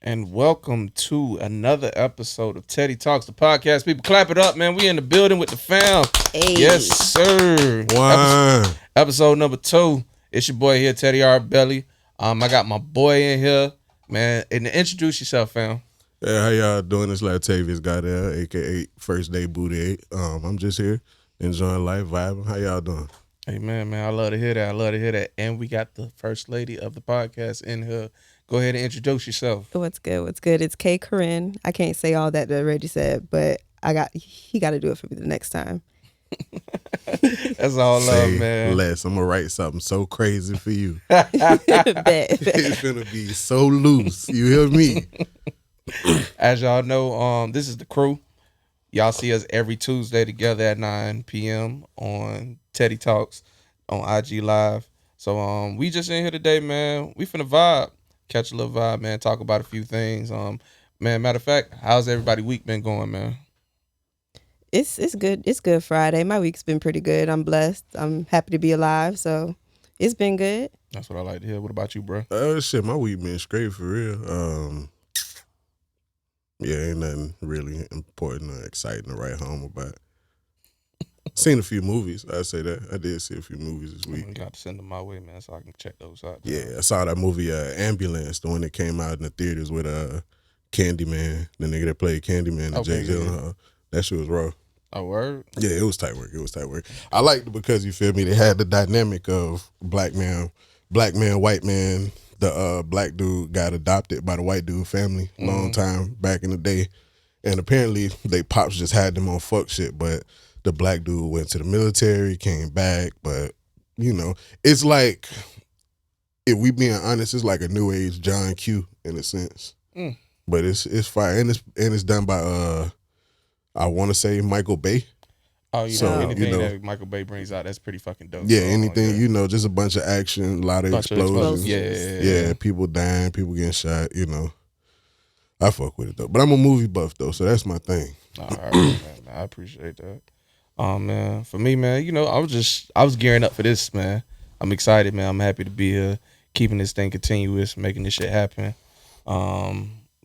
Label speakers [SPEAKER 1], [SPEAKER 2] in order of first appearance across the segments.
[SPEAKER 1] and welcome to another episode of Teddy Talks, the podcast. People, clap it up, man. We in the building with the fam.
[SPEAKER 2] Hey.
[SPEAKER 1] Yes, sir. Episode number 2. It's your boy here, Teddy R. Belly. I got my boy in here, man. And introduce yourself, fam.
[SPEAKER 3] Hey, how y'all doing? It's Laptavius Gawdell, a.k.a. First Day Booty 8. I'm just here enjoying life, vibing. How y'all doing?
[SPEAKER 1] Hey, man, I love to hear that. And we got the first lady of the podcast in here. Go ahead and introduce yourself.
[SPEAKER 2] What's good? It's K-Kerin. I can't say all that Reggie said, but he got to do it for me the next time.
[SPEAKER 1] That's all love, man.
[SPEAKER 3] Less. I'm gonna write something so crazy for you.
[SPEAKER 2] Bet.
[SPEAKER 3] It's gonna be so loose. You hear me?
[SPEAKER 1] As y'all know, this is the crew. Y'all see us every Tuesday together at 9 p.m. on Teddy Talks on IG Live. So we just in here today, man. We finna vibe. Catch a little vibe, man. Talk about a few things. Man, matter of fact, how's everybody week been going, man?
[SPEAKER 2] It's good. It's good Friday. My week's been pretty good. I'm blessed. I'm happy to be alive. So it's been good.
[SPEAKER 1] That's what I like to hear. What about you, bro?
[SPEAKER 3] Shit, my week been straight for real. Yeah, ain't nothing really important or exciting to write home about. Seen a few movies. I say that. I did see a few movies this week.
[SPEAKER 1] You got to send them my way, man, so I can check those out.
[SPEAKER 3] Yeah, I saw that movie Ambulance, the one that came out in the theaters with Candyman, the nigga that played Candyman and Jake Gyllenhaal. That shit was raw.
[SPEAKER 1] Oh, word?
[SPEAKER 3] Yeah, it was tight work. I liked it because, you feel me, they had the dynamic of black man, white man. The black dude got adopted by the white dude family long time back in the day. And apparently they pops just had them on fuck shit, but the black dude went to the military, came back, but, you know, it's like, if we being honest, it's like a new age John Q in a sense. But it's fire. And it's done by, I want to say Michael Bay.
[SPEAKER 1] Oh, anything that Michael Bay brings out, that's pretty fucking dope.
[SPEAKER 3] Yeah, anything, just a bunch of action, a lot of explosions.
[SPEAKER 1] Yeah,
[SPEAKER 3] people dying, people getting shot, I fuck with it, though. But I'm a movie buff, though, so that's my thing.
[SPEAKER 1] All right, man. I appreciate that. Man, for me, man, I was gearing up for this, man. I'm excited, man. I'm happy to be here, keeping this thing continuous, making this shit happen.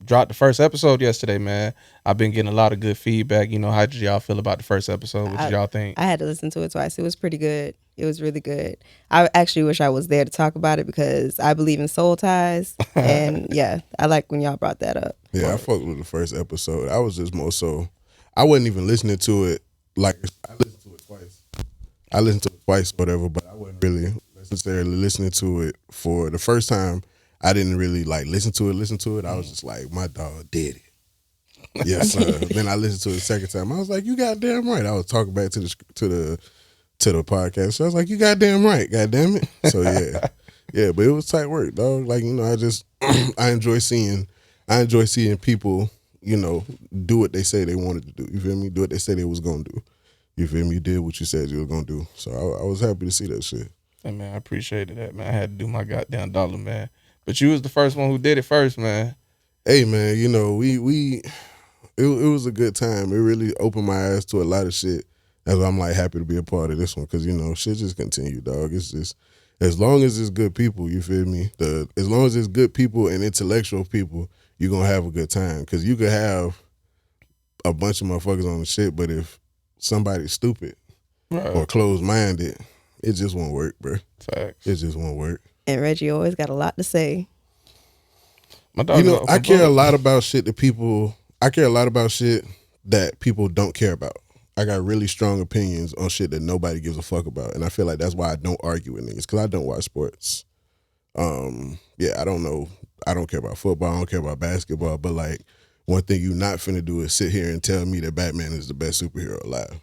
[SPEAKER 1] Dropped the first episode yesterday, man. I've been getting a lot of good feedback. How did y'all feel about the first episode? What did y'all think?
[SPEAKER 2] I had to listen to it twice. It was pretty good. It was really good. I actually wish I was there to talk about it because I believe in soul ties. And yeah, I like when y'all brought that up.
[SPEAKER 3] Yeah, I fucked with the first episode. I was just more so, I wasn't even listening to it. Like, I listened to it twice. Whatever, but I wasn't really necessarily listening to it for the first time. I didn't really like listen to it. I was just like, my dog did it. Yes, sir. Then I listened to it the second time. I was like, you goddamn right. I was talking back to the podcast. So I was like, you goddamn right, goddamn it. So yeah, but it was tight work, dog. Like, I enjoy seeing people, do what they say they wanted to do. You feel me? Do what they said they was gonna do. You feel me? You did what you said you were gonna do. So I was happy to see that shit.
[SPEAKER 1] Hey, man, I appreciated that, man. I had to do my goddamn dollar, man. But you was the first one who did it first, man.
[SPEAKER 3] Hey, man, it was a good time. It really opened my eyes to a lot of shit. That's why I'm like happy to be a part of this one because shit just continue, dog. It's just as long as it's good people, you feel me? As long as it's good people and intellectual people, you're gonna have a good time. Because you could have a bunch of motherfuckers on the shit, but if somebody's stupid or closed-minded, it just won't work, bro.
[SPEAKER 1] Facts.
[SPEAKER 3] It just won't work.
[SPEAKER 2] And Reggie always got a lot to say.
[SPEAKER 3] I care a lot about shit that people don't care about. I got really strong opinions on shit that nobody gives a fuck about. And I feel like that's why I don't argue with niggas, because I don't watch sports. I don't know. I don't care about football. I don't care about basketball. But like, one thing you not finna do is sit here and tell me that Batman is the best superhero alive.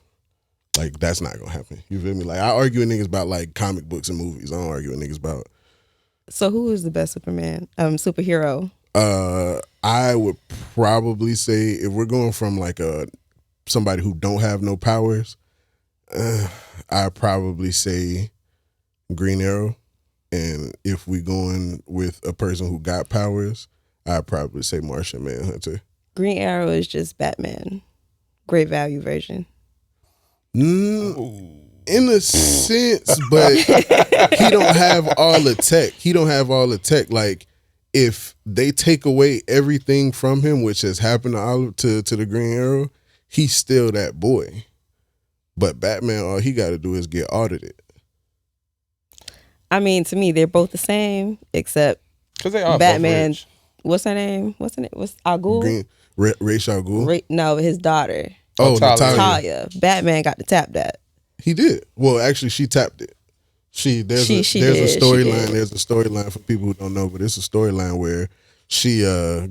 [SPEAKER 3] Like, that's not gonna happen. You feel me? Like, I argue with niggas about like comic books and movies. I don't argue with niggas about.
[SPEAKER 2] So who is the best superhero?
[SPEAKER 3] I would probably say, if we're going from like somebody who don't have no powers, I'd probably say Green Arrow. And if we going with a person who got powers, I'd probably say Martian Manhunter.
[SPEAKER 2] Green Arrow is just Batman. Great value version.
[SPEAKER 3] In a sense, but he don't have all the tech. Like, if they take away everything from him, which has happened to to the Green Arrow, he's still that boy. But Batman, all he got to do is get audited.
[SPEAKER 2] I mean, to me, they're both the same, except
[SPEAKER 1] because they are
[SPEAKER 2] Batman.
[SPEAKER 1] both rich.
[SPEAKER 2] What's her name? What's Al Ghul?
[SPEAKER 3] Ra's al Ghul?
[SPEAKER 2] No, his daughter.
[SPEAKER 3] Oh,
[SPEAKER 1] Talia.
[SPEAKER 2] Talia. Batman got to tap that.
[SPEAKER 3] He did. Well, actually, she tapped it. There's a storyline. There's a storyline for people who don't know, but it's a storyline where she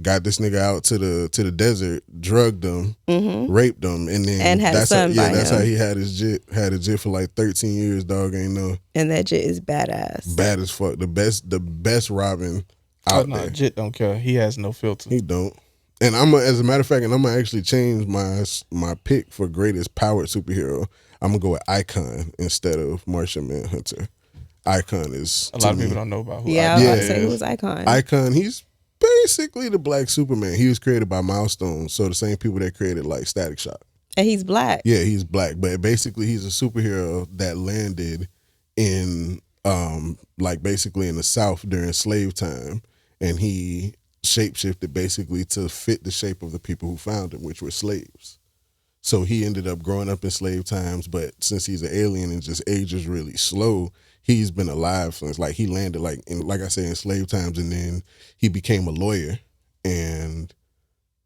[SPEAKER 3] got this nigga out to the desert, drugged him, raped him, and then
[SPEAKER 2] and had a son by
[SPEAKER 3] that's
[SPEAKER 2] him.
[SPEAKER 3] how he had his jit for like 13 years. Dog ain't know.
[SPEAKER 2] And that jit is badass.
[SPEAKER 3] Bad as fuck. The best Robin out there.
[SPEAKER 1] Jit don't care. He has no filter.
[SPEAKER 3] He don't. And as a matter of fact, I'm gonna actually change my pick for greatest powered superhero. I'm gonna go with Icon instead of Martian Manhunter. Icon is
[SPEAKER 1] a lot of people don't know about who.
[SPEAKER 2] Yeah,
[SPEAKER 1] Icon
[SPEAKER 2] I was about to
[SPEAKER 1] is.
[SPEAKER 2] say who was Icon.
[SPEAKER 3] Icon, he's basically the Black Superman. He was created by Milestone, so the same people that created like Static Shock.
[SPEAKER 2] And he's black.
[SPEAKER 3] Yeah, he's black, but basically he's a superhero that landed in like basically in the South during slave time, and he shapeshifted basically to fit the shape of the people who found him, which were slaves. So he ended up growing up in slave times, but since he's an alien and just ages really slow, he's been alive since like he landed like I said in slave times, and then he became a lawyer and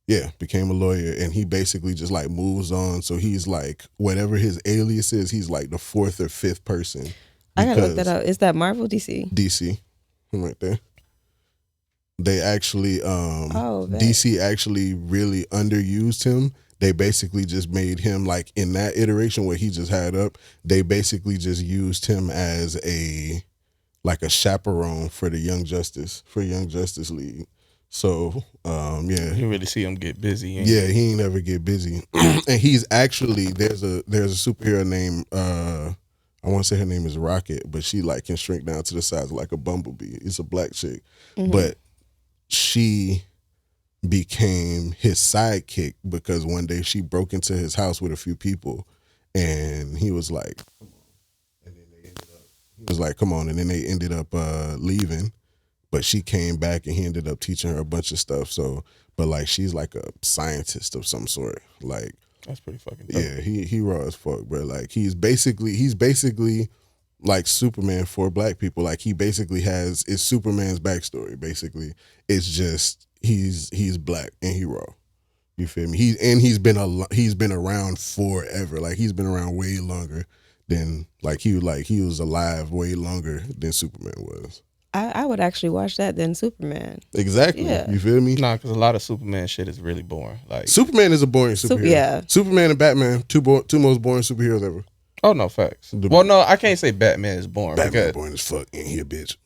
[SPEAKER 3] he basically just like moves on. So he's like whatever his alias is, he's like the fourth or fifth person.
[SPEAKER 2] I gotta look that up. Is that Marvel, DC?
[SPEAKER 3] DC, I'm right there. They actually
[SPEAKER 2] bet.
[SPEAKER 3] DC actually really underused him. They basically just made him like in that iteration where he just had up, they basically just used him as a chaperone for the Young Justice League. So
[SPEAKER 1] You really see him get busy.
[SPEAKER 3] Yeah, he ain't ever get busy. And he's actually there's a superhero named I want to say her name is Rocket, but she like can shrink down to the size of like a bumblebee. It's a black chick, but she became his sidekick because one day she broke into his house with a few people, and he was like, come on, and then they ended up leaving, but she came back and he ended up teaching her a bunch of stuff. So, but like she's like a scientist of some sort. Like
[SPEAKER 1] that's pretty fucking dope.
[SPEAKER 3] Yeah, he raw as fuck, bro. Like he's basically like Superman for black people. Like he basically it's Superman's backstory. Basically, it's just he's black and he raw. You feel me? He's been around forever. Like he's been around way longer than he was alive way longer than Superman was.
[SPEAKER 2] I would actually watch that than Superman.
[SPEAKER 3] Exactly.
[SPEAKER 2] Yeah.
[SPEAKER 3] You feel me?
[SPEAKER 1] Nah, because a lot of Superman shit is really boring. Like
[SPEAKER 3] Superman is a boring superhero.
[SPEAKER 2] Yeah.
[SPEAKER 3] Superman and Batman, two most boring superheroes ever.
[SPEAKER 1] Oh no, facts. Well, no, I can't say Batman is boring.
[SPEAKER 3] Batman
[SPEAKER 1] because
[SPEAKER 3] boring as fuck. Ain't here, bitch.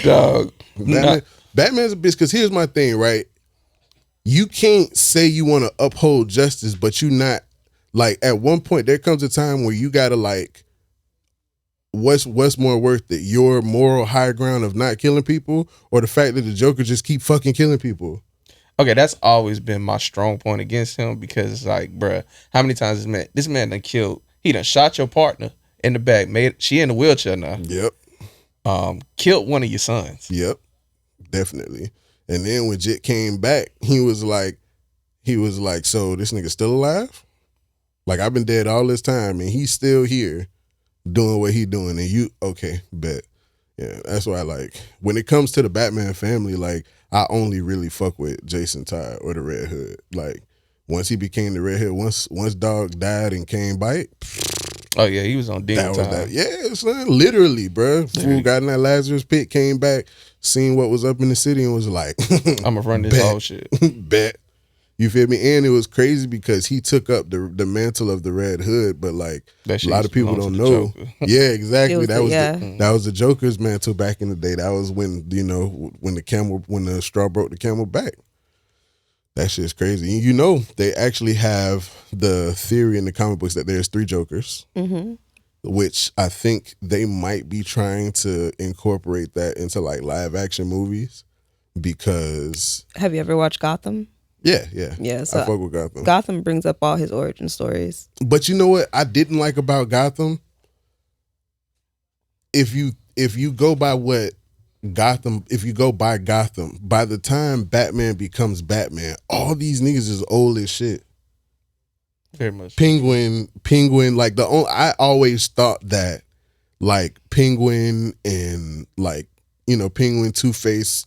[SPEAKER 1] Dog.
[SPEAKER 3] Batman's a bitch because here's my thing, right? You can't say you want to uphold justice, but you not like at one point there comes a time where you gotta like what's more worth it? Your moral high ground of not killing people or the fact that the Joker just keep fucking killing people?
[SPEAKER 1] Okay, that's always been my strong point against him because it's like, bruh, how many times this man done killed, he done shot your partner in the back, she in the wheelchair now.
[SPEAKER 3] Yep.
[SPEAKER 1] Killed one of your sons.
[SPEAKER 3] Yep. Definitely. And then when Jit came back, he was like, so this nigga still alive? Like I've been dead all this time and he's still here doing what he doing, and you okay, bet. Yeah, that's why like when it comes to the Batman family, like I only really fuck with Jason Todd or the Red Hood. Like once he became the Red Hood, once Dog died and came bite.
[SPEAKER 1] Oh yeah, he was on Demon Time.
[SPEAKER 3] That. Yeah, son, literally, bro. Fool got in that Lazarus pit, came back, seen what was up in the city, and was like,
[SPEAKER 1] "I'm gonna run this whole shit."
[SPEAKER 3] Bet. You feel me? And it was crazy because he took up the mantle of the Red Hood, but like a lot of people don't know. Yeah, exactly. That was the Joker's mantle back in the day. That was when when the straw broke the camel back. That shit's crazy. And they actually have the theory in the comic books that there's 3 Jokers, which I think they might be trying to incorporate that into like live action movies because.
[SPEAKER 2] Have you ever watched Gotham?
[SPEAKER 3] Yeah.
[SPEAKER 2] So
[SPEAKER 3] I fuck with Gotham.
[SPEAKER 2] Gotham brings up all his origin stories.
[SPEAKER 3] But you know what I didn't like about Gotham? If you go by what Gotham, if you go by Gotham, by the time Batman becomes Batman, all these niggas is old as shit.
[SPEAKER 1] Very much.
[SPEAKER 3] Penguin, like I always thought that like Penguin and like, you know, Penguin, Two-Face,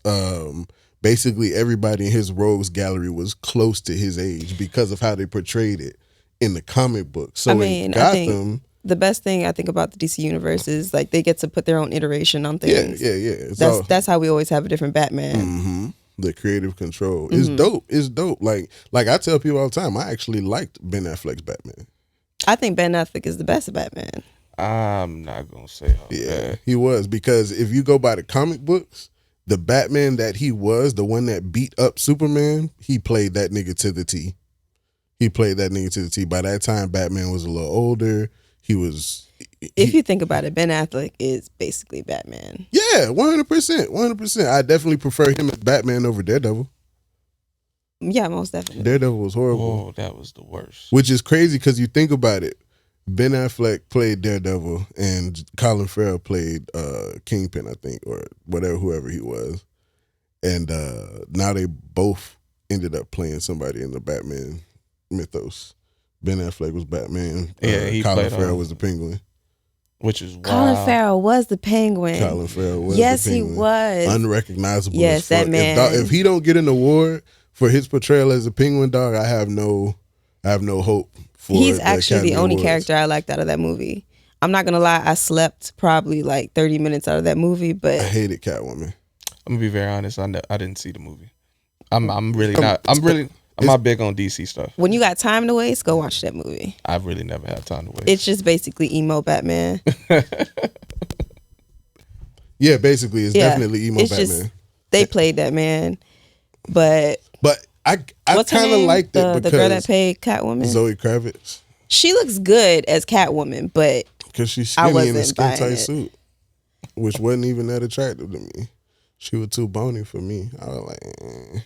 [SPEAKER 3] basically everybody in his rogues gallery was close to his age because of how they portrayed it in the comic book. So in Gotham,
[SPEAKER 2] I think the best thing I think about the DC universe is like they get to put their own iteration on things.
[SPEAKER 3] Yeah.
[SPEAKER 2] That's how we always have a different Batman.
[SPEAKER 3] Mm-hmm. The creative control is dope. It's dope. Like I tell people all the time, I actually liked Ben Affleck's Batman.
[SPEAKER 2] I think Ben Affleck is the best Batman.
[SPEAKER 1] I'm not gonna say
[SPEAKER 3] that. He was, because if you go by the comic books, the Batman that he was, the one that beat up Superman, he played that nigga to the T. By that time, Batman was a little older. If
[SPEAKER 2] you think about it, Ben Affleck is basically Batman.
[SPEAKER 3] Yeah, 100%. I definitely prefer him as Batman over Daredevil.
[SPEAKER 2] Yeah, most definitely.
[SPEAKER 3] Daredevil was horrible.
[SPEAKER 1] Oh, that was the worst.
[SPEAKER 3] Which is crazy because you think about it. Ben Affleck played Daredevil and Colin Farrell played Kingpin, I think, or whoever he was. And now they both ended up playing somebody in the Batman mythos. Ben Affleck was Batman. Colin Farrell was the Penguin.
[SPEAKER 1] Which is wild.
[SPEAKER 2] Colin Farrell was the Penguin. Yes, he was.
[SPEAKER 3] Unrecognizable.
[SPEAKER 2] Yes, that man.
[SPEAKER 3] If he don't get an award for his portrayal as a Penguin, dog, I have no hope.
[SPEAKER 2] He's actually the only character I liked out of that movie. I'm not gonna lie, I slept probably like 30 minutes out of that movie, but
[SPEAKER 3] I hated Catwoman.
[SPEAKER 1] I'm gonna be very honest. I didn't see the movie. I'm really not. I'm not big on DC stuff.
[SPEAKER 2] When you got time to waste, go watch that movie.
[SPEAKER 1] I really never have time to waste.
[SPEAKER 2] It's just basically emo Batman.
[SPEAKER 3] Yeah, basically, it's definitely emo Batman.
[SPEAKER 2] Just, they played that man, but
[SPEAKER 3] I kind of liked it because
[SPEAKER 2] the girl that played Catwoman,
[SPEAKER 3] Zoe Kravitz.
[SPEAKER 2] She looks good as Catwoman, but
[SPEAKER 3] because she's skinny in a skin tight suit, which wasn't even that attractive to me. She was too bony for me. I was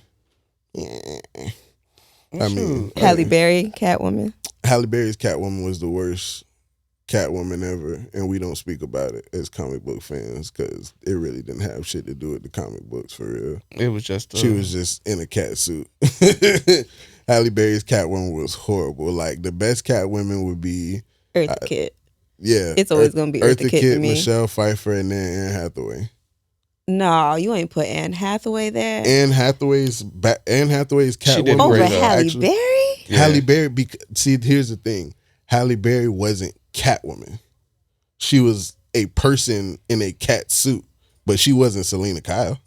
[SPEAKER 3] like,
[SPEAKER 2] Halle Berry Catwoman.
[SPEAKER 3] Halle Berry's Catwoman was the worst Catwoman ever, and we don't speak about it as comic book fans because it really didn't have shit to do with the comic books for real.
[SPEAKER 1] It was just
[SPEAKER 3] she was just in a cat suit. Halle Berry's Catwoman was horrible. Like the best Catwoman would be
[SPEAKER 2] Eartha Kitt.
[SPEAKER 3] Yeah,
[SPEAKER 2] it's always gonna be Eartha Kitt to me.
[SPEAKER 3] Michelle Pfeiffer, and then Anne Hathaway.
[SPEAKER 2] No, you ain't put Anne Hathaway there.
[SPEAKER 3] Anne Hathaway's Catwoman
[SPEAKER 2] over Halle Berry.
[SPEAKER 3] Yeah. Halle Berry. See, here's the thing: Halle Berry wasn't Catwoman. She was a person in a cat suit, but she wasn't Selena Kyle.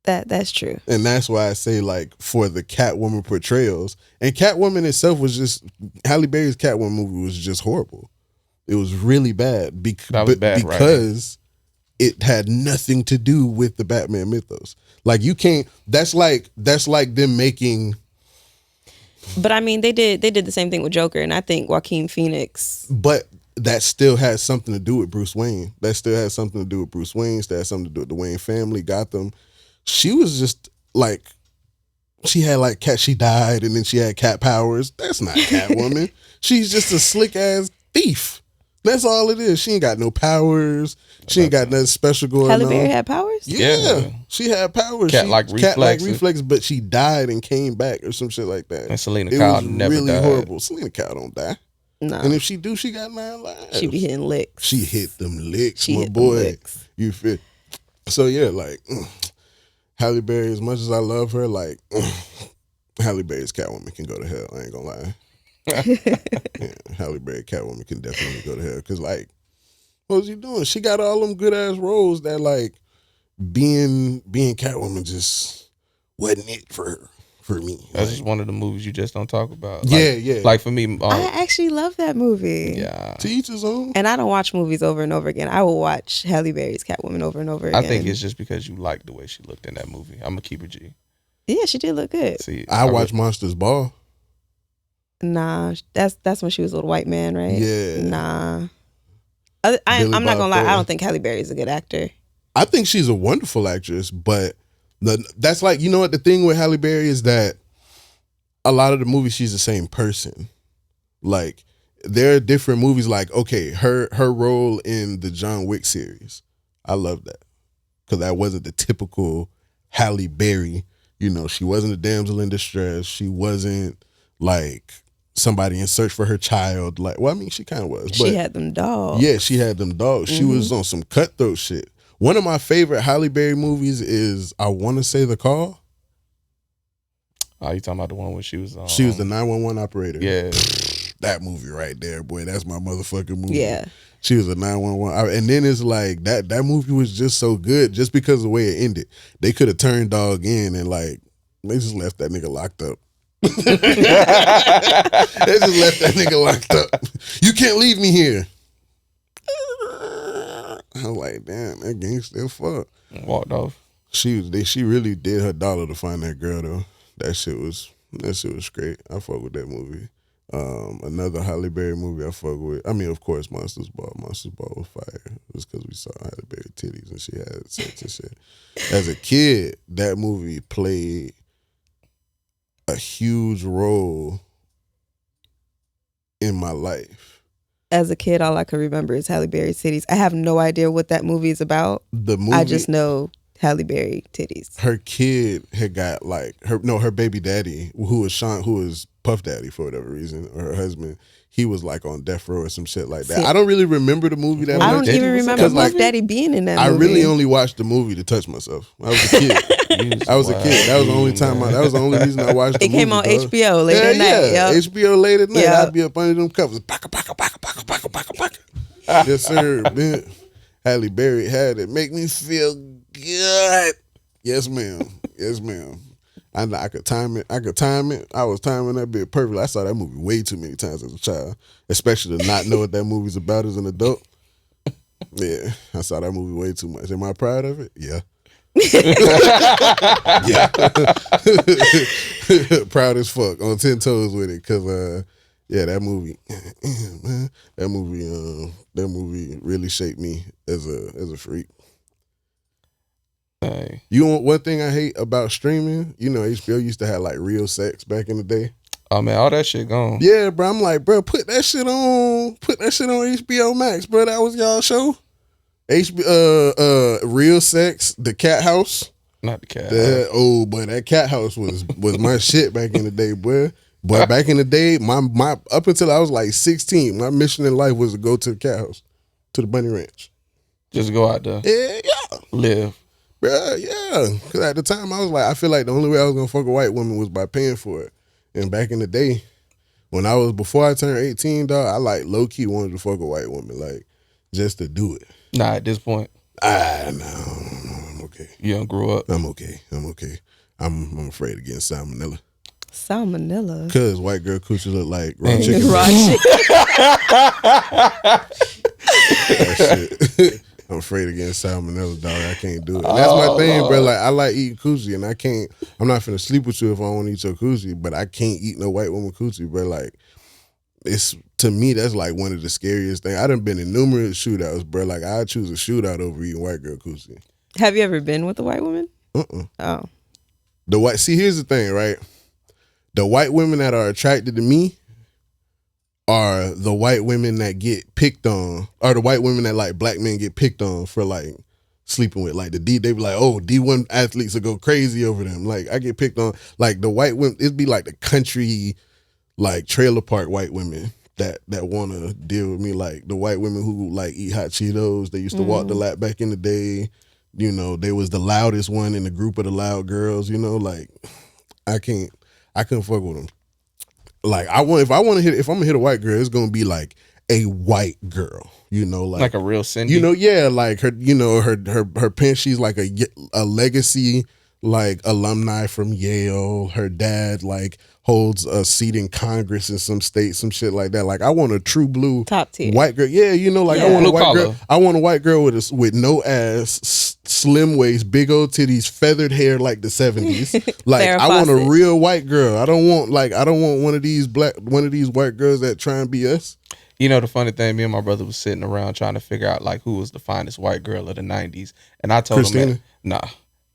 [SPEAKER 2] That's true,
[SPEAKER 3] and that's why I say like for the Catwoman portrayals, and Catwoman itself was just Halle Berry's Catwoman movie was just horrible. It was really bad because it had nothing to do with the Batman mythos. Like you can't. That's like them making.
[SPEAKER 2] But I mean, they did the same thing with Joker, and I think Joaquin Phoenix.
[SPEAKER 3] But that still has something to do with Bruce Wayne. That still has something to do with Bruce Wayne. That has something to do with the Wayne family, Gotham. She was just like, she had like cat. She died, and then she had cat powers. That's not Catwoman. She's just a slick ass thief. That's all it is. She ain't got no powers. She ain't got nothing special going on.
[SPEAKER 2] Halle Berry had powers?
[SPEAKER 3] Yeah. She had powers.
[SPEAKER 1] Cat-like
[SPEAKER 3] reflex, but she died and came back or some shit like that.
[SPEAKER 1] And Selena Kyle never
[SPEAKER 3] really
[SPEAKER 1] died.
[SPEAKER 3] Horrible. Selena Kyle don't die.
[SPEAKER 2] No.
[SPEAKER 3] And if she do, she got 9 lives.
[SPEAKER 2] She be hitting licks.
[SPEAKER 3] She hit them licks, my boy. You feel? So yeah, like Halle Berry, as much as I love her, like Halle Berry's Catwoman can go to hell. I ain't gonna lie. Yeah, Halle Berry Catwoman can definitely go to hell because like what was you doing? She got all them good ass roles that like being Catwoman just wasn't it for her, for me.
[SPEAKER 1] That's just one of the movies you just don't talk about.
[SPEAKER 3] Yeah.
[SPEAKER 1] Like for me,
[SPEAKER 2] I actually love that movie.
[SPEAKER 1] Yeah.
[SPEAKER 3] To each his own.
[SPEAKER 2] And I don't watch movies over and over again. I will watch Halle Berry's Catwoman over and over again.
[SPEAKER 1] I think it's just because you like the way she looked in that movie. I'm gonna keep it G.
[SPEAKER 2] Yeah, she did look good.
[SPEAKER 1] See,
[SPEAKER 3] I watched Monsters Ball.
[SPEAKER 2] Nah, that's when she was a little white man, right?
[SPEAKER 3] Yeah.
[SPEAKER 2] Nah. I'm not gonna lie. I don't think Halle Berry is a good actor.
[SPEAKER 3] I think she's a wonderful actress, but that's like, you know what the thing with Halle Berry is that a lot of the movies she's the same person. Like there are different movies. Like okay, her role in the John Wick series, I love that because that wasn't the typical Halle Berry. You know, she wasn't a damsel in distress. She wasn't like somebody in search for her child. Like, well, I mean, she kind of was. But
[SPEAKER 2] She had them dogs.
[SPEAKER 3] yeah, she had them dogs. She was on some cutthroat shit. One of my favorite Halle Berry movies is, I want to say, The Call.
[SPEAKER 1] Oh, you talking about the one where she was
[SPEAKER 3] She was the 911 operator.
[SPEAKER 1] Yeah.
[SPEAKER 3] That movie right there, boy. That's my motherfucking movie.
[SPEAKER 2] Yeah.
[SPEAKER 3] She was a 911. And then it's like, that movie was just so good just because of the way it ended. They could have turned dog in and like, they just left that nigga locked up. They just left that nigga locked up. You can't leave me here. I'm like, damn, that gangster fuck.
[SPEAKER 1] Walked off.
[SPEAKER 3] She really did her dollar to find that girl though. That shit was great. I fuck with that movie. Another Halle Berry movie I fuck with. I mean, of course, Monsters Ball. Monsters Ball was fire. It was because we saw Halle Berry titties and she had sex and shit. As a kid, that movie played a huge role in my life.
[SPEAKER 2] As a kid, all I could remember is Halle Berry titties. I have no idea what that movie is about.
[SPEAKER 3] The movie,
[SPEAKER 2] I just know Halle Berry titties.
[SPEAKER 3] her kid had got like her baby daddy, who was Puff Daddy for whatever reason, or her husband, he was like on death row or some shit like that.
[SPEAKER 2] See,
[SPEAKER 3] I don't really remember the movie that
[SPEAKER 2] I
[SPEAKER 3] much.
[SPEAKER 2] don't even remember Puff
[SPEAKER 3] like,
[SPEAKER 2] Daddy being in that
[SPEAKER 3] I
[SPEAKER 2] movie.
[SPEAKER 3] really only watched the movie to touch myself. I was a kid. I was a kid. That was the only time. That was the only reason I watched the movie.
[SPEAKER 2] It came on
[SPEAKER 3] dog.
[SPEAKER 2] HBO late at night.
[SPEAKER 3] Yeah,
[SPEAKER 2] Yep.
[SPEAKER 3] HBO late at night.
[SPEAKER 2] Yep.
[SPEAKER 3] I'd be up under them covers. Baka, baka, baka, baka, baka, baka, baka. Yes, sir. Man, Halle Berry had it. Make me feel good. Yes, ma'am. Yes, ma'am. I could time it. I was timing that bit perfectly. I saw that movie way too many times as a child, especially to not know what that movie's about as an adult. Yeah, I saw that movie way too much. Am I proud of it? Yeah. Yeah. Proud as fuck, on 10 toes with it, cause yeah, that movie, that movie really shaped me as a freak.
[SPEAKER 1] Hey.
[SPEAKER 3] You know one thing I hate about streaming? You know, HBO used to have like real sex back in the day.
[SPEAKER 1] Oh man, all that shit gone.
[SPEAKER 3] Yeah, bro. I'm like, bro, put that shit on HBO Max, bro. That was y'all show. Real Sex, The Cat House.
[SPEAKER 1] Not the cat.
[SPEAKER 3] But that Cat House was my shit back in the day, boy. But back in the day, my up until I was like 16, my mission in life was to go to the Cat House, to the Bunny Ranch.
[SPEAKER 1] Just go out there.
[SPEAKER 3] Yeah.
[SPEAKER 1] Live.
[SPEAKER 3] Bruh, yeah. Because at the time, I was like, I feel like the only way I was going to fuck a white woman was by paying for it. And back in the day, before I turned 18, dog, I like low-key wanted to fuck a white woman, like, just to do it.
[SPEAKER 1] Nah, at this point.
[SPEAKER 3] No, I'm okay.
[SPEAKER 1] You don't grow up.
[SPEAKER 3] I'm okay. I'm afraid of getting salmonella.
[SPEAKER 2] Salmonella.
[SPEAKER 3] Because white girl coochie look like raw chicken.
[SPEAKER 2] Raw chicken.
[SPEAKER 3] That shit. I'm afraid of getting salmonella, dog. I can't do it. And that's my thing, bro. Like, I like eating coochie, and I'm not finna sleep with you if I want to eat your coochie, but I can't eat no white woman coochie, bro. Like, to me, that's like one of the scariest things. I done been in numerous shootouts, bro. Like, I'd choose a shootout over eating white girl coochie.
[SPEAKER 2] Have you ever been with a white woman? Oh.
[SPEAKER 3] See, here's the thing, right? The white women that are attracted to me are the white women that get picked on, or the white women that like black men get picked on for like sleeping with. Like they be like, oh, D1 athletes will go crazy over them. Like I get picked on. Like the white women, it'd be like the country, like trailer park white women that want to deal with me. Like the white women who like eat hot Cheetos. They used to walk the lap back in the day. You know, they was the loudest one in the group of the loud girls. You know, like I couldn't fuck with them. Like if I'm gonna hit a white girl, it's gonna be like a white girl, you know, like
[SPEAKER 1] a real Cindy.
[SPEAKER 3] You know, yeah, like her, you know, her parents, she's like a legacy like alumni from Yale. Her dad like holds a seat in Congress in some state, some shit like that. Like I want a true blue
[SPEAKER 2] top tier
[SPEAKER 3] white girl. Yeah, you know, like I want a white girl. I want a white girl with no ass, slim waist, big old titties, feathered hair like the 70s. Like I want a real white girl. I don't want one of these white girls that try and be us.
[SPEAKER 1] You know, the funny thing, me and my brother was sitting around trying to figure out like who was the finest white girl of the 90s. And I told him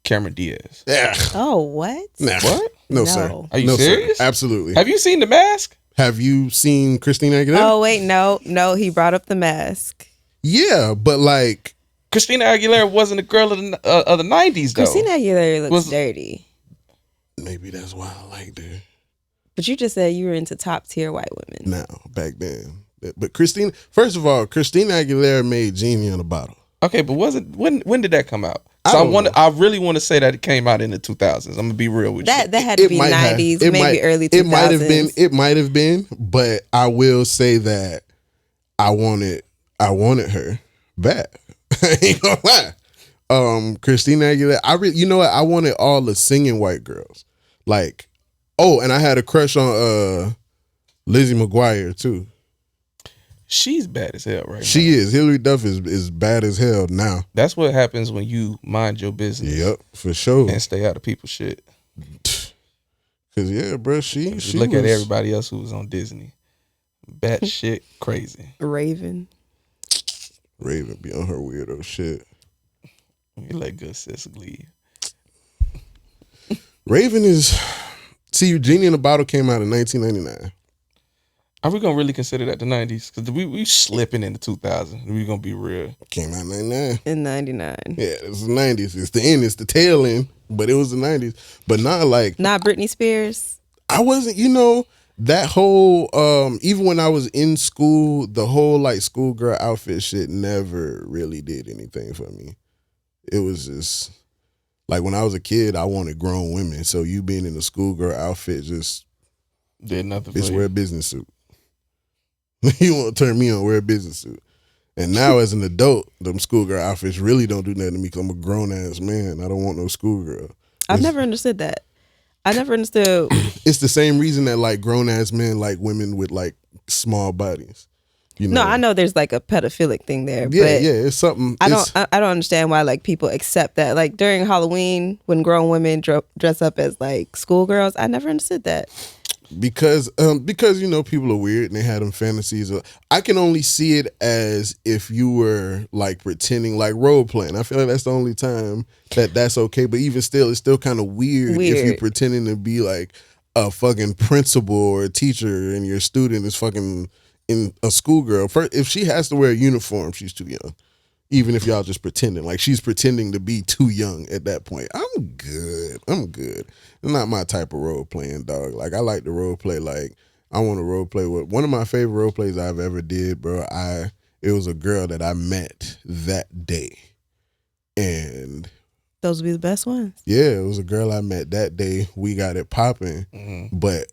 [SPEAKER 1] Cameron Diaz.
[SPEAKER 3] Yeah.
[SPEAKER 2] Oh, what?
[SPEAKER 3] Nah.
[SPEAKER 1] What?
[SPEAKER 3] No, sir.
[SPEAKER 1] Are you serious?
[SPEAKER 3] Sir. Absolutely.
[SPEAKER 1] Have you seen The Mask?
[SPEAKER 3] Have you seen Christina Aguilera?
[SPEAKER 2] Oh, wait, no, he brought up The Mask.
[SPEAKER 3] Yeah, but like
[SPEAKER 1] Christina Aguilera wasn't a girl of the 90s though.
[SPEAKER 2] Christina Aguilera looks dirty.
[SPEAKER 3] Maybe that's why I liked her.
[SPEAKER 2] But you just said you were into top tier white women.
[SPEAKER 3] Now, back then. But Christina, first of all, Christina Aguilera made Genie in a Bottle.
[SPEAKER 1] Okay, but when did that come out?
[SPEAKER 3] I
[SPEAKER 1] So
[SPEAKER 3] don't know.
[SPEAKER 1] I really want to say that it came out in the 2000s. I'm gonna be real with you.
[SPEAKER 2] That had to be 90s, maybe early 2000s.
[SPEAKER 3] It might have been, but I will say that I wanted her back. I ain't gonna lie. Christina Aguilera, you know what? I wanted all the singing white girls. Like, and I had a crush on Lizzie McGuire too.
[SPEAKER 1] She's bad as hell right now.
[SPEAKER 3] She is. Hilary Duff is bad as hell now.
[SPEAKER 1] That's what happens when you mind your business.
[SPEAKER 3] Yep, for sure.
[SPEAKER 1] And stay out of people's shit.
[SPEAKER 3] Cause yeah, bro, she
[SPEAKER 1] look at everybody else who was on Disney. Bat shit crazy.
[SPEAKER 2] Raven
[SPEAKER 3] be on her weirdo shit.
[SPEAKER 1] You let good sis leave.
[SPEAKER 3] Raven is. See, Genie in a Bottle came out in 1999.
[SPEAKER 1] Are we gonna really consider that the 90s? Because we slipping in the 2000s. We gonna be real.
[SPEAKER 3] Came out in 99.
[SPEAKER 2] in 99.
[SPEAKER 3] Yeah, it was the 90s. It's the end. It's the tail end. But it was the 90s. But not like.
[SPEAKER 2] Not Britney Spears.
[SPEAKER 3] I wasn't, that whole, even when I was in school, the whole like schoolgirl outfit shit never really did anything for me. It was just, like when I was a kid, I wanted grown women. So you being in a schoolgirl outfit just.
[SPEAKER 1] Did nothing
[SPEAKER 3] Bitch,
[SPEAKER 1] for
[SPEAKER 3] wear
[SPEAKER 1] you.
[SPEAKER 3] a business suit. You want to turn me on, wear a business suit. And now as an adult, them schoolgirl outfits really don't do nothing to me because I'm a grown-ass man. I don't want no schoolgirl.
[SPEAKER 2] I've never understood that. I never understood.
[SPEAKER 3] It's the same reason that like grown-ass men like women with like small bodies.
[SPEAKER 2] No, I know there's like a pedophilic thing there.
[SPEAKER 3] Yeah,
[SPEAKER 2] but
[SPEAKER 3] it's something.
[SPEAKER 2] I don't understand why like people accept that. Like during Halloween, when grown women dress up as like schoolgirls, I never understood that.
[SPEAKER 3] Because people are weird and they had them fantasies. I can only see it as if you were like pretending, like role playing. I feel like that's the only time that's okay. But even still, it's still kind of weird if you're pretending to be like a fucking principal or a teacher and your student is fucking in a schoolgirl. If she has to wear a uniform, she's too young. Even if y'all just pretending, like she's pretending to be too young at that point. I'm good. It's not my type of role playing, dog. Like I like to role play. Like I want to role play with one of my favorite role plays I've ever did, bro. It was a girl that I met that day, and
[SPEAKER 2] those would be the best ones.
[SPEAKER 3] Yeah, it was a girl I met that day. We got it popping, but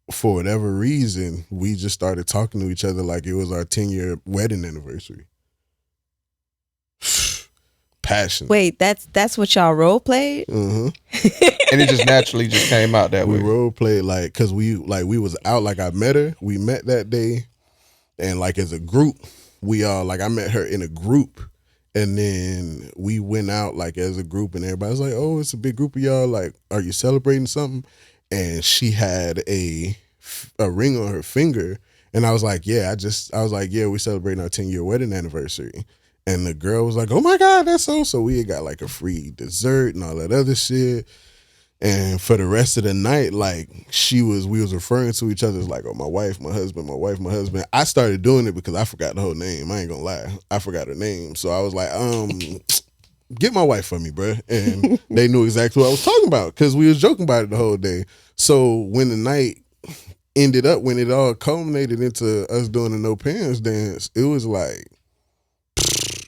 [SPEAKER 3] for whatever reason, we just started talking to each other like it was our 10-year wedding anniversary. Passion.
[SPEAKER 2] Wait, that's what y'all role played?
[SPEAKER 3] Mm-hmm.
[SPEAKER 1] And it just naturally just came out that way.
[SPEAKER 3] We role played like because we was out. Like I met her. We met that day, and like as a group, we all like I met her in a group, and then we went out like as a group, and everybody's like, "Oh, it's a big group of y'all. Like, are you celebrating something?" And she had a ring on her finger, and I was like, "Yeah, we're celebrating our 10-year wedding anniversary." And the girl was like, "Oh my God, that's so." We had got like a free dessert and all that other shit. And for the rest of the night, like we was referring to each other as like, "Oh, my wife, my husband, my wife, my husband." I started doing it because I forgot the whole name. I ain't gonna lie, I forgot her name. So I was like, "Get my wife for me, bro." And they knew exactly what I was talking about because we was joking about it the whole day. So when the night ended up, when it all culminated into us doing the no parents dance, it was like.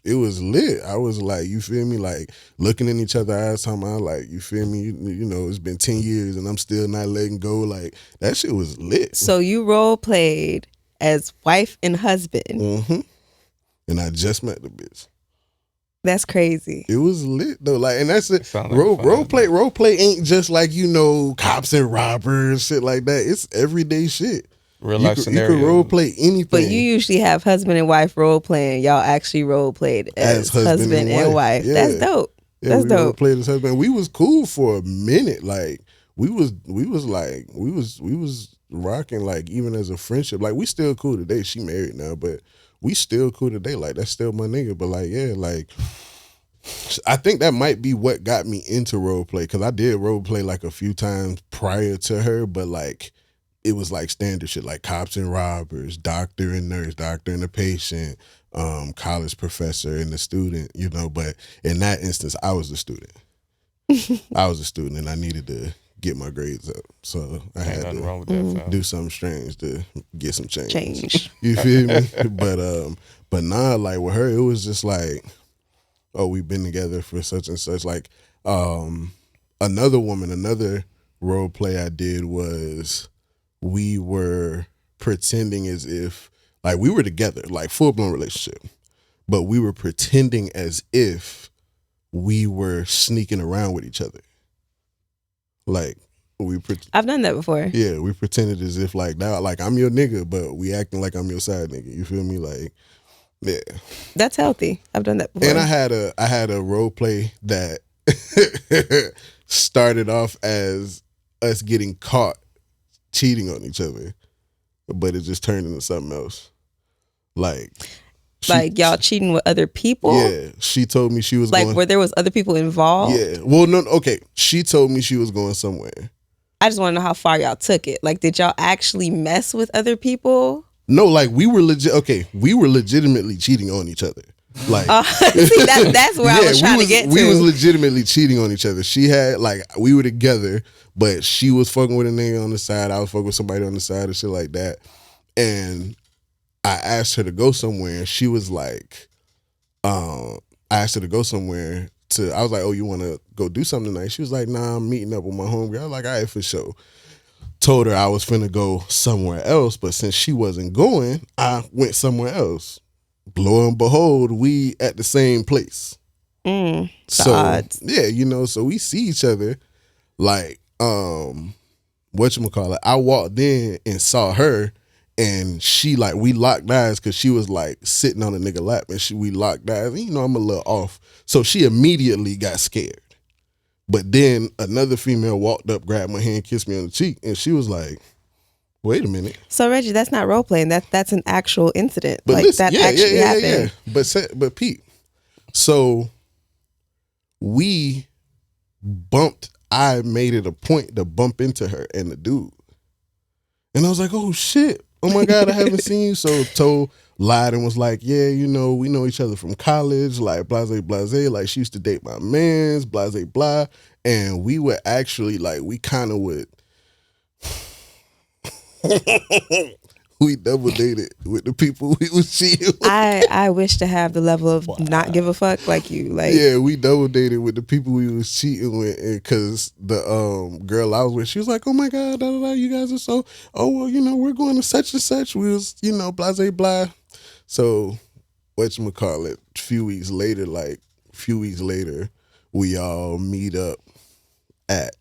[SPEAKER 3] It was lit. I was like, you feel me? Like looking in each other's eyes, talking about like, you feel me? You know, it's been 10 years and I'm still not letting go. Like that shit was lit.
[SPEAKER 2] So you role played as wife and husband.
[SPEAKER 3] Mm-hmm. And I just met the bitch.
[SPEAKER 2] That's crazy.
[SPEAKER 3] It was lit though. Like, and that's it.
[SPEAKER 1] Like
[SPEAKER 3] Role play ain't just like, cops and robbers, shit like that. It's everyday shit.
[SPEAKER 1] Real life scenario.
[SPEAKER 3] You can role play anything.
[SPEAKER 2] But you usually have husband and wife role playing. Y'all actually role played as husband and wife.
[SPEAKER 3] Yeah.
[SPEAKER 2] That's dope.
[SPEAKER 3] Yeah,
[SPEAKER 2] That's
[SPEAKER 3] we
[SPEAKER 2] dope.
[SPEAKER 3] role played as husband. We was cool for a minute. Like we was rocking like even as a friendship. Like we still cool today. She married now, but we still cool today. Like that's still my nigga. But like yeah, like I think that might be what got me into role play because I did role play like a few times prior to her, but like. It was like standard shit, like cops and robbers, doctor and nurse, doctor and a patient, college professor and the student, you know. But in that instance, I was the student. I was a student, and I needed to get my grades up, so I
[SPEAKER 1] Ain't
[SPEAKER 3] had
[SPEAKER 1] nothing
[SPEAKER 3] to
[SPEAKER 1] wrong with that, fam.
[SPEAKER 3] do something strange to get some change.
[SPEAKER 2] Change.
[SPEAKER 3] You feel me? But nah, like with her, it was just like, oh, we've been together for such and such. Like, another role play I did was we were pretending as if like we were together, like full blown relationship, but we were pretending as if we were sneaking around with each other. Like
[SPEAKER 2] I've done that before.
[SPEAKER 3] yeah, we pretended as if like now, like I'm your nigga, but we acting like I'm your side nigga. You feel me? Like, yeah.
[SPEAKER 2] That's healthy. I've done that before.
[SPEAKER 3] And I had a role play that started off as us getting caught cheating on each other, but it just turned into something else. Like
[SPEAKER 2] y'all cheating with other people?
[SPEAKER 3] Yeah, she told me she was
[SPEAKER 2] like
[SPEAKER 3] going,
[SPEAKER 2] where there was other people involved?
[SPEAKER 3] Yeah, well, no, okay. She told me she was going somewhere.
[SPEAKER 2] I just want to know how far y'all took it. Like, did y'all actually mess with other people?
[SPEAKER 3] No, like we were legitimately cheating on each other. Like,
[SPEAKER 2] see, that's where I was trying to get to.
[SPEAKER 3] We was legitimately cheating on each other. She had like we were together, but she was fucking with a nigga on the side. I was fucking with somebody on the side and shit like that. And I asked her to go somewhere, and she was like, I asked her to go somewhere. I was like, oh, you want to go do something tonight? She was like, nah, I'm meeting up with my homegirl. I was like, all right, for sure. Told her I was finna go somewhere else, but since she wasn't going, I went somewhere else. Lo and behold, we at the same place. So
[SPEAKER 2] odds.
[SPEAKER 3] yeah, you know, so we see each other. Like, whatchamacallit, I walked in and saw her, and she like we locked eyes because she was like sitting on a nigga lap, and we locked eyes. And, you know, I'm a little off, so she immediately got scared. But then another female walked up, grabbed my hand, kissed me on the cheek, and she was like, wait a minute.
[SPEAKER 2] So Reggie, that's not role playing. That's an actual incident.
[SPEAKER 3] But
[SPEAKER 2] like
[SPEAKER 3] listen,
[SPEAKER 2] that actually happened.
[SPEAKER 3] Yeah. But Pete, so we bumped. I made it a point to bump into her and the dude, and I was like, oh shit, oh my god, I haven't seen you. So lied and was like, yeah, you know, we know each other from college, like blase blase, like she used to date my mans, blase blah, and we were actually like we kind of would. We double dated with the people we was cheating with.
[SPEAKER 2] I wish to have the level of not give a fuck like you. Like,
[SPEAKER 3] yeah, we double dated with the people we was cheating with, because the girl I was with, she was like, oh my god, da, da, da, you guys are so, oh well, you know, we're going to such and such. We was, you know, blase blah. So whatchamacallit, a few weeks later, we all meet up at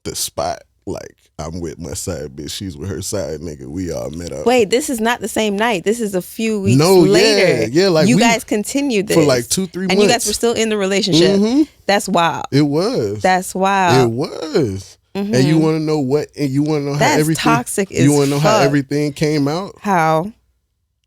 [SPEAKER 3] the spot. Like, I'm with my side bitch, she's with her side nigga. We all met up.
[SPEAKER 2] wait, this is not the same night. This is a few weeks later.
[SPEAKER 3] Yeah, like
[SPEAKER 2] you guys continued this
[SPEAKER 3] for like 2-3 months,
[SPEAKER 2] and you guys were still in the relationship.
[SPEAKER 3] Mm-hmm.
[SPEAKER 2] That's wild.
[SPEAKER 3] It was.
[SPEAKER 2] That's wild.
[SPEAKER 3] It was. Mm-hmm. And you want to know what? And you want to know how
[SPEAKER 2] That's
[SPEAKER 3] everything?
[SPEAKER 2] toxic.
[SPEAKER 3] You want to know how
[SPEAKER 2] fuck.
[SPEAKER 3] everything came out?
[SPEAKER 2] How?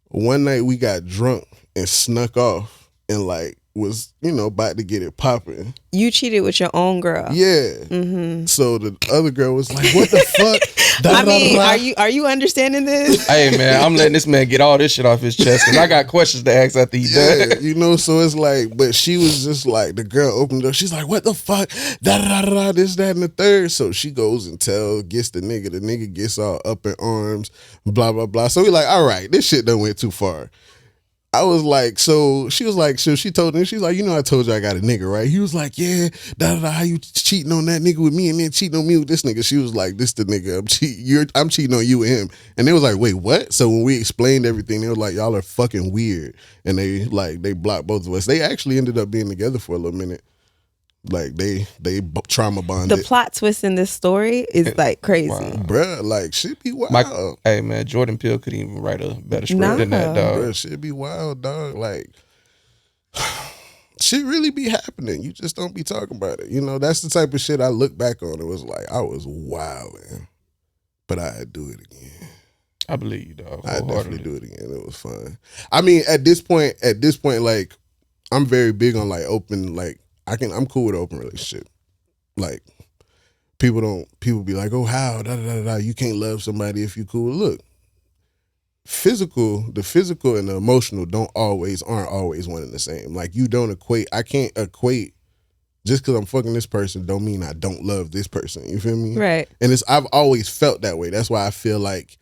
[SPEAKER 3] One night we got drunk and snuck off and like was, you know, about to get it popping.
[SPEAKER 2] You cheated with your own girl.
[SPEAKER 3] Yeah. Mm-hmm. So the other girl was like, "What the fuck?"
[SPEAKER 2] I mean, are you understanding this?
[SPEAKER 1] Hey man, I'm letting this man get all this shit off his chest, and I got questions to ask after he done.
[SPEAKER 3] You know, so it's like, but she was just like, the girl opened up, she's like, what the fuck? Da da da da, this, that, and the third. So she goes and gets the nigga gets all up in arms, blah, blah, blah. So we like, all right, this shit done went too far. I was like, so she was like, so she told him, she's like, you know, I told you I got a nigga, right? He was like, yeah, da da da, how you cheating on that nigga with me and then cheating on me with this nigga? She was like, this the nigga, I'm cheating on you with him. And they was like, wait, what? So when we explained everything, they were like, y'all are fucking weird. And they blocked both of us. They actually ended up being together for a little minute. Like they trauma bonded.
[SPEAKER 2] The plot twist in this story is like crazy.
[SPEAKER 3] Wow. Bruh, like shit be wild.
[SPEAKER 1] Hey man, Jordan Peele couldn't even write a better script than that, dog.
[SPEAKER 3] Bruh, shit be wild, dog. Like shit really be happening. You just don't be talking about it. You know, that's the type of shit I look back on. It was like I was wilding, but I'd do it again.
[SPEAKER 1] I believe you, dog.
[SPEAKER 3] I'd definitely do it again. It was fun. I mean, at this point, like I'm very big on like open, like I'm cool with an open relationship. Like people be like, oh, how, da da da da, you can't love somebody if you cool. Look, the physical and the emotional aren't always one and the same. Like you don't equate. I can't equate just because I'm fucking this person don't mean I don't love this person. You feel me?
[SPEAKER 2] Right.
[SPEAKER 3] And I've always felt that way. That's why I feel like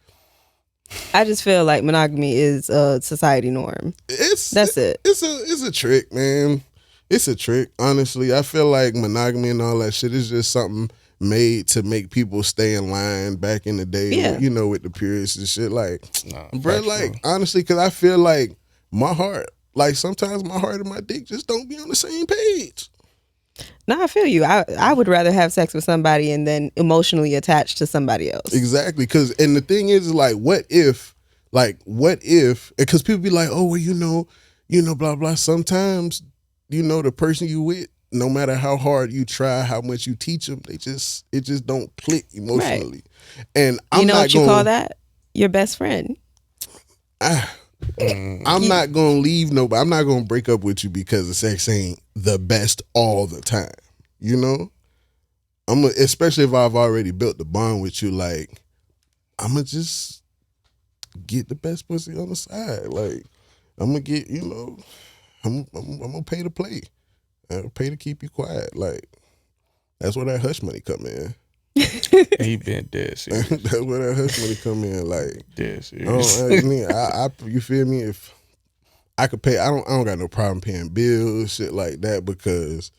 [SPEAKER 2] I just feel like monogamy is a society norm. That's it.
[SPEAKER 3] It's a trick, man. It's a trick. Honestly, I feel like monogamy and all that shit is just something made to make people stay in line back in the day.
[SPEAKER 2] Yeah.
[SPEAKER 3] You know, with the periods and shit. Like, bro,
[SPEAKER 1] factual.
[SPEAKER 3] like honestly, because I feel like my heart, like sometimes my heart and my dick just don't be on the same page.
[SPEAKER 2] No, I feel you. I would rather have sex with somebody and then emotionally attached to somebody else.
[SPEAKER 3] Exactly. And the thing is like, what if, because people be like, oh, well, you know, blah, blah. Sometimes, the person you with, no matter how hard you try, how much you teach them, it just don't click emotionally. Right. And I'm not
[SPEAKER 2] what you call that? Your best friend.
[SPEAKER 3] I'm not gonna leave nobody. I'm not gonna break up with you because the sex ain't the best all the time. Especially if I've already built the bond with you. Like, I'm gonna just get the best pussy on the side. Like, I'm gonna get, I'm gonna pay to play. I'll pay to keep you quiet. Like, that's where that hush money come in.
[SPEAKER 1] He been dead serious.
[SPEAKER 3] That's where that hush money come in. Like,
[SPEAKER 1] dead serious.
[SPEAKER 3] You feel me? If I could pay, I don't got no problem paying bills, shit like that, because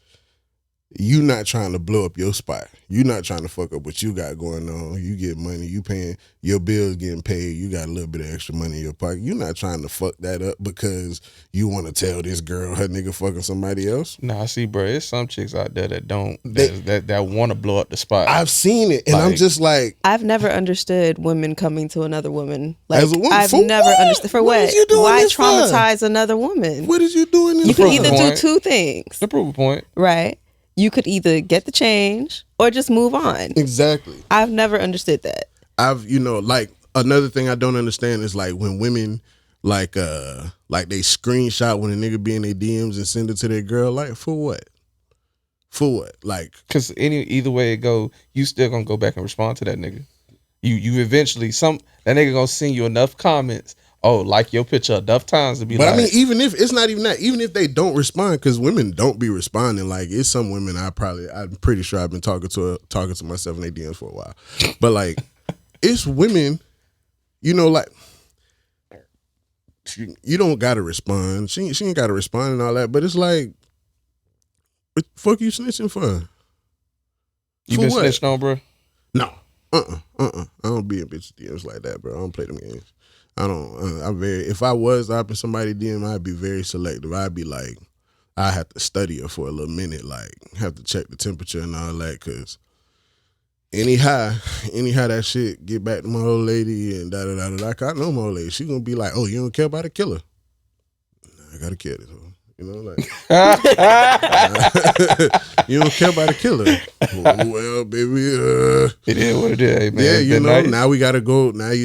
[SPEAKER 3] you not trying to blow up your spot. You not trying to fuck up what you got going on. You get money, you paying, your bills getting paid, you got a little bit of extra money in your pocket. You not trying to fuck that up because you want to tell this girl her nigga fucking somebody else.
[SPEAKER 1] Nah, see, bro, there's some chicks out there that don't, that want to blow up the spot.
[SPEAKER 3] I've seen it, and I'm just like,
[SPEAKER 2] I've never understood women coming to another woman. Like,
[SPEAKER 3] as a woman,
[SPEAKER 2] I've never understood for what? Why traumatize another woman?
[SPEAKER 3] What is you doing this
[SPEAKER 2] You
[SPEAKER 3] for?
[SPEAKER 2] can either do two things.
[SPEAKER 1] The proof point.
[SPEAKER 2] Right. You could either get the change or just move on.
[SPEAKER 3] Exactly.
[SPEAKER 2] I've never understood that.
[SPEAKER 3] Like another thing I don't understand is like when women like they screenshot when a nigga be in their DMs and send it to their girl. Like, for what? For what? Like,
[SPEAKER 1] because either way it go, you still gonna go back and respond to that nigga. You eventually that nigga gonna send you enough comments. Oh, like your picture enough times to be
[SPEAKER 3] but
[SPEAKER 1] like.
[SPEAKER 3] I mean, even if it's not even that, even if they don't respond, because women don't be responding. Like, it's some women I'm pretty sure I've been talking to myself in their DMs for a while. But like, it's women, like, you don't gotta respond. She ain't gotta respond and all that. But it's like, what the fuck you snitching for?
[SPEAKER 1] You been snitched on, bro?
[SPEAKER 3] No. I don't be in bitch DMs like that, bro. I don't play them games. If I was up in somebody's DM, I'd be very selective. I'd be like, I have to study her for a little minute, like, have to check the temperature and all that, because anyhow that shit get back to my old lady and da-da-da-da-da. I know my old lady. She gonna be like, oh, you don't care about a killer? Nah, I gotta kill this one. Like, you don't care about a killer. Well, baby,
[SPEAKER 1] it is what it is, man.
[SPEAKER 3] Yeah, now we gotta go. Now I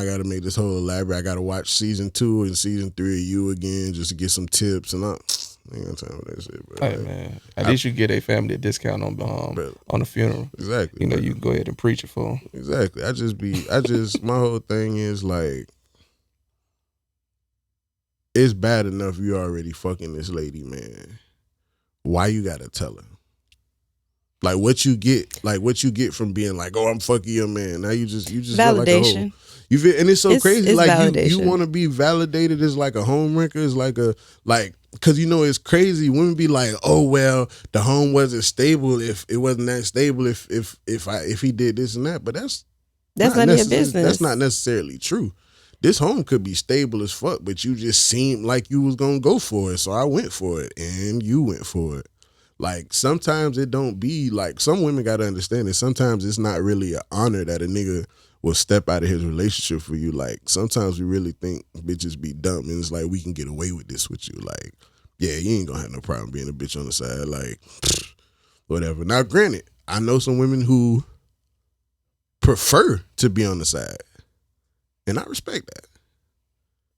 [SPEAKER 3] gotta make this whole elaborate. I gotta watch season 2 and season 3 of You again just to get some tips, and I ain't got time for that shit, bro.
[SPEAKER 1] Hey, man, at least you get a family a discount on the funeral.
[SPEAKER 3] Exactly.
[SPEAKER 1] You can go ahead and preach it for them.
[SPEAKER 3] Exactly. My whole thing is like, it's bad enough you already fucking this lady, man. Why you gotta tell her? Like, what you get from being like, oh, I'm fucking your man. Now you just
[SPEAKER 2] validation.
[SPEAKER 3] And it's so crazy.
[SPEAKER 2] It's
[SPEAKER 3] like,
[SPEAKER 2] validation.
[SPEAKER 3] you want to be validated as like a home wrecker. It's like because it's crazy. Women be like, oh well, the home wasn't stable. If it wasn't that stable, if he did this and that, but that's
[SPEAKER 2] none of your business.
[SPEAKER 3] That's not necessarily true. This home could be stable as fuck, but you just seemed like you was gonna go for it, so I went for it, and you went for it. Like, sometimes it don't be like, some women gotta understand that sometimes it's not really an honor that a nigga will step out of his relationship for you. Like, sometimes we really think bitches be dumb, and it's like, we can get away with this with you. Like, yeah, you ain't gonna have no problem being a bitch on the side. Like, whatever. Now, granted, I know some women who prefer to be on the side. And I respect that.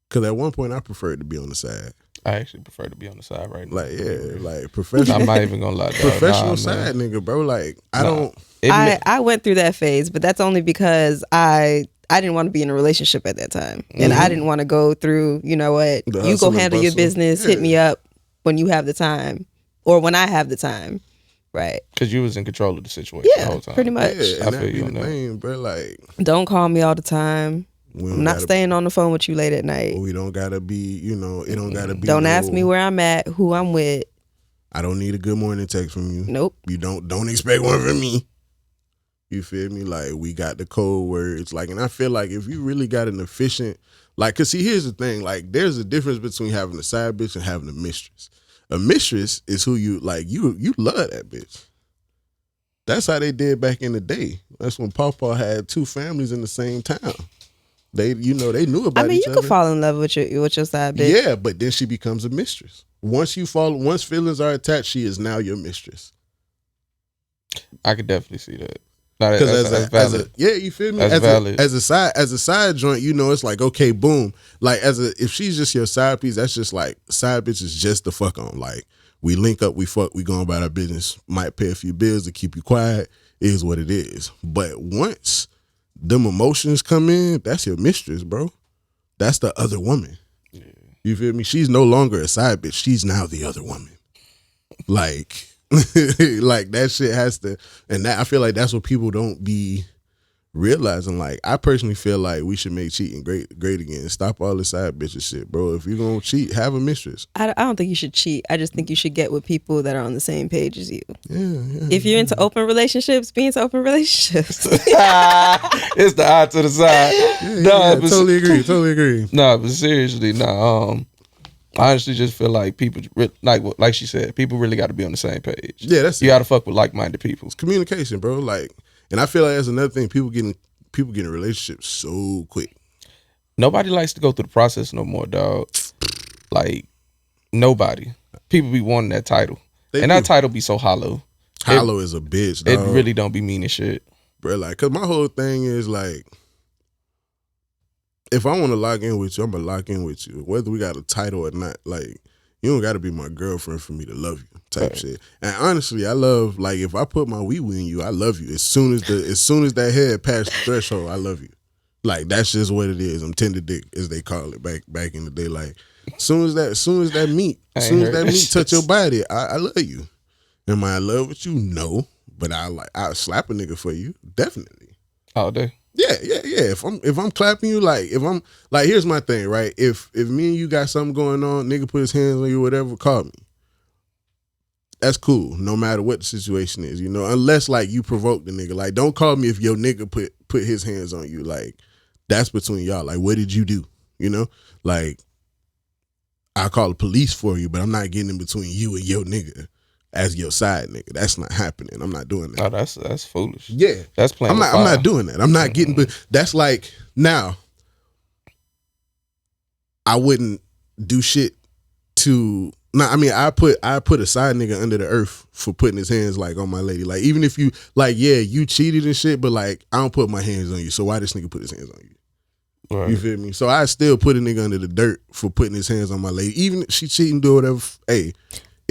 [SPEAKER 3] Because at one point, I preferred to be on the side.
[SPEAKER 1] I actually prefer to be on the side right now.
[SPEAKER 3] Like, yeah, like professional.
[SPEAKER 1] I'm not even gonna lie, dog.
[SPEAKER 3] Professional side, nigga, bro. Like, I
[SPEAKER 2] went through that phase, but that's only because I I didn't want to be in a relationship at that time. And I didn't want to go through, you know what, you go handle your business, hit me up when you have the time or when I have the time. Right.
[SPEAKER 1] Because you was in control of the situation the whole time.
[SPEAKER 2] Pretty much.
[SPEAKER 3] Yeah, I feel you on that. Thing, bro, like,
[SPEAKER 2] don't call me all the time. I'm not staying on the phone with you late at night.
[SPEAKER 3] We don't got to be, you know, it don't got to be.
[SPEAKER 2] Don't ask me where I'm at, who I'm with.
[SPEAKER 3] I don't need a good morning text from you.
[SPEAKER 2] Nope.
[SPEAKER 3] You don't expect one from me. You feel me? Like, we got the code words. Like, and I feel like if you really got an efficient, like, cause see, here's the thing. Like, there's a difference between having a side bitch and having a mistress. A mistress is who you like. You love that bitch. That's how they did back in the day. That's when Pawpaw had 2 families in the same town. They, you know, they knew about.
[SPEAKER 2] I mean,
[SPEAKER 3] each
[SPEAKER 2] you
[SPEAKER 3] other.
[SPEAKER 2] could fall in love with your side bitch.
[SPEAKER 3] Yeah, but then she becomes a mistress. Once feelings are attached, she is now your mistress.
[SPEAKER 1] I could definitely see that.
[SPEAKER 3] Because you feel me? As a side joint, you know, it's like, okay, boom. Like if she's just your side piece, that's just like side bitch is just the fuck on. Like, we link up, we fuck, we go about our business. Might pay a few bills to keep you quiet. Is what it is. But once them emotions come in, that's your mistress, bro. That's the other woman. Yeah. You feel me? She's no longer a side bitch. She's now the other woman. Like. Like, that shit has to, and that I feel like that's what people don't be realizing. Like, I personally feel like we should make cheating great again. Stop all this side bitches shit, bro. If you're gonna cheat, have a mistress.
[SPEAKER 2] I don't think you should cheat. I just think you should get with people that are on the same page as you.
[SPEAKER 3] Yeah.
[SPEAKER 2] If you're into open relationships, be into open relationships.
[SPEAKER 1] It's the eye to the side.
[SPEAKER 3] Totally agree.
[SPEAKER 1] No, but seriously, I honestly just feel like people, like she said, people really got to be on the same page.
[SPEAKER 3] Yeah, that's
[SPEAKER 1] you got to fuck with like-minded people.
[SPEAKER 3] It's communication, bro. Like, and I feel like that's another thing. People getting relationships so quick.
[SPEAKER 1] Nobody likes to go through the process no more, dog. Like, nobody. People be wanting that title, that title be so hollow.
[SPEAKER 3] Hollow is a bitch, dog.
[SPEAKER 1] It really don't be meaning shit,
[SPEAKER 3] bro. Like, cause my whole thing is like, if I want to lock in with you, I'm gonna lock in with you, whether we got a title or not. Like, you don't got to be my girlfriend for me to love you, type shit. And honestly, I love, like, if I put my wee wee in you, I love you. As soon as that head passed the threshold, I love you. Like, that's just what it is. I'm tender dick, as they call it back in the day. Like, soon as that meat touch your body, I love you. Am I in love with you? No, but I'll slap a nigga for you, definitely.
[SPEAKER 1] All day.
[SPEAKER 3] Yeah. If I'm clapping you, like, if I'm like, here's my thing, right? If me and you got something going on, nigga put his hands on you, whatever, call me. That's cool, no matter what the situation is, you know. Unless, like, you provoke the nigga. Like, don't call me if your nigga put his hands on you. Like, that's between y'all. Like, what did you do? You know, like, I'll call the police for you, but I'm not getting in between you and your nigga as your side nigga. That's not happening. I'm not doing that.
[SPEAKER 1] Oh, that's foolish.
[SPEAKER 3] Yeah.
[SPEAKER 1] That's playing.
[SPEAKER 3] I'm not doing that. I'm not getting, but that's like, now, I wouldn't do shit to, I put a side nigga under the earth for putting his hands, like, on my lady. Like, even if you, like, yeah, you cheated and shit, but, like, I don't put my hands on you, so why this nigga put his hands on you? Right. You feel me? So I still put a nigga under the dirt for putting his hands on my lady. Even if she cheating, do whatever, hey,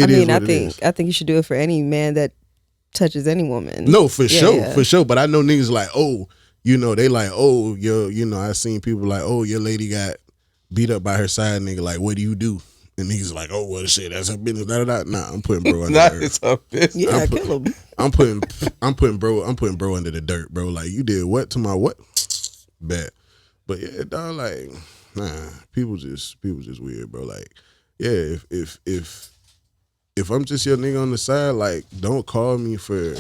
[SPEAKER 3] I
[SPEAKER 2] think you should do it for any man that touches any woman.
[SPEAKER 3] No, for sure. But I know niggas like, oh, you know, they like, oh, you know, I seen people like, oh, your lady got beat up by her side nigga. Like, what do you do? And niggas like, oh, well, shit, that's her business. Nah, I'm putting bro under the dirt.
[SPEAKER 1] It's her business.
[SPEAKER 2] Yeah, kill him.
[SPEAKER 3] I'm putting bro under the dirt, bro. Like, you did what to my what? Bad. But yeah, dog, like, nah, people just weird, bro. Like, yeah, if I'm just your nigga on the side, like, don't call me for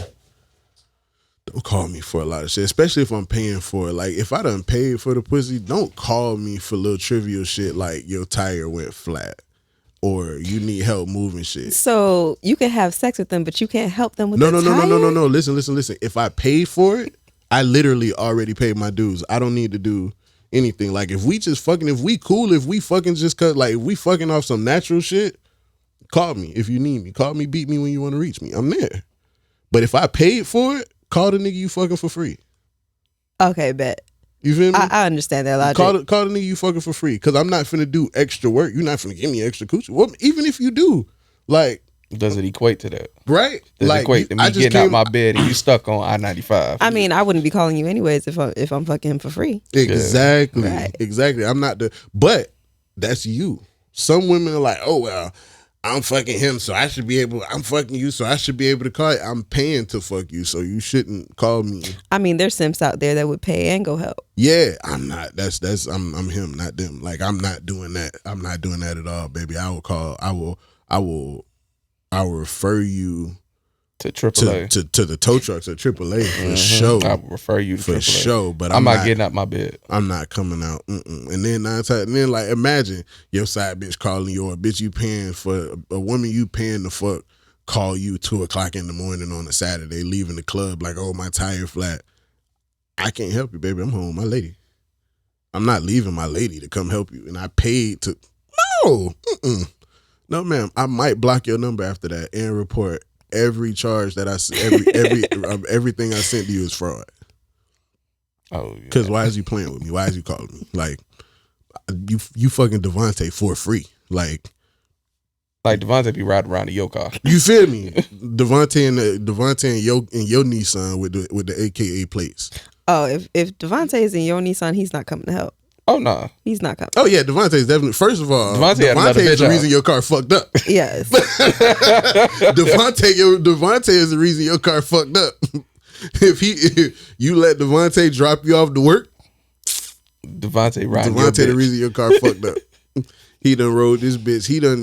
[SPEAKER 3] a lot of shit, especially if I'm paying for it. Like, if I done paid for the pussy, don't call me for little trivial shit like your tire went flat or you need help moving shit.
[SPEAKER 2] So you can have sex with them, but you can't help them with
[SPEAKER 3] No. Listen. If I paid for it, I literally already paid my dues. I don't need to do anything. Like, if we just fucking, if we cool, if we fucking just cut, like, if we fucking off some natural shit, call me if you need me. Call me, beat me when you want to reach me. I'm there. But if I paid for it, call the nigga you fucking for free.
[SPEAKER 2] Okay, bet.
[SPEAKER 3] You feel me?
[SPEAKER 2] I understand that logic.
[SPEAKER 3] Call the nigga you fucking for free. Because I'm not finna do extra work. You're not finna give me extra coochie. Well, even if you do, like,
[SPEAKER 1] Does it equate to that?
[SPEAKER 3] Right?
[SPEAKER 1] Does it equate to me getting out my bed and you stuck on I-95?
[SPEAKER 2] I mean, I wouldn't be calling you anyways if I'm fucking him for free.
[SPEAKER 3] Exactly.
[SPEAKER 2] Right.
[SPEAKER 3] Exactly. I'm not but that's you. Some women are like, oh, well, I'm fucking him, so I'm fucking you, so I should be able to call you. I'm paying to fuck you, so you shouldn't call me.
[SPEAKER 2] I mean, there's simps out there that would pay and go help.
[SPEAKER 3] Yeah, I'm not. I'm him, not them. Like, I'm not doing that. I'm not doing that at all, baby. I will refer you
[SPEAKER 1] to AAA.
[SPEAKER 3] To the tow trucks at AAA for sure.
[SPEAKER 1] I will refer you to
[SPEAKER 3] for
[SPEAKER 1] AAA.
[SPEAKER 3] sure, but
[SPEAKER 1] I'm not getting out my bed.
[SPEAKER 3] I'm not coming out. And then like imagine your side bitch calling you, or a bitch you paying for, a woman you paying to fuck call you 2:00 in the morning on a Saturday, leaving the club like, oh, my tire flat. I can't help you, baby. I'm home, my lady. I'm not leaving my lady to come help you, and I paid to. No, ma'am. I might block your number after that and report every charge that everything I sent you is fraud.
[SPEAKER 1] Oh, yeah.
[SPEAKER 3] Because why is you playing with me? Why is you calling me? Like, you fucking Devontae for free. Like
[SPEAKER 1] Devontae be riding around in your car.
[SPEAKER 3] You feel me? Devontae and your Nissan with the AKA plates.
[SPEAKER 2] Oh, if Devontae is in your Nissan, he's not coming to help.
[SPEAKER 1] Oh, no.
[SPEAKER 2] He's not coming.
[SPEAKER 3] Oh, yeah, Devontae's definitely. First of all,
[SPEAKER 1] Devontae
[SPEAKER 3] is the reason your car fucked up.
[SPEAKER 2] Yes.
[SPEAKER 3] Devontae is the reason your car fucked up. If you let Devontae drop you off to work,
[SPEAKER 1] Devontae
[SPEAKER 3] the reason your car fucked up. He done rode this bitch. You got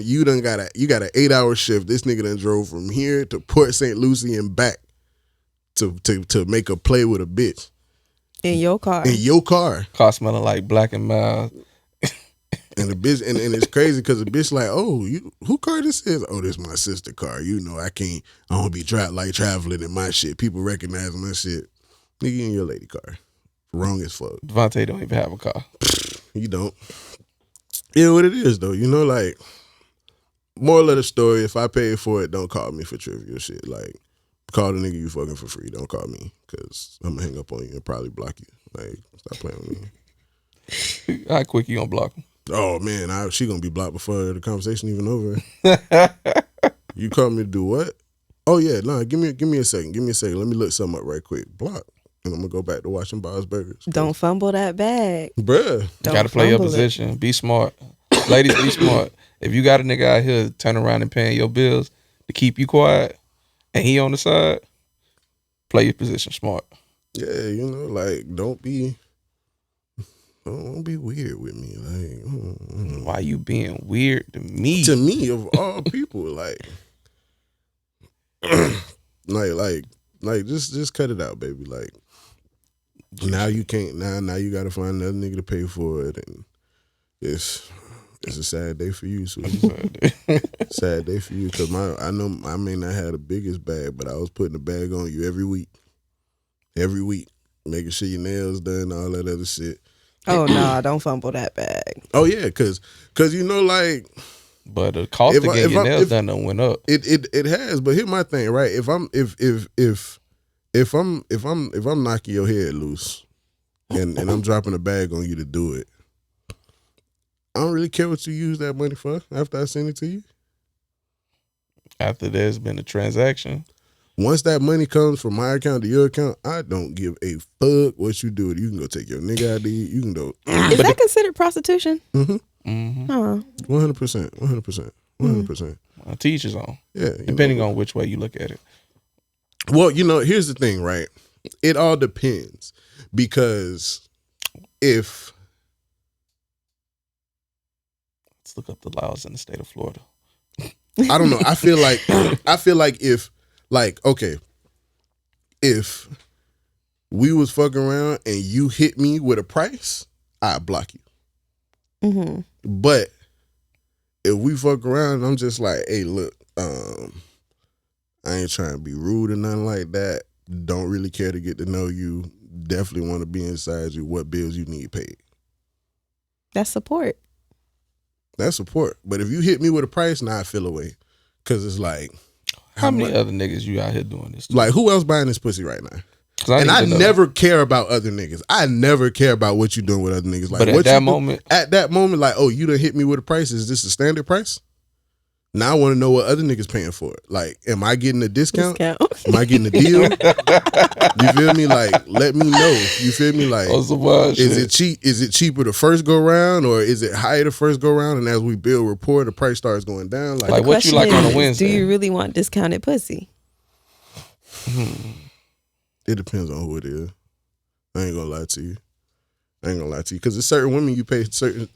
[SPEAKER 3] an 8-hour shift. This nigga done drove from here to Port St. Lucie and back to make a play with a bitch.
[SPEAKER 2] In your car.
[SPEAKER 1] Car smelling like Black and Mild.
[SPEAKER 3] And the bitch, and it's crazy because the bitch like, oh, who car this is? Oh, this my sister car. You know, I don't be traveling in my shit. People recognize my shit. Nigga, you in your lady car. Wrong as fuck.
[SPEAKER 1] Devontae don't even have a car.
[SPEAKER 3] You don't. Yeah, what it is though. You know, like, moral of the story, if I pay for it, don't call me for trivial shit. Like, call the nigga you fucking for free. Don't call me, because I'm gonna hang up on you and probably block you. Like, stop playing with me.
[SPEAKER 1] How quick you gonna block him?
[SPEAKER 3] Oh man, she gonna be blocked before the conversation even over. You call me to do what? Oh yeah, no, give me a second. Let me look something up right quick. Block. And I'm gonna go back to watching Bob's Burgers.
[SPEAKER 2] Don't fumble that bag.
[SPEAKER 3] Bruh.
[SPEAKER 1] You gotta play your position. Be smart. Ladies, be smart. If you got a nigga out here turning around and paying your bills to keep you quiet and he on the side, play your position smart.
[SPEAKER 3] Yeah, you know, like, don't be weird with me. Like,
[SPEAKER 1] why you being weird to me?
[SPEAKER 3] To me, of all people, like just cut it out, baby. Like, now you can't. Now you got to find another nigga to pay for it, and it's a sad day for you, sweetie. Sad day for you, because I know I may not have the biggest bag, but I was putting a bag on you every week, making sure your nails done, all that other shit.
[SPEAKER 2] Oh no, don't fumble that bag.
[SPEAKER 3] Oh yeah, cause you know, like.
[SPEAKER 1] But the cost of getting your nails done went up.
[SPEAKER 3] It has, but here's my thing, right? If I'm knocking your head loose, and I'm dropping a bag on you to do it, I don't really care what you use that money for after I send it to you.
[SPEAKER 1] After there's been a transaction.
[SPEAKER 3] Once that money comes from my account to your account, I don't give a fuck what you do with it. You can go take your nigga ID. You can go.
[SPEAKER 2] Is that considered prostitution?
[SPEAKER 3] Mm-hmm.
[SPEAKER 2] Huh.
[SPEAKER 3] 100%.
[SPEAKER 1] To each his own.
[SPEAKER 3] Yeah.
[SPEAKER 1] Depending on which way you look at it.
[SPEAKER 3] Well, you know, here's the thing, right? It all depends, because if
[SPEAKER 1] let's look up the laws in the state of Florida.
[SPEAKER 3] I don't know. I feel like if we was fucking around and you hit me with a price, I'd block you.
[SPEAKER 2] Mm-hmm.
[SPEAKER 3] But if we fuck around, I'm just like, hey, look, I ain't trying to be rude or nothing like that. Don't really care to get to know you. Definitely want to be inside you. What bills you need paid.
[SPEAKER 2] That's support.
[SPEAKER 3] That's support. But if you hit me with a price, now I feel away. Because it's like,
[SPEAKER 1] how many other niggas you out here doing this to?
[SPEAKER 3] Like, who else buying this pussy right now? I never care about other niggas. I never care about what you doing with other niggas. Like,
[SPEAKER 1] but at that moment,
[SPEAKER 3] like, oh, you done hit me with a price. Is this a standard price? Now I want to know what other niggas paying for it. Like, am I getting a discount? Am
[SPEAKER 2] Discount.
[SPEAKER 3] I getting a deal? You feel me? Like, let me know. You feel me? Like,
[SPEAKER 1] Oh, some wild
[SPEAKER 3] is
[SPEAKER 1] shit.
[SPEAKER 3] it cheap? Is it cheaper the first go round, or is it higher the first go round? And as we build rapport, the price starts going down.
[SPEAKER 1] Like,
[SPEAKER 3] Like,
[SPEAKER 1] what you
[SPEAKER 2] Question
[SPEAKER 1] like on a
[SPEAKER 2] is,
[SPEAKER 1] Wednesday?
[SPEAKER 2] do you really want discounted pussy?
[SPEAKER 3] it depends on who it is. I ain't gonna lie to you. Because it's certain women you pay certain.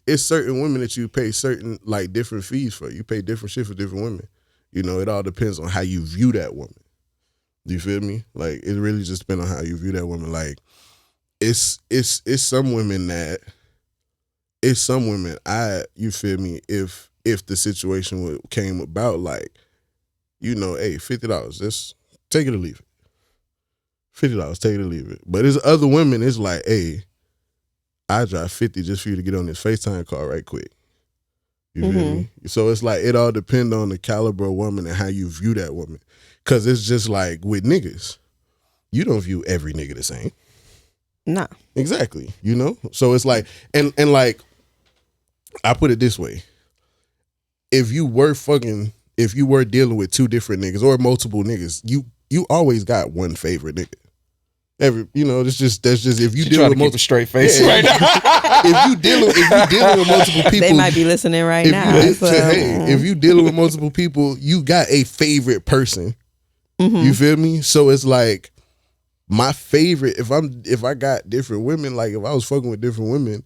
[SPEAKER 3] It's certain women that you pay certain like different fees for. You pay different shit for different women. You know, it all depends on how you view that woman. Do you feel me? Like, it really just depends on how you view that woman. Like, it's some women that you feel me, if the situation came about, like, you know, hey, $50, just take it or leave it. $50, take it or leave it. But there's other women, it's like, hey, I drive 50 just for you to get on this FaceTime call right quick. You feel me? So it's like, it all depends on the caliber of woman and how you view that woman. Cause it's just like with niggas, you don't view every nigga the same.
[SPEAKER 2] Nah.
[SPEAKER 3] Exactly. You know? So it's like, and like, I put it this way. If you were dealing with two different niggas or multiple niggas, you always got one favorite nigga. That's just if you
[SPEAKER 1] She
[SPEAKER 3] deal
[SPEAKER 1] trying
[SPEAKER 3] with
[SPEAKER 1] to keep a straight face
[SPEAKER 3] Yeah,
[SPEAKER 1] right now.
[SPEAKER 3] if you dealing with multiple people,
[SPEAKER 2] They might be listening right now.
[SPEAKER 3] If you dealing with multiple people, you got a favorite person. You feel me? So it's like, my favorite, if I got different women, like if I was fucking with different women,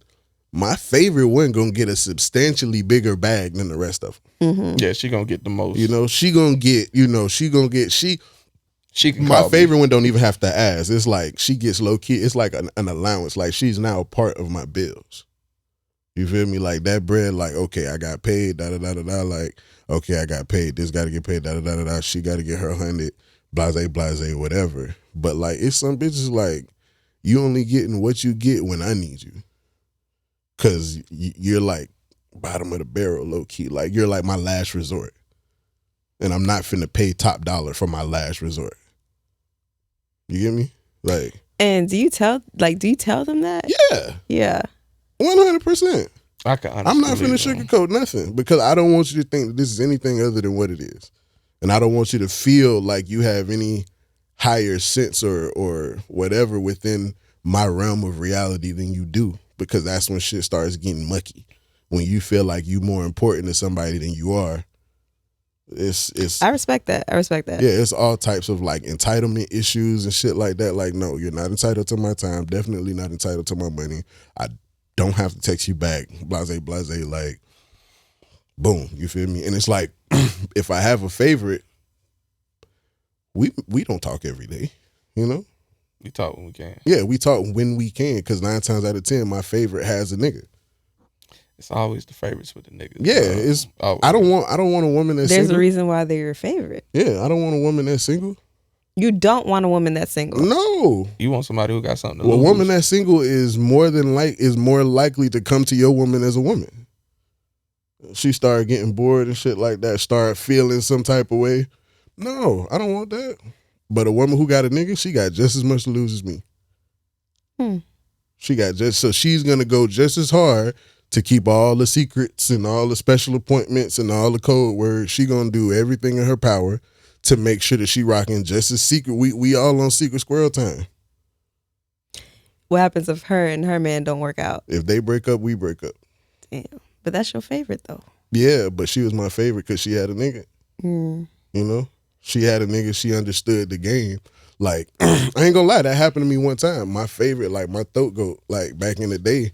[SPEAKER 3] my favorite one gonna get a substantially bigger bag than the rest of them.
[SPEAKER 1] Yeah, she gonna get the most.
[SPEAKER 3] You know, she can my
[SPEAKER 1] call
[SPEAKER 3] favorite
[SPEAKER 1] me.
[SPEAKER 3] one don't even have to ask. It's like she gets low key. It's like an allowance. Like, she's now a part of my bills. You feel me? Like, that bread, like, okay, I got paid, da da da da da. Like, okay, I got paid. This got to get paid, da da da da da. She got to get her 100, blase, whatever. But like, it's some bitches like, you only getting what you get when I need you, cause you're like bottom of the barrel, low key. Like, you're like my last resort, and I'm not finna pay top dollar for my last resort. You get me? Like,
[SPEAKER 2] and do you tell them that?
[SPEAKER 3] yeah,
[SPEAKER 2] Yeah.
[SPEAKER 3] 100%.
[SPEAKER 1] I can
[SPEAKER 3] I'm not finna
[SPEAKER 1] honestly
[SPEAKER 3] sugarcoat nothing, because I don't want you to think that this is anything other than what it is. And I don't want you to feel like you have any higher sense or whatever within my realm of reality than you do, because that's when shit starts getting mucky. When you feel like you more important to somebody than you are, it's
[SPEAKER 2] I respect that.
[SPEAKER 3] yeah, it's all types of like entitlement issues and shit like that. Like, no, you're not entitled to my time. Definitely not entitled to my money. I don't have to text you back. Blase. Like, boom. You feel me? And it's like, if I have a favorite, we don't talk every day. You know?
[SPEAKER 1] We talk when we can.
[SPEAKER 3] Yeah, we talk when we can, because 9 times out of 10, my favorite has a nigga.
[SPEAKER 1] It's always the favorites with the niggas.
[SPEAKER 3] Yeah, it's
[SPEAKER 1] always.
[SPEAKER 3] I don't want a woman that's
[SPEAKER 2] There's
[SPEAKER 3] single.
[SPEAKER 2] a reason why they're your favorite.
[SPEAKER 3] Yeah, I don't want a woman that's single.
[SPEAKER 2] You don't want a woman that's single.
[SPEAKER 3] No.
[SPEAKER 1] You want somebody who got something to
[SPEAKER 3] Well, a
[SPEAKER 1] lose.
[SPEAKER 3] woman that's single is more likely to come to your woman as a woman. She started getting bored and shit like that, start feeling some type of way. No, I don't want that. But a woman who got a nigga, she got just as much to lose as me. So she's gonna go just as hard to keep all the secrets and all the special appointments and all the code words. She gonna do everything in her power to make sure that she rocking just as secret. We all on secret squirrel time.
[SPEAKER 2] What happens if her and her man don't work out?
[SPEAKER 3] If they break up, we break up.
[SPEAKER 2] Damn. But that's your favorite though.
[SPEAKER 3] Yeah, but she was my favorite because she had a nigga. You know? She had a nigga, she understood the game. Like, I ain't gonna lie, that happened to me one time. My favorite, like my throat goat, like back in the day,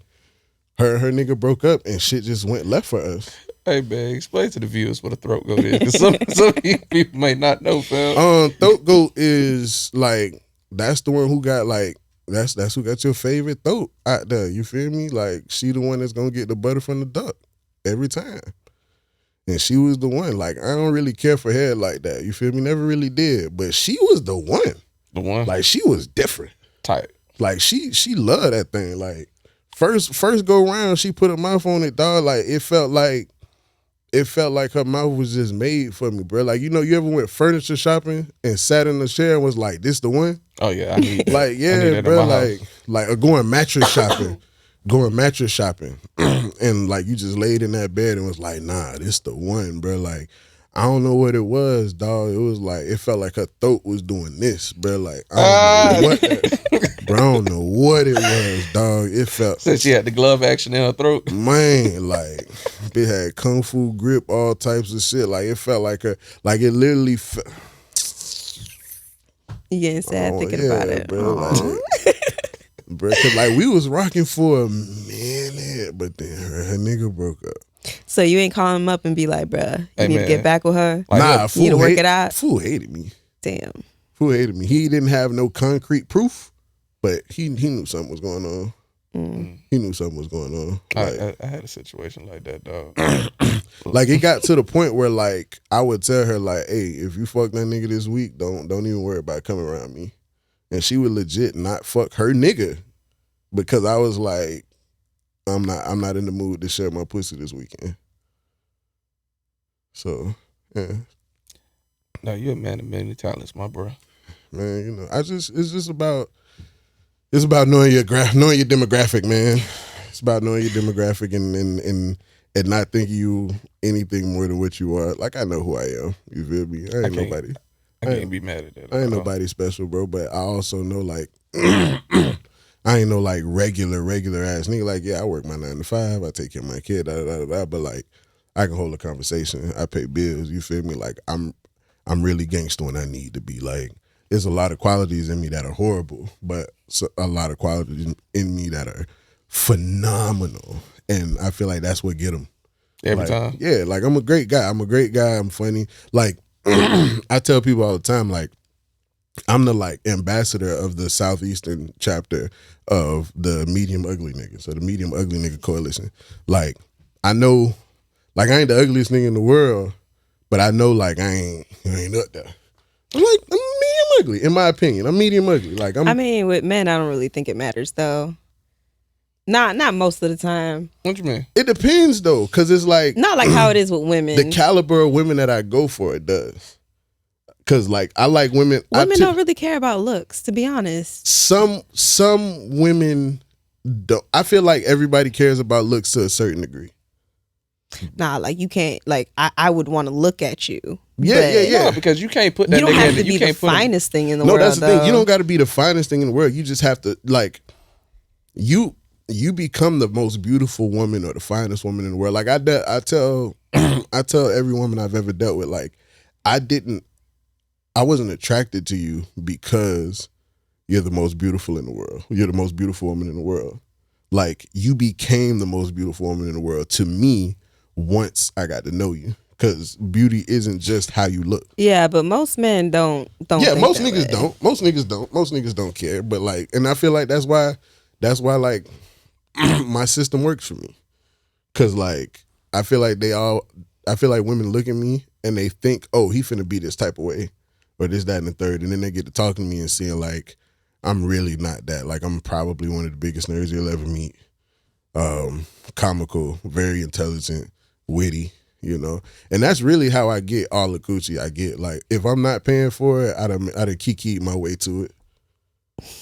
[SPEAKER 3] her nigga broke up and shit just went left for us.
[SPEAKER 1] Hey man, explain to the viewers what a throat goat is, because some people may not know, fam.
[SPEAKER 3] Throat goat is like, that's the one who got like, that's who got your favorite throat out there. You feel me? Like, she the one that's gonna get the butter from the duck every time. And she was the one. Like, I don't really care for hair like that. You feel me? Never really did. But she was the one.
[SPEAKER 1] The one?
[SPEAKER 3] Like, she was different.
[SPEAKER 1] Tight.
[SPEAKER 3] Like, she loved that thing. Like, first go round, she put her mouth on it, dog. Like, it felt like her mouth was just made for me, bro. Like, you know, you ever went furniture shopping and sat in the chair and was like, this the one?
[SPEAKER 1] Oh yeah, I need that.
[SPEAKER 3] Like,
[SPEAKER 1] I need
[SPEAKER 3] yeah,
[SPEAKER 1] that
[SPEAKER 3] bro.
[SPEAKER 1] in my house.
[SPEAKER 3] Like or going mattress shopping. going mattress shopping and like you just laid in that bed and was like, nah, this the one, bro. Like, I don't know what it was, dog. It was like, it felt like her throat was doing this, bro. Like, I don't know what, bro, I don't know what it was, dog. It felt.
[SPEAKER 1] Since she had the glove action in her throat.
[SPEAKER 3] Man, like, it had kung fu grip, all types of shit. Like, it felt like it literally felt.
[SPEAKER 2] You getting sad thinking about it.
[SPEAKER 3] Bro, like, bro, cause like we was rocking for a minute, but then her nigga broke up.
[SPEAKER 2] So you ain't calling him up and be like, bruh, you need to get back with her?
[SPEAKER 1] Like,
[SPEAKER 3] nah,
[SPEAKER 2] you need to work it out?
[SPEAKER 3] Fool hated me.
[SPEAKER 2] Damn.
[SPEAKER 3] Fool hated me. He didn't have no concrete proof, but he knew something was going on. He knew something was going on. Like,
[SPEAKER 1] I had a situation like that, dog.
[SPEAKER 3] like it got to the point where like I would tell her like, hey, if you fuck that nigga this week, don't even worry about coming around me. And she would legit not fuck her nigga because I was like, I'm not in the mood to share my pussy this weekend. So, yeah.
[SPEAKER 1] No, you're a man of many talents, my bro.
[SPEAKER 3] Man, you know, it's just about knowing your demographic, man. It's about knowing your demographic and not thinking you anything more than what you are. Like, I know who I am. You feel me? I ain't nobody.
[SPEAKER 1] I can't be mad at that.
[SPEAKER 3] I ain't nobody special, bro. But I also know like I ain't no like regular ass nigga. Like, yeah, I work my 9 to 5. I take care of my kid. But like, I can hold a conversation. I pay bills. You feel me? Like, I'm really gangster when I need to be. Like, there's a lot of qualities in me that are horrible, but a lot of qualities in me that are phenomenal. And I feel like that's what get them
[SPEAKER 1] every time.
[SPEAKER 3] Yeah, like I'm a great guy. I'm funny. Like I tell people all the time, like I'm the like ambassador of the Southeastern chapter of the Medium Ugly Nigga. So the Medium Ugly Nigga Coalition. Like I know, like I ain't the ugliest nigga in the world, but I know like I ain't up there. I'm medium ugly, in my opinion. I'm medium ugly. Like I
[SPEAKER 2] mean, with men, I don't really think it matters though. Not most of the time.
[SPEAKER 1] What you mean?
[SPEAKER 3] It depends though, because it's like
[SPEAKER 2] not like how it is with women.
[SPEAKER 3] The caliber of women that I go for, it does. Because like I like women.
[SPEAKER 2] Women don't really care about looks, to be honest.
[SPEAKER 3] Some women don't. I feel like everybody cares about looks to a certain degree.
[SPEAKER 2] Nah, like you can't. Like I would want to look at you.
[SPEAKER 3] Yeah.
[SPEAKER 1] No, because you can't put that.
[SPEAKER 2] You don't have to
[SPEAKER 1] you
[SPEAKER 2] be
[SPEAKER 1] can't
[SPEAKER 2] the finest thing in the
[SPEAKER 3] No,
[SPEAKER 2] world.
[SPEAKER 3] that's the thing. You don't got to be the finest thing in the world. You just have to like you become the most beautiful woman or the finest woman in the world. Like I tell every woman I've ever dealt with, like I wasn't attracted to you because you're the most beautiful in the world. You're the most beautiful woman in the world. Like you became the most beautiful woman in the world to me once I got to know you. Because beauty isn't just how you look.
[SPEAKER 2] Yeah, but most men don't.
[SPEAKER 3] Yeah, most niggas don't. Most niggas don't care. But like, and I feel like that's why like my system works for me. Cause like I feel like women look at me and they think, oh, he finna be this type of way, or this, that, and the third, and then they get to talking to me and seeing like I'm really not that. Like I'm probably one of the biggest nerds you'll ever meet. Comical, very intelligent, witty. You know, and that's really how I get all the coochie I get. Like, if I'm not paying for it, I'd have kiki my way to it.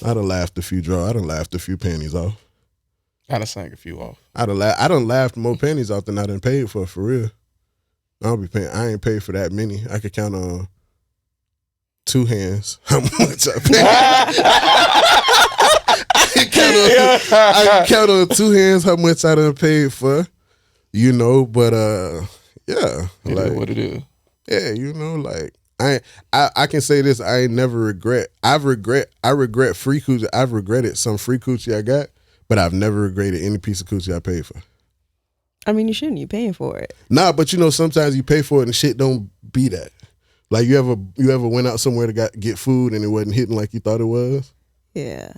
[SPEAKER 3] I'd have laughed a few draws. I'd have laughed a few panties off.
[SPEAKER 1] I'd have sang a few off.
[SPEAKER 3] I done laughed more panties off than I done paid for real. I ain't paid for that many. I could count on 2 hands how much I paid. I can count on 2 hands how much I done paid for. You know, but yeah,
[SPEAKER 1] It
[SPEAKER 3] like
[SPEAKER 1] is what it is.
[SPEAKER 3] Yeah, you know, like I can say this: I ain't never regret. I regret free coochie. I've regretted some free coochie I got, but I've never regretted any piece of coochie I paid for.
[SPEAKER 2] I mean, you shouldn't. You paying for it.
[SPEAKER 3] Nah, but you know, sometimes you pay for it and shit don't be that. Like you ever went out somewhere to get food and it wasn't hitting like you thought it was?
[SPEAKER 2] Yeah.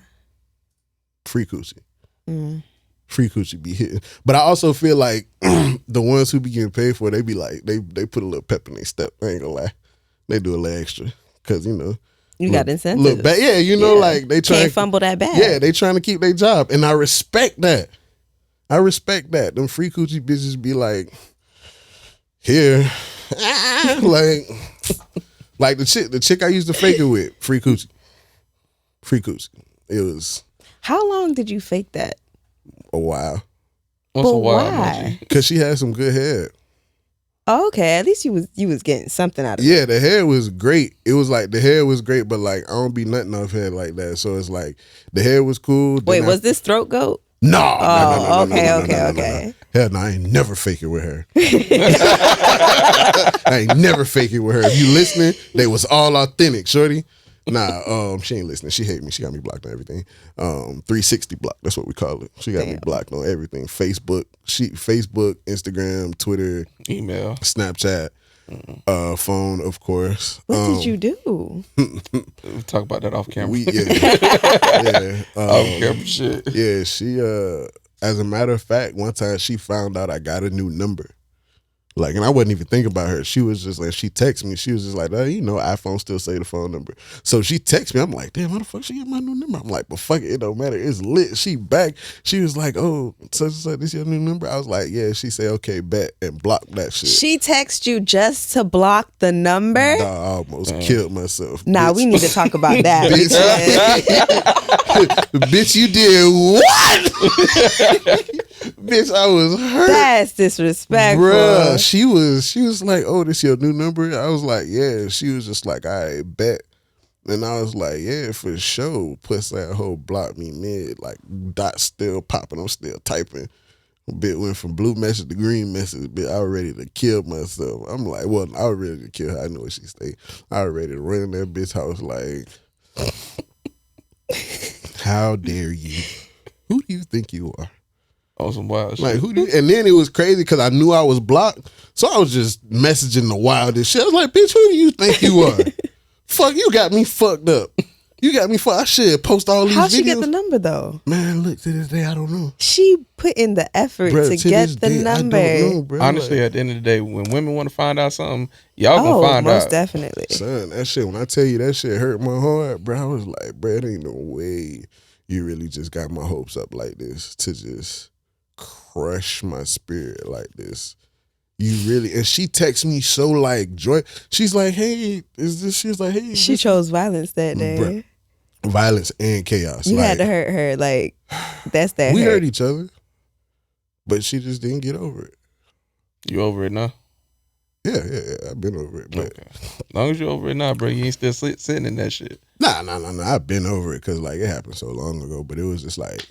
[SPEAKER 3] Free coochie. Free coochie be hitting. But I also feel like the ones who be getting paid for it, they be like, they put a little pep in their step. I ain't gonna lie. They do a little extra. Cause, you know.
[SPEAKER 2] You got incentives.
[SPEAKER 3] Yeah, you know, like they
[SPEAKER 2] can't fumble that bag.
[SPEAKER 3] Yeah, they trying to keep their job. And I respect that. Them free coochie bitches be like, here. like the chick I used to fake it with, free coochie. It was.
[SPEAKER 2] How long did you fake that?
[SPEAKER 3] a while.
[SPEAKER 1] What's
[SPEAKER 2] But
[SPEAKER 1] a wild
[SPEAKER 2] why?
[SPEAKER 1] emoji?
[SPEAKER 3] Cause she had some good hair.
[SPEAKER 2] Oh, okay, at least you was getting something out of it.
[SPEAKER 3] Yeah, the hair was great. It was like the hair was great, but like I don't be nothing off hair like that. So it's like the hair was cool.
[SPEAKER 2] Wait, was this throat goat?
[SPEAKER 3] No,
[SPEAKER 2] Oh,
[SPEAKER 3] no,
[SPEAKER 2] okay,
[SPEAKER 3] no,
[SPEAKER 2] okay,
[SPEAKER 3] no, no,
[SPEAKER 2] okay.
[SPEAKER 3] no. Hell no, I ain't never fake it with her. I ain't never fake it with her. If you listening, they was all authentic, shorty. Nah, she ain't listening. She hate me. She got me blocked on everything. 360 block. That's what we call it. She got me blocked on everything. Facebook, Instagram, Twitter,
[SPEAKER 1] Email.
[SPEAKER 3] Snapchat, phone, of course.
[SPEAKER 2] What did you do?
[SPEAKER 1] We talk about that off camera.
[SPEAKER 3] Yeah.
[SPEAKER 1] Off camera shit.
[SPEAKER 3] Yeah, she as a matter of fact, one time she found out I got a new number. Like, and I wasn't even thinking about her. She was just like, she texted me. She was just like, you know, iPhone still say the phone number. So she texted me. I'm like, damn, how the fuck she get my new number? I'm like, but fuck it, it don't matter. It's lit. She back. She was like, oh, such this your new number? I was like, yeah. She said, okay, bet, and blocked that shit.
[SPEAKER 2] She texted you just to block the number?
[SPEAKER 3] Nah, I almost killed myself.
[SPEAKER 2] Nah,
[SPEAKER 3] bitch.
[SPEAKER 2] we need to talk about that.
[SPEAKER 3] Bitch, you did what? Bitch, I was hurt.
[SPEAKER 2] That's disrespectful.
[SPEAKER 3] Bruh, she was like, oh, this your new number? I was like, yeah. She was just like, I bet. And I was like, yeah, for sure. Plus that whole block me mid. Like, dot still popping. I'm still typing. Bit went from blue message to green message. Bit, I was ready to kill myself. I'm like, well, I was ready to kill her. I know where she stayed. I was ready to run in that bitch house like, how dare you? Who do you think you are?
[SPEAKER 1] On some wild
[SPEAKER 3] Like,
[SPEAKER 1] shit.
[SPEAKER 3] who do you, and then it was crazy because I knew I was blocked. So I was just messaging the wildest shit. I was like, bitch, who do you think you are? Fuck, you got me fucked up. You got me fucked. I should post all these
[SPEAKER 2] How'd
[SPEAKER 3] videos.
[SPEAKER 2] she get the number though?
[SPEAKER 3] Man, look, to this day, I don't know.
[SPEAKER 2] She put in the effort
[SPEAKER 3] Bruh,
[SPEAKER 2] to
[SPEAKER 3] to
[SPEAKER 2] get
[SPEAKER 3] this
[SPEAKER 2] the
[SPEAKER 3] day,
[SPEAKER 2] number.
[SPEAKER 3] I don't know, bro.
[SPEAKER 1] Honestly,
[SPEAKER 3] Like,
[SPEAKER 1] at the end of the day, when women want to find out something, y'all
[SPEAKER 2] Oh,
[SPEAKER 1] gonna find
[SPEAKER 2] most
[SPEAKER 1] out.
[SPEAKER 2] definitely.
[SPEAKER 3] son, that shit, when I tell you that shit hurt my heart, bro, I was like, bro, it ain't no way you really just got my hopes up like this to just crush my spirit like this. You really, and she texts me so like joy. She's like, hey, is this? She's like, hey.
[SPEAKER 2] She chose violence that day.
[SPEAKER 3] Bruh. Violence and chaos.
[SPEAKER 2] You
[SPEAKER 3] like,
[SPEAKER 2] had to hurt her. Like, that's that
[SPEAKER 3] we
[SPEAKER 2] hurt.
[SPEAKER 3] hurt each other, but she just didn't get over it.
[SPEAKER 1] You over it now?
[SPEAKER 3] Yeah, I've been over it, but
[SPEAKER 1] Okay. As long as you over it now, bro, you ain't still sitting in that shit.
[SPEAKER 3] nah. I've been over it because like it happened so long ago. But it was just like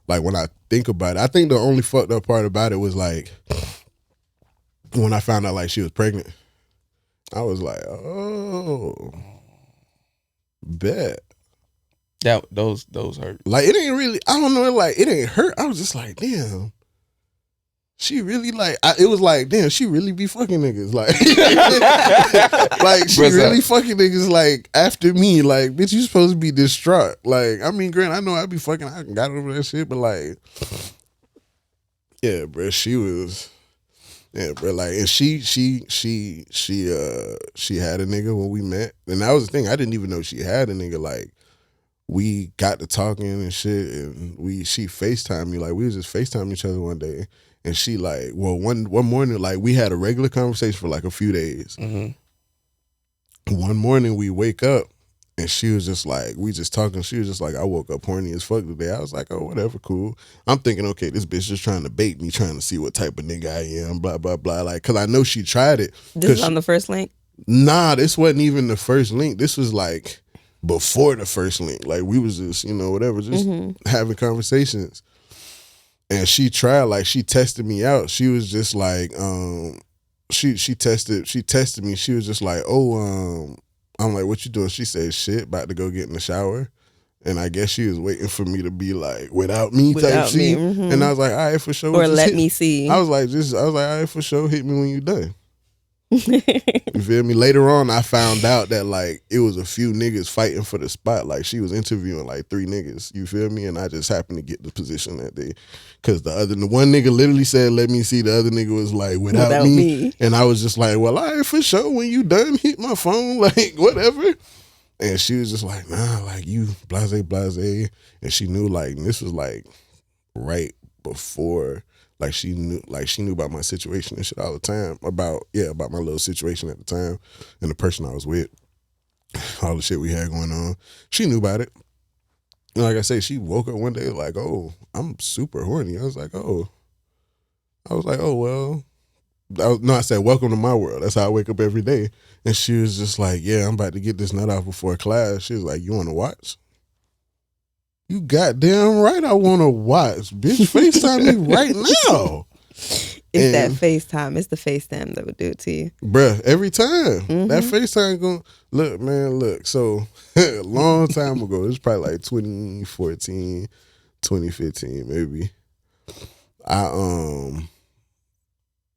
[SPEAKER 3] when I think about it, I think the only fucked up part about it was like when I found out like she was pregnant. I was like, oh, bet.
[SPEAKER 1] Those hurt.
[SPEAKER 3] Like it ain't really. I don't know. Like it ain't hurt. I was just like, damn. She really like. It was like, damn. She really be fucking niggas. Like, like she really fucking niggas. Like after me. Like, bitch, you supposed to be distraught. Like, I mean, Grant, I know I be fucking. I got over that shit, but like, yeah, bro. She was. Yeah, bro. Like, and she had a nigga when we met, and that was the thing. I didn't even know she had a nigga. Like. We got to talking and shit, and she FaceTimed me. Like, we was just FaceTiming each other one day, and she like, well, one morning, like, we had a regular conversation for like a few days.
[SPEAKER 1] Mm-hmm.
[SPEAKER 3] One morning we wake up, and she was just like, we just talking. She was just like, I woke up horny as fuck today. I was like, oh, whatever, cool. I'm thinking, okay, this bitch just trying to bait me, trying to see what type of nigga I am, blah, blah, blah. Like, cause I know she tried it.
[SPEAKER 2] This is on the first link?
[SPEAKER 3] Nah, this wasn't even the first link. This was like before the first link. Like we was just, whatever, just having conversations. And she tried, like she tested me out. She was just like, she tested me. She was just like, oh, I'm like, what you doing? She said, shit, about to go get in the shower. And I guess she was waiting for me to be like, without me type shit. And I was like, all right, for sure.
[SPEAKER 2] Or let me see.
[SPEAKER 3] I was like, all right, for sure, hit me when you done. You feel me? Later on, I found out that like it was a few niggas fighting for the spot. Like she was interviewing like 3 niggas. You feel me? And I just happened to get the position that day because the one nigga literally said, "Let me see." The other nigga was like, "Without me." And I was just like, "Well, all right, for sure. When you done, hit my phone, like whatever." And she was just like, "Nah, like you blase." And she knew like this was like right before. Like she knew about my situation and shit all the time, about my little situation at the time and the person I was with, all the shit we had going on. She knew about it. like I say, she woke up one day like, oh, I'm super horny. I was like, oh, well. I said, welcome to my world. That's how I wake up every day. And she was just like, yeah, I'm about to get this nut off before class. She was like, you want to watch? You goddamn right I want to watch. Bitch, FaceTime me right now.
[SPEAKER 2] It's that FaceTime. It's the FaceTime that would do it to you.
[SPEAKER 3] Bruh, every time. That FaceTime going, look, man, look. So, a long time ago, it was probably like 2014, 2015, maybe.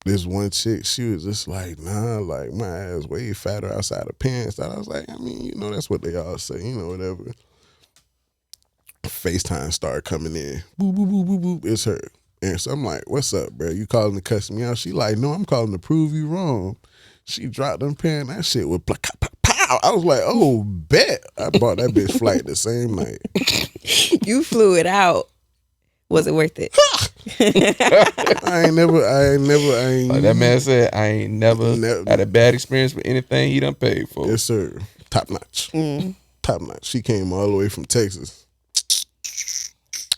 [SPEAKER 3] This one chick, she was just like, nah, like my ass way fatter outside of pants. I was like, I mean, you know, that's what they all say, you know, whatever. FaceTime started coming in. Boop, boop, boop, boop, boop. It's her. And so I'm like, what's up, bro? You calling to cuss me out? She like, no, I'm calling to prove you wrong. She dropped them pants. That shit was pow. I was like, oh, bet. I bought that bitch flight the same night.
[SPEAKER 2] You flew it out. Was it worth it?
[SPEAKER 3] I ain't never.
[SPEAKER 1] Like that man said, I ain't never had a bad experience with anything he done paid for.
[SPEAKER 3] Yes, sir. Top notch. Top notch. She came all the way from Texas.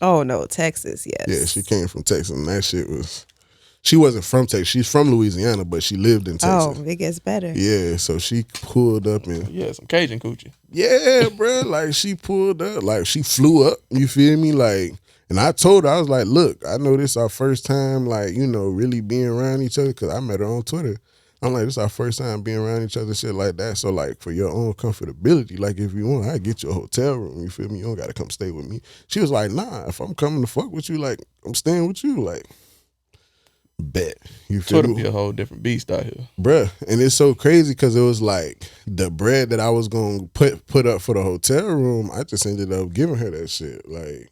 [SPEAKER 2] Oh no, Texas, yes.
[SPEAKER 3] Yeah, she came from Texas, and that shit was. She wasn't from Texas. She's from Louisiana, but she lived in Texas.
[SPEAKER 2] Oh, it gets better.
[SPEAKER 3] Yeah, so she pulled up and
[SPEAKER 1] some Cajun coochie.
[SPEAKER 3] Yeah, bro. Like she pulled up, like she flew up. You feel me? Like, and I told her, I was like, look, I know this our first time, like, you know, really being around each other, because I met her on Twitter. I'm like, this is our first time being around each other, shit like that. So, like, for your own comfortability, like, if you want, I get you a hotel room. You feel me? You don't got to come stay with me. She was like, nah, if I'm coming to fuck with you, like, I'm staying with you. Like, bet. You feel
[SPEAKER 1] Twitter
[SPEAKER 3] me?
[SPEAKER 1] be a whole different beast out here.
[SPEAKER 3] Bruh. And it's so crazy because it was like the bread that I was going to put up for the hotel room, I just ended up giving her that shit. Like,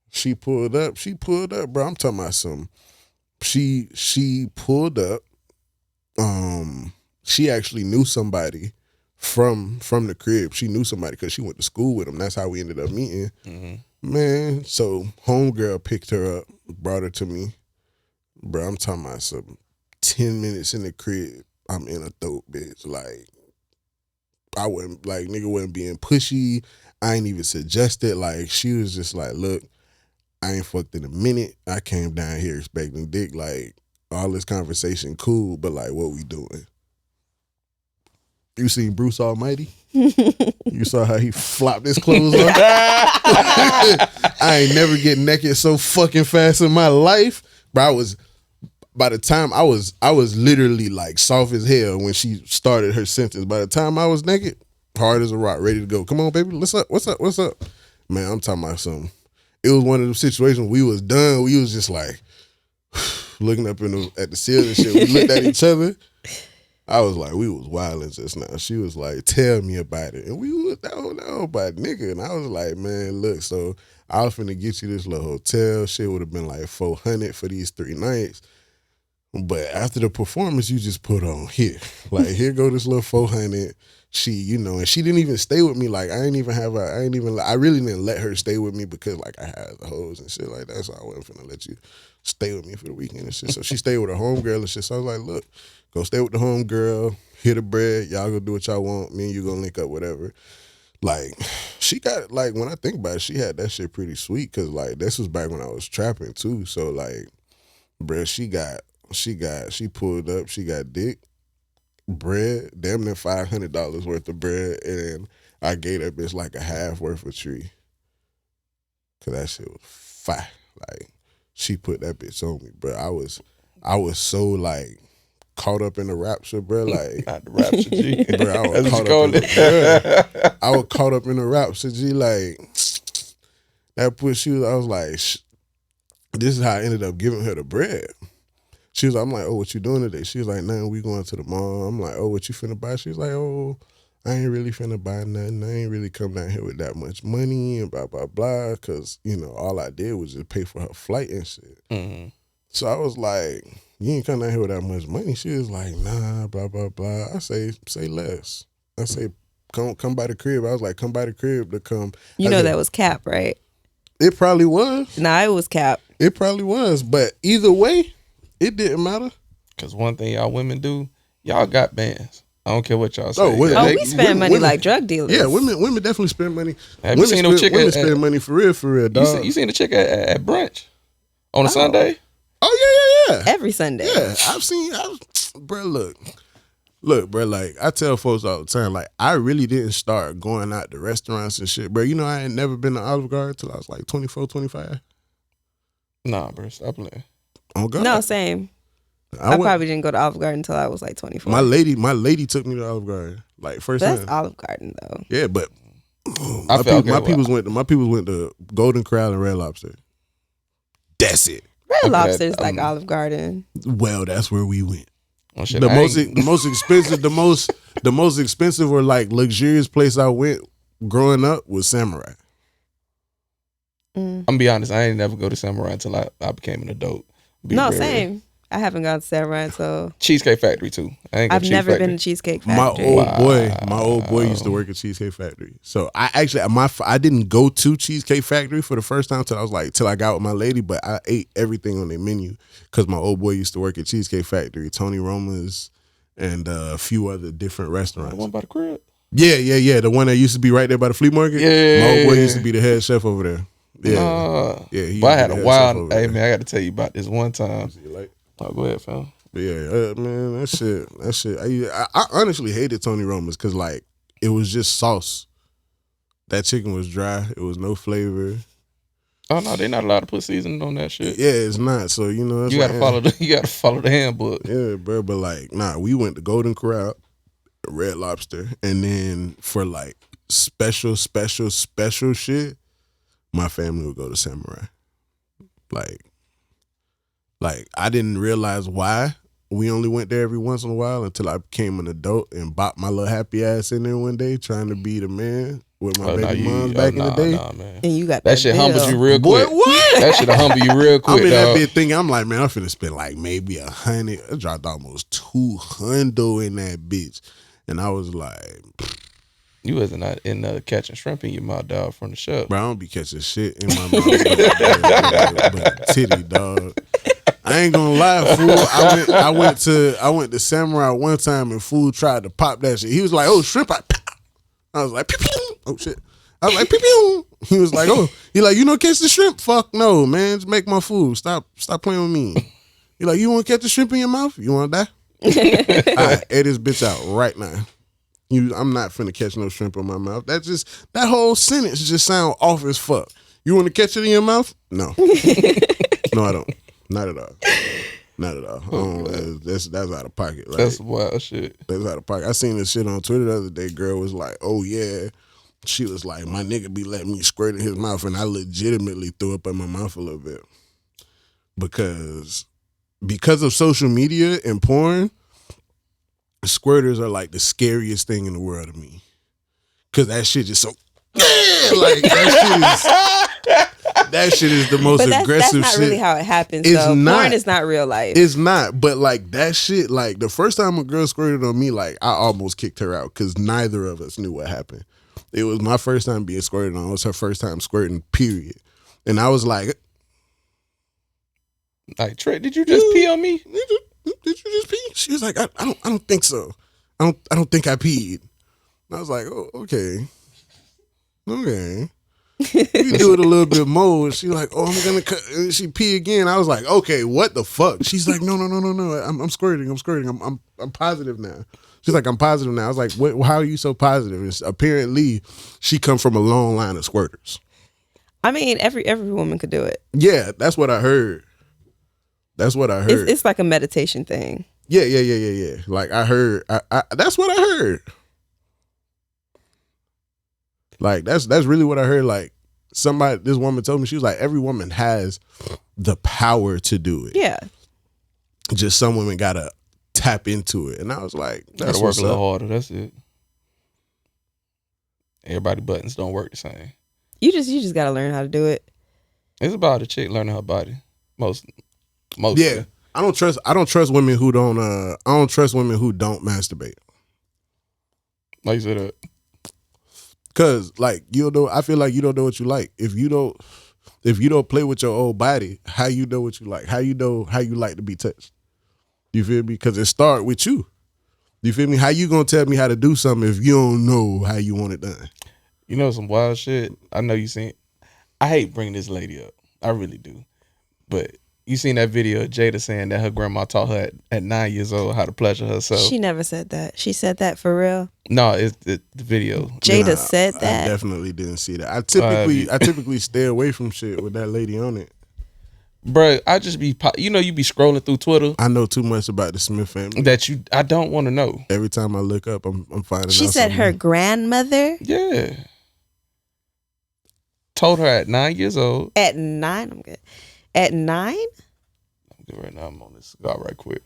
[SPEAKER 3] she pulled up, bro. I'm talking about some. She pulled up. She actually knew somebody from the crib. She knew somebody because she went to school with him. That's how we ended up meeting. Man, so homegirl picked her up, brought her to me. Bro, I'm talking about some 10 minutes in the crib. I'm in a throat, bitch. Like, I wasn't, like, nigga wasn't being pushy. I ain't even suggested. Like, she was just like, look, I ain't fucked in a minute. I came down here expecting dick. Like, all this conversation cool, but like, what we doing? You seen Bruce Almighty? You saw how he flopped his clothes on? I ain't never get naked so fucking fast in my life. Bro, by the time I was literally like soft as hell when she started her sentence. By the time I was naked, hard as a rock, ready to go. Come on, baby, what's up? Man, I'm talking about something. It was one of those situations we was done. We was just like looking up at the ceiling and shit. We looked at each other. I was like, we was wilding just now. She was like, tell me about it. And we was down about nigga. And I was like, man, look, so I was finna get you this little hotel. Shit would have been like $400 for these 3 nights. But after the performance you just put on, here go this little $400. She, you know, and she didn't even stay with me. Like, I really didn't let her stay with me because like I had the hoes and shit like that. So I wasn't finna let you stay with me for the weekend and shit. So she stayed with her homegirl and shit. So I was like, look, go stay with the homegirl, hit the bread, y'all go do what y'all want. Me and you gonna link up, whatever. Like, she got, like, when I think about it, she had that shit pretty sweet because like this was back when I was trapping too. So like, bruh, she pulled up, she got dick, bread, damn near $500 worth of bread, and I gave that bitch like a half worth of tree. Cause that shit was fire. Like, she put that bitch on me, bro. I was so like caught up in the rapture, bro. Like,
[SPEAKER 1] not the rapture, G.
[SPEAKER 3] Bro, I was caught up in the rapture, G. Like, that push, I was like, this is how I ended up giving her the bread. She was like, I'm like, oh, what you doing today? She was like, nah, we going to the mall. I'm like, oh, what you finna buy? She was like, oh, I ain't really finna buy nothing. I ain't really come down here with that much money and blah, blah, blah. Cause, you know, all I did was just pay for her flight and shit. Mm-hmm. So I was like, you ain't come down here with that much money. She was like, nah, blah, blah, blah. I say less. I say, come by the crib. I was like, come by the crib to come.
[SPEAKER 2] You know that was cap, right?
[SPEAKER 3] It probably was.
[SPEAKER 2] Nah, it was cap.
[SPEAKER 3] It probably was. But either way, it didn't matter.
[SPEAKER 1] Because one thing y'all women do, y'all got bands. I don't care what y'all say.
[SPEAKER 3] Oh,
[SPEAKER 2] Oh,
[SPEAKER 3] They-
[SPEAKER 2] we spend money
[SPEAKER 3] women-
[SPEAKER 2] like drug dealers.
[SPEAKER 3] Yeah, women definitely spend money.
[SPEAKER 1] Have you seen no chick
[SPEAKER 3] Women
[SPEAKER 1] at-
[SPEAKER 3] spend money for real, dog.
[SPEAKER 1] You seen the chick at brunch on a Sunday?
[SPEAKER 3] Oh yeah.
[SPEAKER 2] Every Sunday.
[SPEAKER 3] Yeah, bro. Look, bro. Like I tell folks all the time, like I really didn't start going out to restaurants and shit, bro. You know, I ain't never been to Olive Garden till I was like 24, 25.
[SPEAKER 1] Nah, bro, stop playing.
[SPEAKER 3] Oh God,
[SPEAKER 2] No, same. I probably didn't go to Olive Garden until I was like 24.
[SPEAKER 3] My lady took me to Olive Garden, like first
[SPEAKER 2] That's
[SPEAKER 3] time.
[SPEAKER 2] Olive Garden though.
[SPEAKER 3] Yeah, but
[SPEAKER 1] I felt
[SPEAKER 3] my
[SPEAKER 1] okay,
[SPEAKER 3] peoples went to Golden Corral and Red Lobster. That's it.
[SPEAKER 2] Red
[SPEAKER 1] Okay,
[SPEAKER 2] Lobster is like Olive Garden.
[SPEAKER 3] Well, that's where we went.
[SPEAKER 1] Oh, shit,
[SPEAKER 3] The
[SPEAKER 1] I
[SPEAKER 3] most
[SPEAKER 1] ain't-
[SPEAKER 3] expensive, the most expensive or like luxurious place I went growing up was Samurai.
[SPEAKER 2] Mm.
[SPEAKER 1] I'm gonna be honest. I ain't never go to Samurai until I became an adult. Be
[SPEAKER 2] No,
[SPEAKER 1] very-
[SPEAKER 2] same. I haven't gone to Samurai until
[SPEAKER 1] Cheesecake Factory too. I ain't go
[SPEAKER 2] I've
[SPEAKER 1] to
[SPEAKER 2] never
[SPEAKER 1] Cheesecake
[SPEAKER 2] been to
[SPEAKER 1] Factory.
[SPEAKER 2] Cheesecake
[SPEAKER 3] My
[SPEAKER 2] Factory.
[SPEAKER 3] old boy used to work at Cheesecake Factory. So I actually I didn't go to Cheesecake Factory for the first time till I got with my lady, but I ate everything on their menu because my old boy used to work at Cheesecake Factory, Tony Roma's, and a few other different
[SPEAKER 1] The
[SPEAKER 3] restaurants.
[SPEAKER 1] one by the crib.
[SPEAKER 3] Yeah. The one that used to be right there by the flea market.
[SPEAKER 1] Yeah.
[SPEAKER 3] My old boy used to be the head chef over there. Yeah. Yeah, he
[SPEAKER 1] But I
[SPEAKER 3] used
[SPEAKER 1] had
[SPEAKER 3] to
[SPEAKER 1] a
[SPEAKER 3] be the head chef
[SPEAKER 1] wild.
[SPEAKER 3] over
[SPEAKER 1] Hey
[SPEAKER 3] there.
[SPEAKER 1] man, I got to tell you about this one time.
[SPEAKER 3] You like-
[SPEAKER 1] Oh, go ahead, fam.
[SPEAKER 3] But yeah, man, that shit. I honestly hated Tony Roma's because like it was just sauce. That chicken was dry. It was no flavor.
[SPEAKER 1] Oh no, they're not allowed to put seasoning on that shit.
[SPEAKER 3] Yeah, it's not. So you know, that's
[SPEAKER 1] You gotta
[SPEAKER 3] like,
[SPEAKER 1] follow you gotta follow the handbook.
[SPEAKER 3] Yeah, bro. But like, nah, we went to Golden Corral, Red Lobster, and then for like special shit, my family would go to Samurai. Like I didn't realize why we only went there every once in a while until I became an adult and bopped my little happy ass in there one day trying to be the man with my baby moms back in the day.
[SPEAKER 1] Nah, man.
[SPEAKER 2] And you got
[SPEAKER 1] That shit
[SPEAKER 2] bill.
[SPEAKER 1] humbles you real
[SPEAKER 3] Boy,
[SPEAKER 1] quick.
[SPEAKER 3] what?
[SPEAKER 1] That shit humble you real quick.
[SPEAKER 3] I'm in that
[SPEAKER 1] dog.
[SPEAKER 3] bit thinking, I'm like, man, I'm finna spend like maybe 100. I dropped almost 200 in that bitch. And I was like,
[SPEAKER 1] You wasn't in catching shrimp in your mouth, dog, from the show.
[SPEAKER 3] bro, I don't be catching shit in my mouth. but titty, dog. I ain't gonna lie, fool. I went to Samurai one time and fool tried to pop that shit. He was like, oh, shrimp. I was like, pew, pew. Oh shit. I was like, pew, pew. He was like, oh, he like, you know, catch the shrimp? Fuck no, man. Just make my food. Stop playing with me. He like, you want to catch the shrimp in your mouth? You want to die? I ate this bitch out right now. I'm not finna catch no shrimp in my mouth. That whole sentence just sound off as fuck. You want to catch it in your mouth? No. No, I don't. Not at all. Not at all. That's out of pocket. Like,
[SPEAKER 1] That's wild shit.
[SPEAKER 3] that's out of pocket. I seen this shit on Twitter the other day. Girl was like, oh yeah. She was like, my nigga be letting me squirt in his mouth, and I legitimately threw up in my mouth a little bit. Because of social media and porn, squirters are like the scariest thing in the world to me. Cause that shit just so like that shit is the most
[SPEAKER 2] But that's
[SPEAKER 3] aggressive
[SPEAKER 2] not
[SPEAKER 3] shit.
[SPEAKER 2] really how it happens.
[SPEAKER 3] It's
[SPEAKER 2] though.
[SPEAKER 3] not.
[SPEAKER 2] Porn is not real life.
[SPEAKER 3] It's not, but like that shit, like the first time a girl squirted on me, like I almost kicked her out because neither of us knew what happened. It was my first time being squirted on. It was her first time squirting, period. And I was like,
[SPEAKER 1] Like, Trey, did you just pee on me?
[SPEAKER 3] did you just pee? She was like, I don't think so. I don't think I peed. And I was like, oh, okay. Okay. You do it a little bit more. She like, oh, I'm gonna cut. And she pee again. I was like, okay, what the fuck? She's like, no. I'm squirting. I'm positive now. She's like, I'm positive now. I was like, what? How are you so positive? And apparently, she come from a long line of squirters.
[SPEAKER 2] I mean, every woman could do it.
[SPEAKER 3] Yeah, that's what I heard. That's what I heard.
[SPEAKER 2] It's like a meditation thing.
[SPEAKER 3] Yeah. Like I heard. I that's what I heard. Like that's really what I heard. Like this woman told me, she was like, every woman has the power to do it.
[SPEAKER 2] Yeah.
[SPEAKER 3] Just some women gotta tap into it. And I was like, that's
[SPEAKER 1] Gotta work
[SPEAKER 3] what's
[SPEAKER 1] a little
[SPEAKER 3] up.
[SPEAKER 1] harder. That's it. Everybody buttons don't work the same.
[SPEAKER 2] You just gotta learn how to do it.
[SPEAKER 1] It's about a chick learning her body. Most.
[SPEAKER 3] Yeah. I don't trust women who don't masturbate.
[SPEAKER 1] Like you said,
[SPEAKER 3] Cause like you know, I feel like you don't know what you like. If you don't play with your old body, how you know what you like? How you know how you like to be touched? You feel me? Because it start with you. You feel me? How you gonna tell me how to do something if you don't know how you want it done?
[SPEAKER 1] You know some wild shit. I know you seen. I hate bringing this lady up. I really do. But you seen that video of Jada saying that her grandma taught her at 9 years old how to pleasure herself.
[SPEAKER 2] She never said that. She said that for real.
[SPEAKER 1] No, it's the video.
[SPEAKER 2] Jada said that.
[SPEAKER 3] I definitely didn't see that. I typically stay away from shit with that lady on it.
[SPEAKER 1] Bruh, I just be, you be scrolling through Twitter.
[SPEAKER 3] I know too much about the Smith family
[SPEAKER 1] I don't want to know.
[SPEAKER 3] Every time I look up, I'm finding out.
[SPEAKER 2] She said her grandmother.
[SPEAKER 1] Yeah. Told her at 9 years old.
[SPEAKER 2] At 9, I'm good. At 9?
[SPEAKER 1] I'm good right now. I'm on this cigar right quick.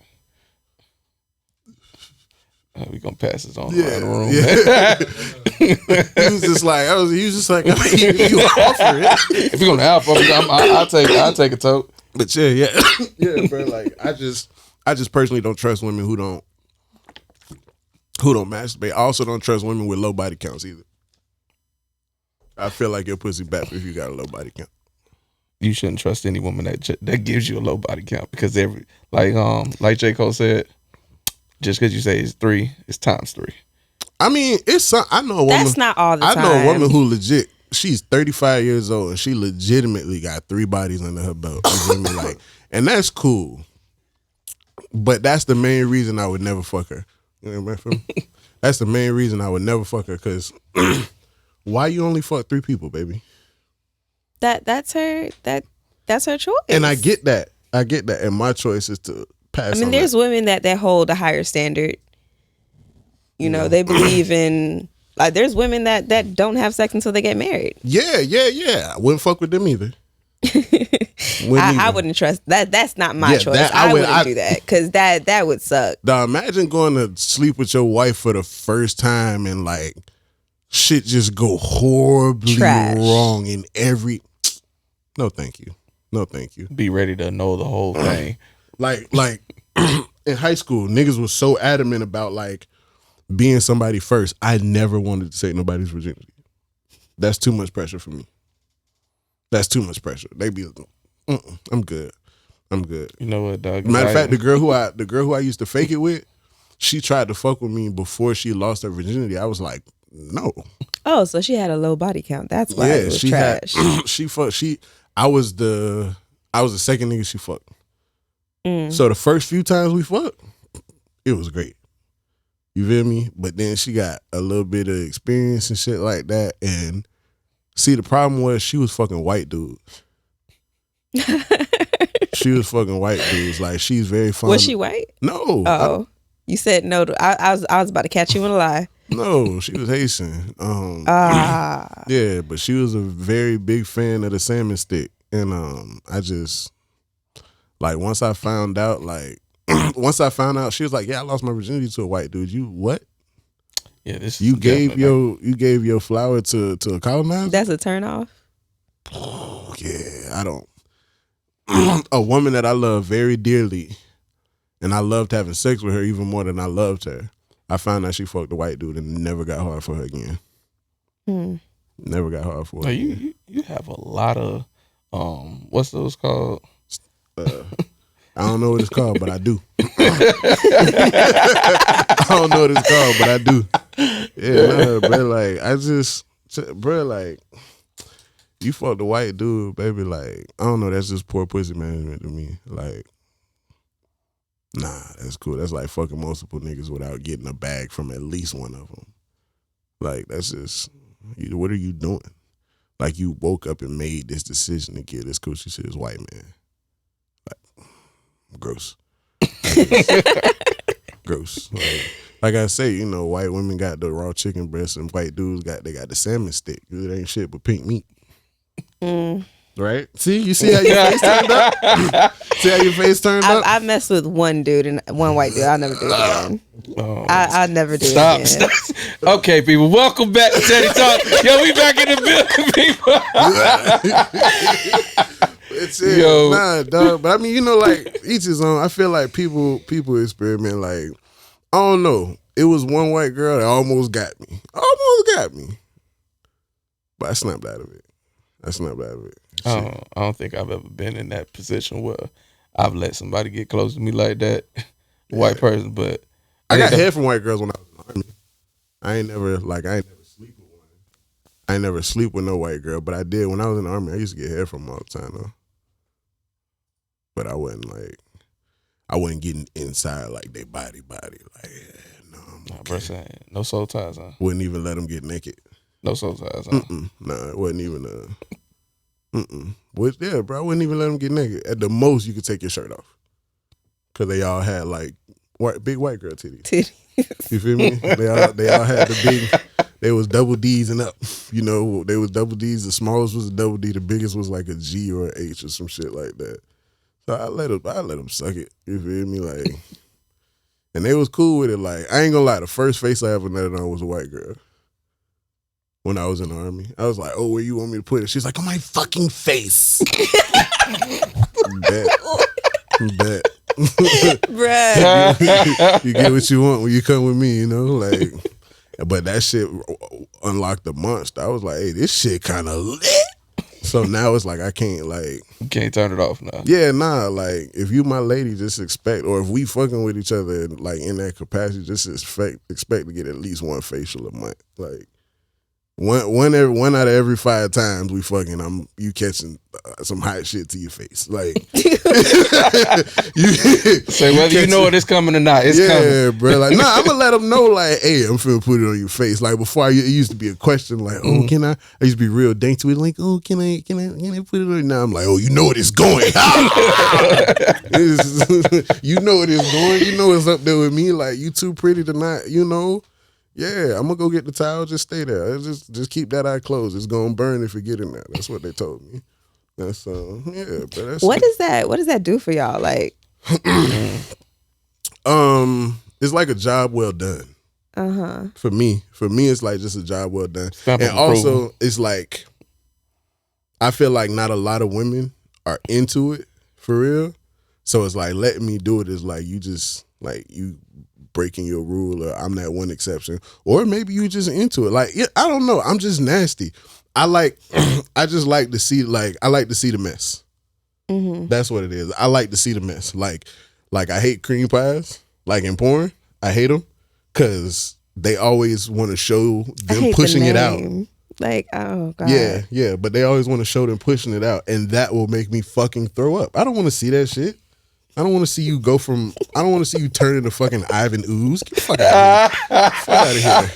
[SPEAKER 1] We gonna pass this on around the room.
[SPEAKER 3] Yeah. He was just like, I mean, you offer it.
[SPEAKER 1] If you're gonna offer, I'll take a tote.
[SPEAKER 3] But yeah, bro. Like I just personally don't trust women who don't masturbate. I also don't trust women with low body counts either. I feel like your pussy bap if you got a low body count.
[SPEAKER 1] You shouldn't trust any woman that gives you a low body count because like J. Cole said, just because you say it's 3, it's times 3.
[SPEAKER 3] I mean, I know a woman.
[SPEAKER 2] That's not all the time.
[SPEAKER 3] I know a woman who legit. She's 35 years old and she legitimately got 3 bodies under her belt. You feel me? Like, and that's cool. But that's the main reason I would never fuck her. You know what I mean? That's the main reason I would never fuck her. Because why you only fuck 3 people, baby?
[SPEAKER 2] That's her choice.
[SPEAKER 3] And I get that. And my choice is to pass.
[SPEAKER 2] I mean, there's women that hold a higher standard. You know, they believe in, like, there's women that don't have sex until they get married.
[SPEAKER 3] Yeah. I wouldn't fuck with them either.
[SPEAKER 2] I wouldn't trust that. That's not my choice. I wouldn't do that because that would suck.
[SPEAKER 3] Now imagine going to sleep with your wife for the first time and like shit just go horribly wrong in every. No, thank you.
[SPEAKER 1] Be ready to know the whole thing.
[SPEAKER 3] Like in high school, niggas was so adamant about like being somebody first. I never wanted to take nobody's virginity. That's too much pressure for me. That's too much pressure. They be, I'm good.
[SPEAKER 1] You know what, dog?
[SPEAKER 3] Matter of fact, the girl who I used to fake it with, she tried to fuck with me before she lost her virginity. I was like, no.
[SPEAKER 2] Oh, so she had a low body count. That's why it was trash.
[SPEAKER 3] I was the second nigga she fucked. So the first few times we fucked, it was great. You feel me? But then she got a little bit of experience and shit like that. And see, the problem was she was fucking white dudes. She was fucking white dudes. Like, she's very fond.
[SPEAKER 2] Was she white?
[SPEAKER 3] No.
[SPEAKER 2] Oh, you said no. I was about to catch you in a lie.
[SPEAKER 3] No, she was Haitian. Yeah, but she was a very big fan of the salmon stick. And I just, like, once I found out, she was like, yeah, I lost my virginity to a white dude. You what?
[SPEAKER 1] Yeah, this
[SPEAKER 3] you gave your flower to a colonizer?
[SPEAKER 2] That's a turn off.
[SPEAKER 3] Oh, yeah, I don't. A woman that I love very dearly, and I loved having sex with her even more than I loved her. I found out she fucked a white dude and never got hard for her again. Never got hard for her.
[SPEAKER 1] You have a lot of what's those called?
[SPEAKER 3] I don't know what it's called, but I do. I don't know what it's called, but I do. Yeah, bro. Like, bro, like, you fucked a white dude, baby. Like, I don't know. That's just poor pussy management to me. Like, nah, that's cool. That's like fucking multiple niggas without getting a bag from at least one of them. Like, that's just, what are you doing? Like, you woke up and made this decision to give this coochie to this white man. Like, gross. Gross. Like I say, you know, white women got the raw chicken breast and white dudes got the salmon stick. It ain't shit but pink meat. Right? See? You see how your face turned up? See how your face turned up?
[SPEAKER 2] I messed with one dude and one white dude. I'll never do it again. I'll never do it again.
[SPEAKER 1] Stop. Okay, people. Welcome back to Teddy Talk. Yo, we back in the building, people.
[SPEAKER 3] It's it. Yo. Nah, dog. But I mean, you know, like, each his own. I feel like people experiment. Like, I don't know. It was one white girl that almost got me. But I snapped out of it.
[SPEAKER 1] I don't think I've ever been in that position where I've let somebody get close to me like that, white person. But
[SPEAKER 3] I got head from white girls when I was in the army. I ain't never sleep with one. I ain't never sleep with no white girl, but I did when I was in the army. I used to get head from them all the time though. But I wasn't getting inside like they body. Like, yeah, no, I'm okay.
[SPEAKER 1] Bro, no soul ties, huh?
[SPEAKER 3] Wouldn't even let them get naked.
[SPEAKER 1] No soul ties, huh?
[SPEAKER 3] Nah, it wasn't even yeah, bro, I wouldn't even let them get naked. At the most, you could take your shirt off. Because they all had, like, big white girl titties. You feel me? They all had the big, they was double D's and up. You know, they was double D's. The smallest was a double D. The biggest was like a G or an H or some shit like that. So I let them suck it. You feel me? Like, and they was cool with it. Like, I ain't gonna lie, the first face I ever nutted on was a white girl. When I was in the army, I was like, "Oh, where you want me to put it?" She's like, "On my fucking face." Bet.
[SPEAKER 2] Bruh.
[SPEAKER 3] You get what you want when you come with me, you know? Like, but that shit unlocked the monster. I was like, hey, this shit kind of lit. So now it's like I can't, like,
[SPEAKER 1] You can't turn it off now.
[SPEAKER 3] yeah, nah, like, if you my lady, just expect, or if we fucking with each other, like, in that capacity, just expect to get at least one facial a month. Like, one out of every 5 times we fucking, you catching some hot shit to your face. Like,
[SPEAKER 1] Say whether you know it is coming or not, it's coming.
[SPEAKER 3] Yeah, bro. Like, nah, I'm gonna let them know, like, hey, I'm finna put it on your face. Like, before, it used to be a question, like, oh, can I? I used to be real dainty with, like, oh, can I put it on? Now I'm like, oh, you know what it's going. You know what it's going. You know it's up there with me. Like, you too pretty to not, you know. Yeah, I'm gonna go get the towel. Just stay there. Just keep that eye closed. It's gonna burn if you get in there. That's what they told me. That's yeah, but that's
[SPEAKER 2] What does that do for y'all? Like,
[SPEAKER 3] it's like a job well done. For me, it's like just a job well done. And also, it's like I feel like not a lot of women are into it for real. So it's like letting me do it is like you just like you breaking your rule, or I'm that one exception, or maybe you just into it. Like, yeah, I don't know. I'm just nasty. I just like to see, like, I like to see the mess. That's what it is. I like to see the mess. Like I hate cream pies. Like in porn, I hate them because they always want to show them pushing it out.
[SPEAKER 2] Like, oh God.
[SPEAKER 3] Yeah. But they always want to show them pushing it out, and that will make me fucking throw up. I don't want to see that shit. I don't want to see you I don't want to see you turn into fucking Ivan Ooze. Get the fuck out of here.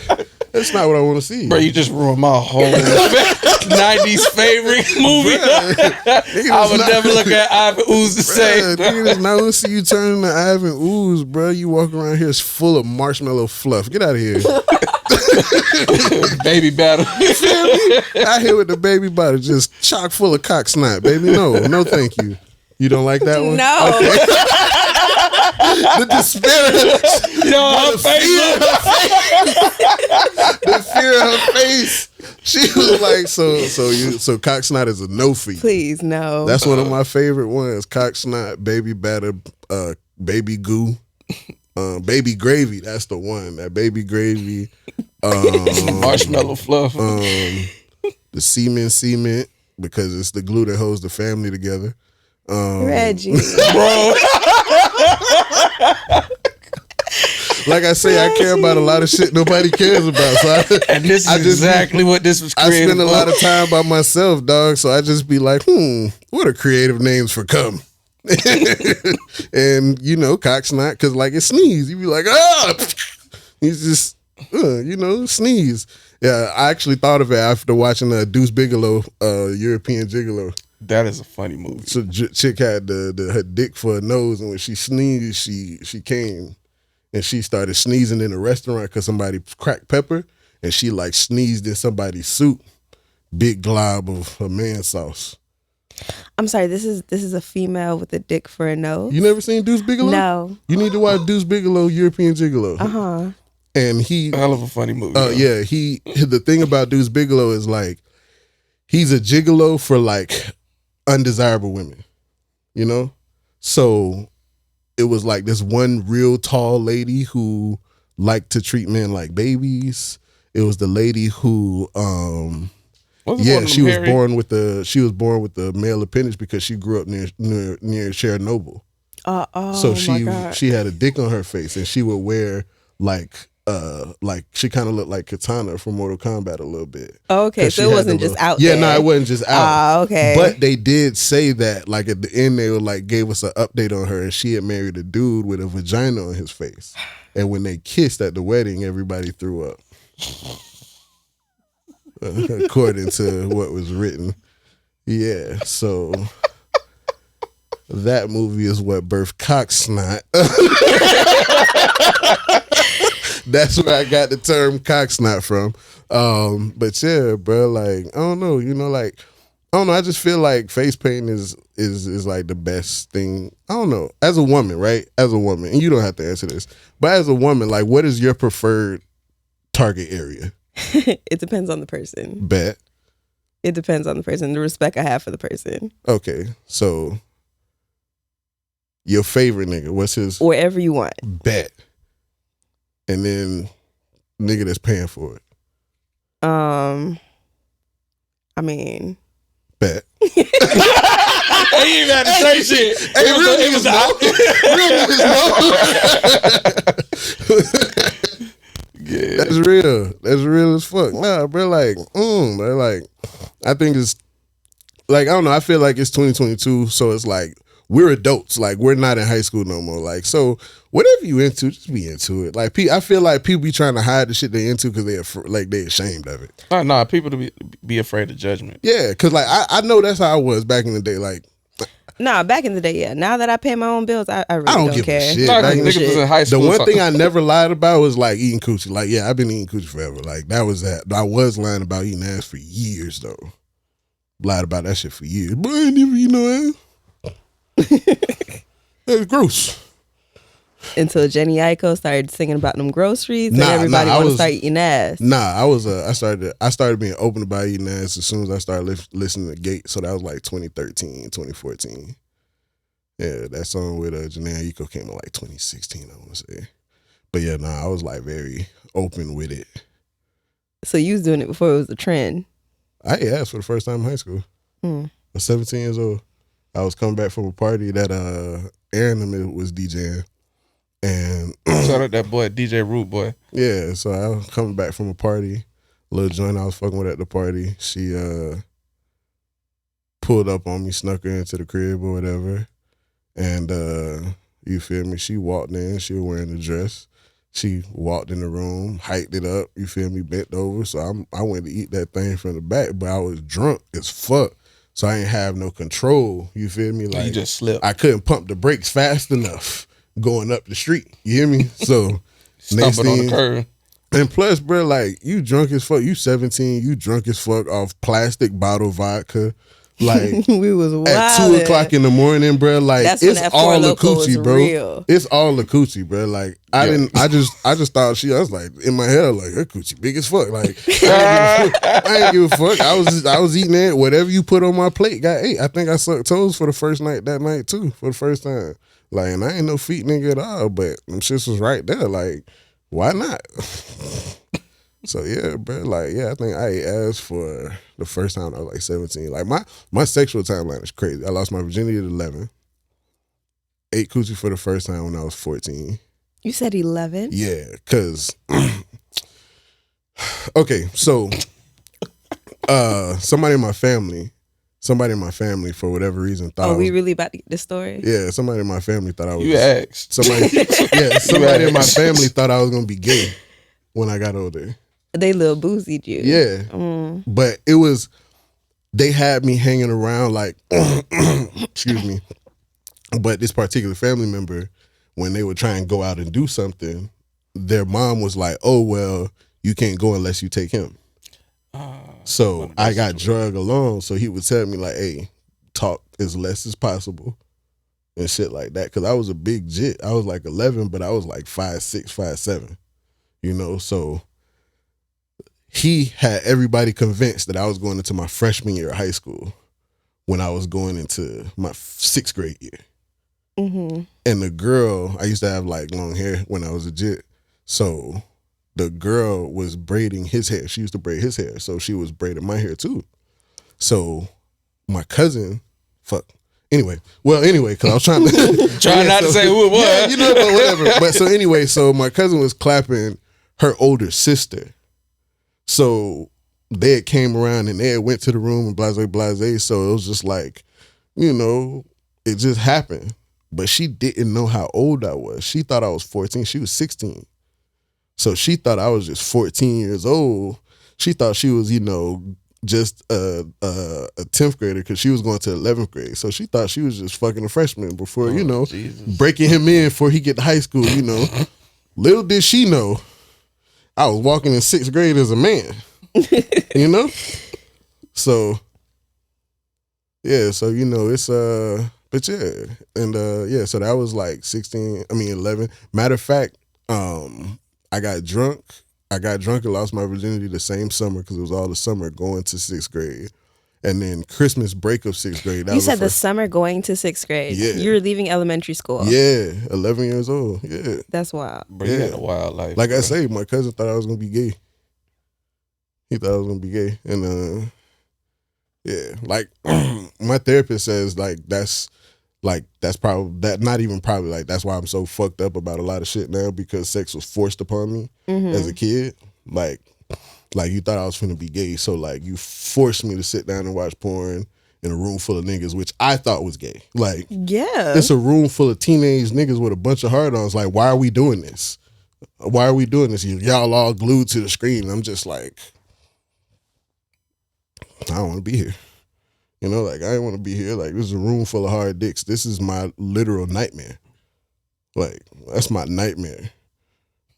[SPEAKER 3] That's not what I want to see.
[SPEAKER 1] Bro, you just ruined my whole 90s favorite movie. I would never look at Ivan Ooze the same.
[SPEAKER 3] Nigga does not want to see you turn into Ivan Ooze, bro. You walk around here full of marshmallow fluff. Get out of here.
[SPEAKER 1] Baby battle.
[SPEAKER 3] Out here with the baby bottle just chock full of cock snot, baby. No, thank you. You don't like that one?
[SPEAKER 2] No.
[SPEAKER 3] Okay. The despair. The fear of her face. She was like, so cock snot is a no for you.
[SPEAKER 2] Please, no.
[SPEAKER 3] That's one of my favorite ones. Cock snot, baby batter, baby goo, baby gravy. That's the one. That baby gravy.
[SPEAKER 1] Marshmallow fluff.
[SPEAKER 3] The cement, because it's the glue that holds the family together.
[SPEAKER 2] Reggie.
[SPEAKER 3] Bro. Like I say, I care about a lot of shit nobody cares about. So
[SPEAKER 1] and this is exactly what this was created.
[SPEAKER 3] I spend a lot of time by myself, dog. So I just be like, what are creative names for cum? And you know, cock snot, because like it sneeze. You be like, he's just, sneeze. Yeah, I actually thought of it after watching Deuce Bigalow, European Gigolo.
[SPEAKER 1] That is a funny movie.
[SPEAKER 3] So chick had her dick for a nose, and when she sneezed, she came, and she started sneezing in a restaurant because somebody cracked pepper, and she like sneezed in somebody's soup. Big glob of her man sauce.
[SPEAKER 2] I'm sorry. This is a female with a dick for a nose.
[SPEAKER 3] You never seen Deuce Bigalow?
[SPEAKER 2] No.
[SPEAKER 3] You need to watch Deuce Bigalow, European Gigolo. And he
[SPEAKER 1] hell of a funny movie.
[SPEAKER 3] Yeah. The thing about Deuce Bigalow is like he's a gigolo for like undesirable women, you know? So it was like this one real tall lady who liked to treat men like babies. It was the lady who she was born with the male appendage because she grew up near Chernobyl. So she had a dick on her face, and she would wear like she kind of looked like Katana from Mortal Kombat a little bit.
[SPEAKER 2] Oh, okay,
[SPEAKER 3] 'Cause
[SPEAKER 2] so
[SPEAKER 3] she
[SPEAKER 2] it
[SPEAKER 3] had
[SPEAKER 2] wasn't
[SPEAKER 3] the
[SPEAKER 2] just out
[SPEAKER 3] Yeah,
[SPEAKER 2] there.
[SPEAKER 3] no, it wasn't just out.
[SPEAKER 2] Ah, okay.
[SPEAKER 3] But they did say that, like at the end, they were like gave us an update on her, and she had married a dude with a vagina on his face. And when they kissed at the wedding, everybody threw up. According to what was written. Yeah, so that movie is what birthed Cocksnot. That's where I got the term Cocksnot from. But yeah, bro, like I don't know, like I don't know. I just feel like face painting is like the best thing. I don't know. As a woman, right? As a woman, and you don't have to answer this, but as a woman, like, what is your preferred target area?
[SPEAKER 2] It depends on the person.
[SPEAKER 3] Bet.
[SPEAKER 2] It depends on the person. The respect I have for the person.
[SPEAKER 3] Okay, so your favorite nigga, what's his?
[SPEAKER 2] Wherever you want.
[SPEAKER 3] Bet. And then nigga that's paying for it.
[SPEAKER 2] I mean,
[SPEAKER 3] Bet.
[SPEAKER 1] He ain't got to say shit.
[SPEAKER 3] Hey, real niggas know. Yeah. That's real. That's real as fuck. Nah, bro, like, bro, like, I think it's, like, I don't know, I feel like it's 2022, so it's like, we're adults. Like, we're not in high school no more. Like, so, whatever you into, just be into it. Like, I feel like people be trying to hide the shit they into because they're ashamed of it.
[SPEAKER 1] Nah, people to be afraid of judgment.
[SPEAKER 3] Yeah, because, like, I know that's how I was back in the day. Like,
[SPEAKER 2] nah, back in the day, yeah. Now that I pay my own bills, I really
[SPEAKER 3] don't
[SPEAKER 2] don't
[SPEAKER 3] give
[SPEAKER 2] care.
[SPEAKER 3] a shit.
[SPEAKER 1] Nah,
[SPEAKER 3] Like,
[SPEAKER 1] niggas was in high school.
[SPEAKER 3] the one thing I never lied about was like eating coochie. Like, yeah, I've been eating coochie forever. Like, that was that. I was lying about eating ass for years though. Lied about that shit for years. But I ain't never eat no ass. That's gross.
[SPEAKER 2] Until Jenny Aiko started singing about them groceries and
[SPEAKER 3] Nah,
[SPEAKER 2] everybody
[SPEAKER 3] I
[SPEAKER 2] want to
[SPEAKER 3] was-
[SPEAKER 2] start eating ass.
[SPEAKER 3] Nah, I started being open about eating ass as soon as I started listening to Gate. So that was like 2013, 2014. Yeah, that song with Janae Aiko came in like 2016, I want to say. But yeah, nah, I was like very open with it.
[SPEAKER 2] So you was doing it before it was a trend.
[SPEAKER 3] I ate ass for the first time in high school.
[SPEAKER 2] Hmm.
[SPEAKER 3] I was 17 years old. I was coming back from a party that Aaron and me was DJing. And
[SPEAKER 1] Shout out that boy, DJ Root Boy.
[SPEAKER 3] yeah, so I was coming back from a party. Little joint I was fucking with at the party. She pulled up on me, snuck her into the crib or whatever. And you feel me? She walked in, she was wearing a dress. She walked in the room, hiked it up, you feel me, bent over. So I went to eat that thing from the back, but I was drunk as fuck. So I ain't have no control, you feel me? Like,
[SPEAKER 1] You just slipped.
[SPEAKER 3] I couldn't pump the brakes fast enough going up the street, you hear me? So next
[SPEAKER 1] Stumbling on
[SPEAKER 3] thing,
[SPEAKER 1] the curb.
[SPEAKER 3] and plus, bro, like, you drunk as fuck. You 17, you drunk as fuck off plastic bottle vodka. Like,
[SPEAKER 2] We was wild.
[SPEAKER 3] at 2 o'clock in the morning, bro. Like,
[SPEAKER 2] That's when
[SPEAKER 3] it's
[SPEAKER 2] that
[SPEAKER 3] all
[SPEAKER 2] Four
[SPEAKER 3] the
[SPEAKER 2] Loko was
[SPEAKER 3] coochie, bro.
[SPEAKER 2] real.
[SPEAKER 3] It's all the coochie, bro. Like, I just thought I was like, in my head, like, her coochie big as fuck. Like, I ain't give a fuck. I was eating it. Whatever you put on my plate, got ate. I think I sucked toes for the first night that night, too, for the first time. Like, and I ain't no feet nigga at all, but them shits was right there. Like, why not? So yeah, bro. Like, yeah, I think I ate ass for the first time I was like 17. Like, my sexual timeline is crazy. I lost my virginity at 11. Ate coochie for the first time when I was 14.
[SPEAKER 2] You said 11?
[SPEAKER 3] Yeah, cause okay, so somebody in my family for whatever reason thought.
[SPEAKER 2] Oh, we really about to get this story?
[SPEAKER 3] Yeah, somebody in my family thought I was.
[SPEAKER 1] You asked.
[SPEAKER 3] Somebody in my family thought I was gonna be gay when I got older.
[SPEAKER 2] They little boozied you.
[SPEAKER 3] Yeah. But it was, they had me hanging around like, excuse me. But this particular family member, when they would try and go out and do something, their mom was like, oh, well, you can't go unless you take him. So I got drugged along. So he would tell me like, hey, talk as less as possible and shit like that. Cause I was a big jit. I was like 11, but I was like 5'6", 5'7", you know? So he had everybody convinced that I was going into my freshman year of high school when I was going into my 6th grade year.
[SPEAKER 2] Mm-hmm.
[SPEAKER 3] And the girl, I used to have like long hair when I was a jit. So the girl was braiding his hair. She used to braid his hair. So she was braiding my hair too. So my cousin, Anyway, because I was trying to
[SPEAKER 1] Trying not to say who it was.
[SPEAKER 3] Yeah, you know, but whatever. But so anyway, so my cousin was clapping her older sister. So they had came around and they had went to the room and blase. So it was just like, you know, it just happened. But she didn't know how old I was. She thought I was 14. She was 16. So she thought I was just 14 years old. She thought she was, you know, just a 10th grader because she was going to 11th grade. So she thought she was just fucking a freshman before, you know,
[SPEAKER 1] Jesus.
[SPEAKER 3] breaking him in before he get to high school, you know. Little did she know I was walking in 6th grade as a man, you know? So, yeah, so, you know, it's, but yeah. And, yeah, so that was like 11. Matter of fact, I got drunk and lost my virginity the same summer because it was all the summer going to 6th grade. And then Christmas break of 6th grade.
[SPEAKER 2] You said the summer going to 6th grade.
[SPEAKER 3] Yeah.
[SPEAKER 2] You were leaving elementary school.
[SPEAKER 3] Yeah, 11 years old. Yeah.
[SPEAKER 2] That's wild.
[SPEAKER 1] Bro, you had a wild life.
[SPEAKER 3] Like
[SPEAKER 1] bro.
[SPEAKER 3] I say, my cousin thought I was going to be gay. He thought I was going to be gay. And, yeah, like my therapist says, like, that's probably, that not even probably, like, that's why I'm so fucked up about a lot of shit now because sex was forced upon me as a kid. Like you thought I was finna be gay, so like you forced me to sit down and watch porn in a room full of niggas, which I thought was gay. Like,
[SPEAKER 2] yeah,
[SPEAKER 3] it's a room full of teenage niggas with a bunch of hard-ons. Like, why are we doing this? Why are we doing this? Y'all all glued to the screen. I'm just like, I don't want to be here. You know, like I didn't want to be here. Like, this is a room full of hard dicks. This is my literal nightmare. Like, that's my nightmare.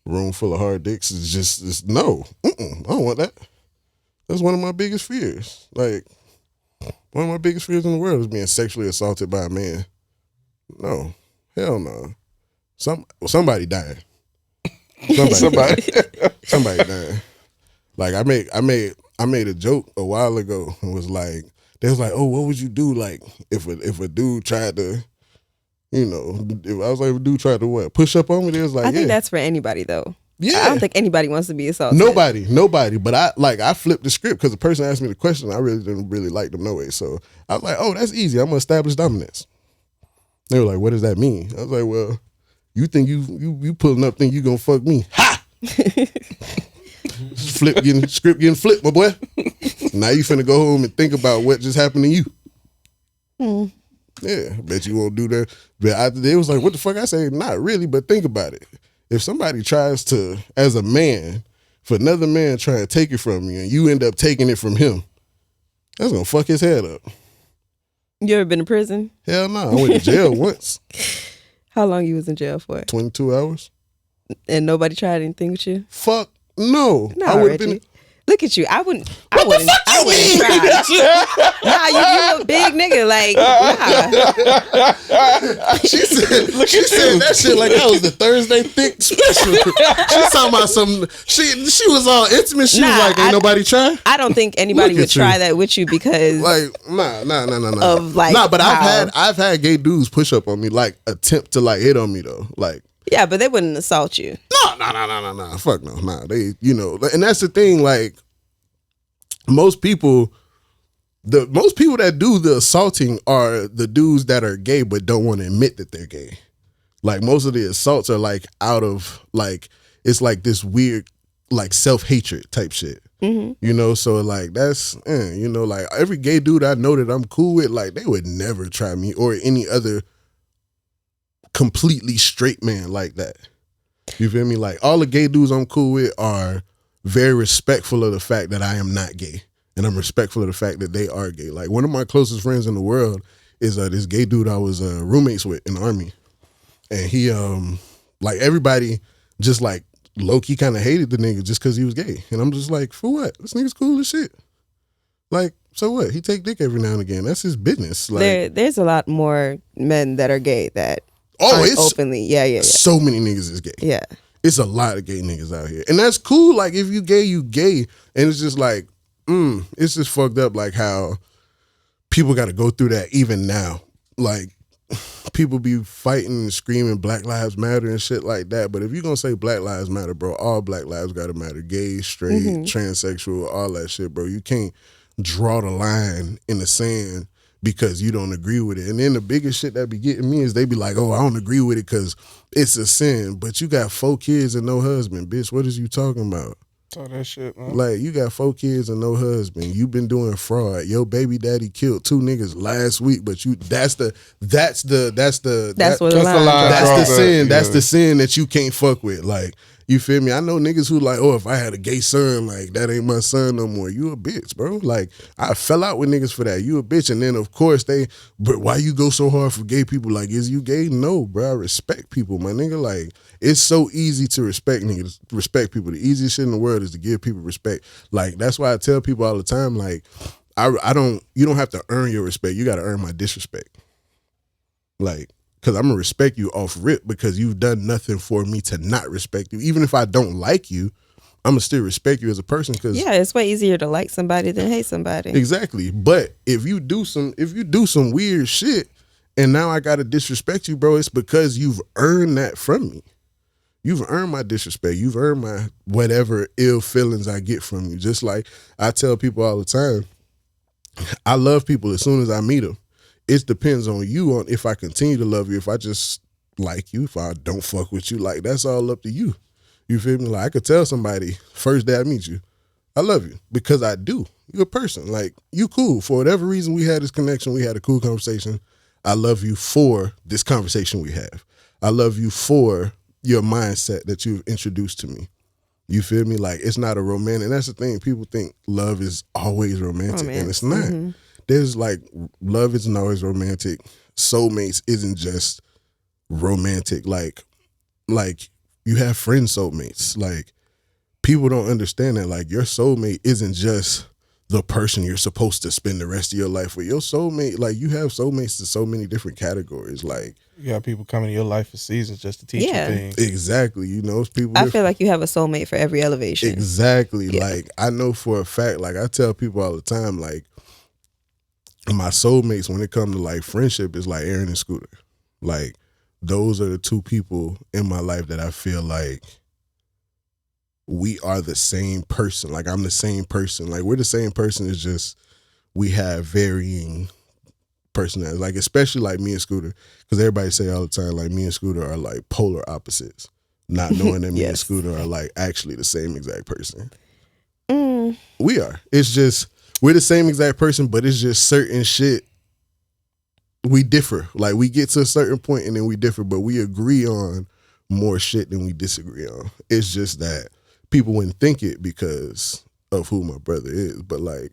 [SPEAKER 3] Room full of hard dicks is just no. I don't want that. That's one of my biggest fears. Like, one of my biggest fears in the world is being sexually assaulted by a man. No, hell no. Somebody died. Somebody died. Like I made a joke a while ago and was like, they was like, oh, what would you do like if a dude tried to, you know, if I was like, if a dude tried to what? Push up on me? They was like,
[SPEAKER 2] I think that's for anybody though.
[SPEAKER 3] Yeah.
[SPEAKER 2] I don't think anybody wants to be assaulted.
[SPEAKER 3] Nobody. But I flipped the script because the person asked me the question. I really didn't really like them no way. So I was like, oh, that's easy. I'm gonna establish dominance. They were like, what does that mean? I was like, well, you think you pulling up, think you gonna fuck me? Ha! Script getting flipped, my boy. Now you finna go home and think about what just happened to you. Yeah, I bet you won't do that. But they was like, what the fuck? I say, not really, but think about it. If somebody tries to, as a man, for another man trying to take it from you and you end up taking it from him, that's gonna fuck his head up.
[SPEAKER 2] You ever been to prison?
[SPEAKER 3] Hell no. I went to jail once.
[SPEAKER 2] How long you was in jail for?
[SPEAKER 3] 22 hours.
[SPEAKER 2] And nobody tried anything with you?
[SPEAKER 3] Fuck no.
[SPEAKER 2] No,
[SPEAKER 3] I would have
[SPEAKER 2] Reggie.
[SPEAKER 3] been.
[SPEAKER 2] Look at you. I wouldn't
[SPEAKER 3] What the fuck
[SPEAKER 2] I
[SPEAKER 3] you
[SPEAKER 2] wouldn't
[SPEAKER 3] mean?
[SPEAKER 2] try. Nah, you a big nigga. Like, nah.
[SPEAKER 3] She said that shit like that was the Thursday Thick special. She's talking about some. She was all intimate. She was
[SPEAKER 2] Nah,
[SPEAKER 3] like, ain't nobody try.
[SPEAKER 2] I don't think anybody
[SPEAKER 3] Look
[SPEAKER 2] would
[SPEAKER 3] at you.
[SPEAKER 2] try that with you because
[SPEAKER 3] Like, nah.
[SPEAKER 2] Of, like,
[SPEAKER 3] nah, but
[SPEAKER 2] how-
[SPEAKER 3] I've had gay dudes push up on me, like attempt to like hit on me though, like.
[SPEAKER 2] yeah, but they wouldn't assault you.
[SPEAKER 3] No. Fuck no. Nah, they, you know, and that's the thing. Like, most people that do the assaulting are the dudes that are gay but don't want to admit that they're gay. Like, most of the assaults are like out of like, it's like this weird like self-hatred type shit. You know, so like that's you know, like every gay dude I know that I'm cool with, like they would never try me or any other completely straight man like that. You feel me? Like, all the gay dudes I'm cool with are very respectful of the fact that I am not gay. And I'm respectful of the fact that they are gay. Like, one of my closest friends in the world is this gay dude I was roommates with in the Army. And he, like, everybody just, like, low-key kind of hated the nigga just because he was gay. And I'm just like, for what? This nigga's cool as shit. Like, so what? He take dick every now and again. That's his business. Like,
[SPEAKER 2] There's a lot more men that are gay that
[SPEAKER 3] it's
[SPEAKER 2] openly. Yeah.
[SPEAKER 3] so many niggas is gay.
[SPEAKER 2] Yeah.
[SPEAKER 3] It's a lot of gay niggas out here. And that's cool. Like, if you gay, you gay. And it's just like, it's just fucked up, like, how people got to go through that even now. Like, people be fighting and screaming Black Lives Matter and shit like that. But if you're going to say Black Lives Matter, bro, all Black lives got to matter. Gay, straight, transsexual, all that shit, bro. You can't draw the line in the sand because you don't agree with it. And then the biggest shit that be getting me is they be like, oh, I don't agree with it because it's a sin. But you got 4 kids and no husband, bitch. What is you talking about?
[SPEAKER 1] Talk that shit, man.
[SPEAKER 3] Like, you got 4 kids and no husband. You been doing fraud. Your baby daddy killed 2 niggas last week, but that's the
[SPEAKER 2] That's where the
[SPEAKER 1] That's the
[SPEAKER 2] line.
[SPEAKER 1] line.
[SPEAKER 3] that's the
[SPEAKER 1] Drop
[SPEAKER 3] sin.
[SPEAKER 1] it,
[SPEAKER 3] That's
[SPEAKER 1] yeah.
[SPEAKER 3] the sin that you can't fuck with. Like, you feel me? I know niggas who like, oh, if I had a gay son, like, that ain't my son no more. You a bitch, bro. Like, I fell out with niggas for that. You a bitch. And then, of course, but why you go so hard for gay people? Like, is you gay? No, bro. I respect people, my nigga. Like, it's so easy to respect niggas, respect people. The easiest shit in the world is to give people respect. Like, that's why I tell people all the time, like, you don't have to earn your respect. You got to earn my disrespect. Like, because I'm going to respect you off rip because you've done nothing for me to not respect you. Even if I don't like you, I'm going to still respect you as a person. Cause
[SPEAKER 2] Yeah, it's way easier to like somebody than hate somebody.
[SPEAKER 3] Exactly. But if you do some weird shit and now I got to disrespect you, bro, it's because you've earned that from me. You've earned my disrespect. You've earned my whatever ill feelings I get from you. Just like I tell people all the time, I love people as soon as I meet them. It depends on you on if I continue to love you, if I just like you, if I don't fuck with you. Like, that's all up to you. You feel me? Like, I could tell somebody first day I meet you, I love you because I do. You're a person. Like, you cool. For whatever reason we had this connection, we had a cool conversation. I love you for this conversation we have. I love you for your mindset that you've introduced to me. You feel me? Like, it's not a romantic. And that's the thing. People think love is always romantic, and it's not.
[SPEAKER 2] Mm-hmm.
[SPEAKER 3] There's like, love isn't always romantic. Soulmates isn't just romantic. Like you have friend soulmates. Like, people don't understand that. Like, your soulmate isn't just the person you're supposed to spend the rest of your life with. Your soulmate, like, you have soulmates in so many different categories. Like,
[SPEAKER 1] You got people coming to your life for seasons just to teach
[SPEAKER 2] Yeah.
[SPEAKER 1] you things.
[SPEAKER 3] exactly. You know, it's people.
[SPEAKER 2] I feel like you have a soulmate for every elevation.
[SPEAKER 3] Exactly.
[SPEAKER 2] Yeah.
[SPEAKER 3] Like, I know for a fact, like, I tell people all the time, like, my soulmates, when it comes to like friendship, is like Aaron and Scooter. Like, those are the 2 people in my life that I feel like we are the same person. Like, I'm the same person. Like, we're the same person. It's just we have varying personalities. Like, especially like me and Scooter, because everybody say all the time, like, me and Scooter are like polar opposites. Not knowing that me and
[SPEAKER 2] Yes.
[SPEAKER 3] Scooter are like actually the same exact person.
[SPEAKER 2] Mm.
[SPEAKER 3] We are. It's just we're the same exact person, but it's just certain shit we differ. Like, we get to a certain point and then we differ, but we agree on more shit than we disagree on. It's just that people wouldn't think it because of who my brother is. But like,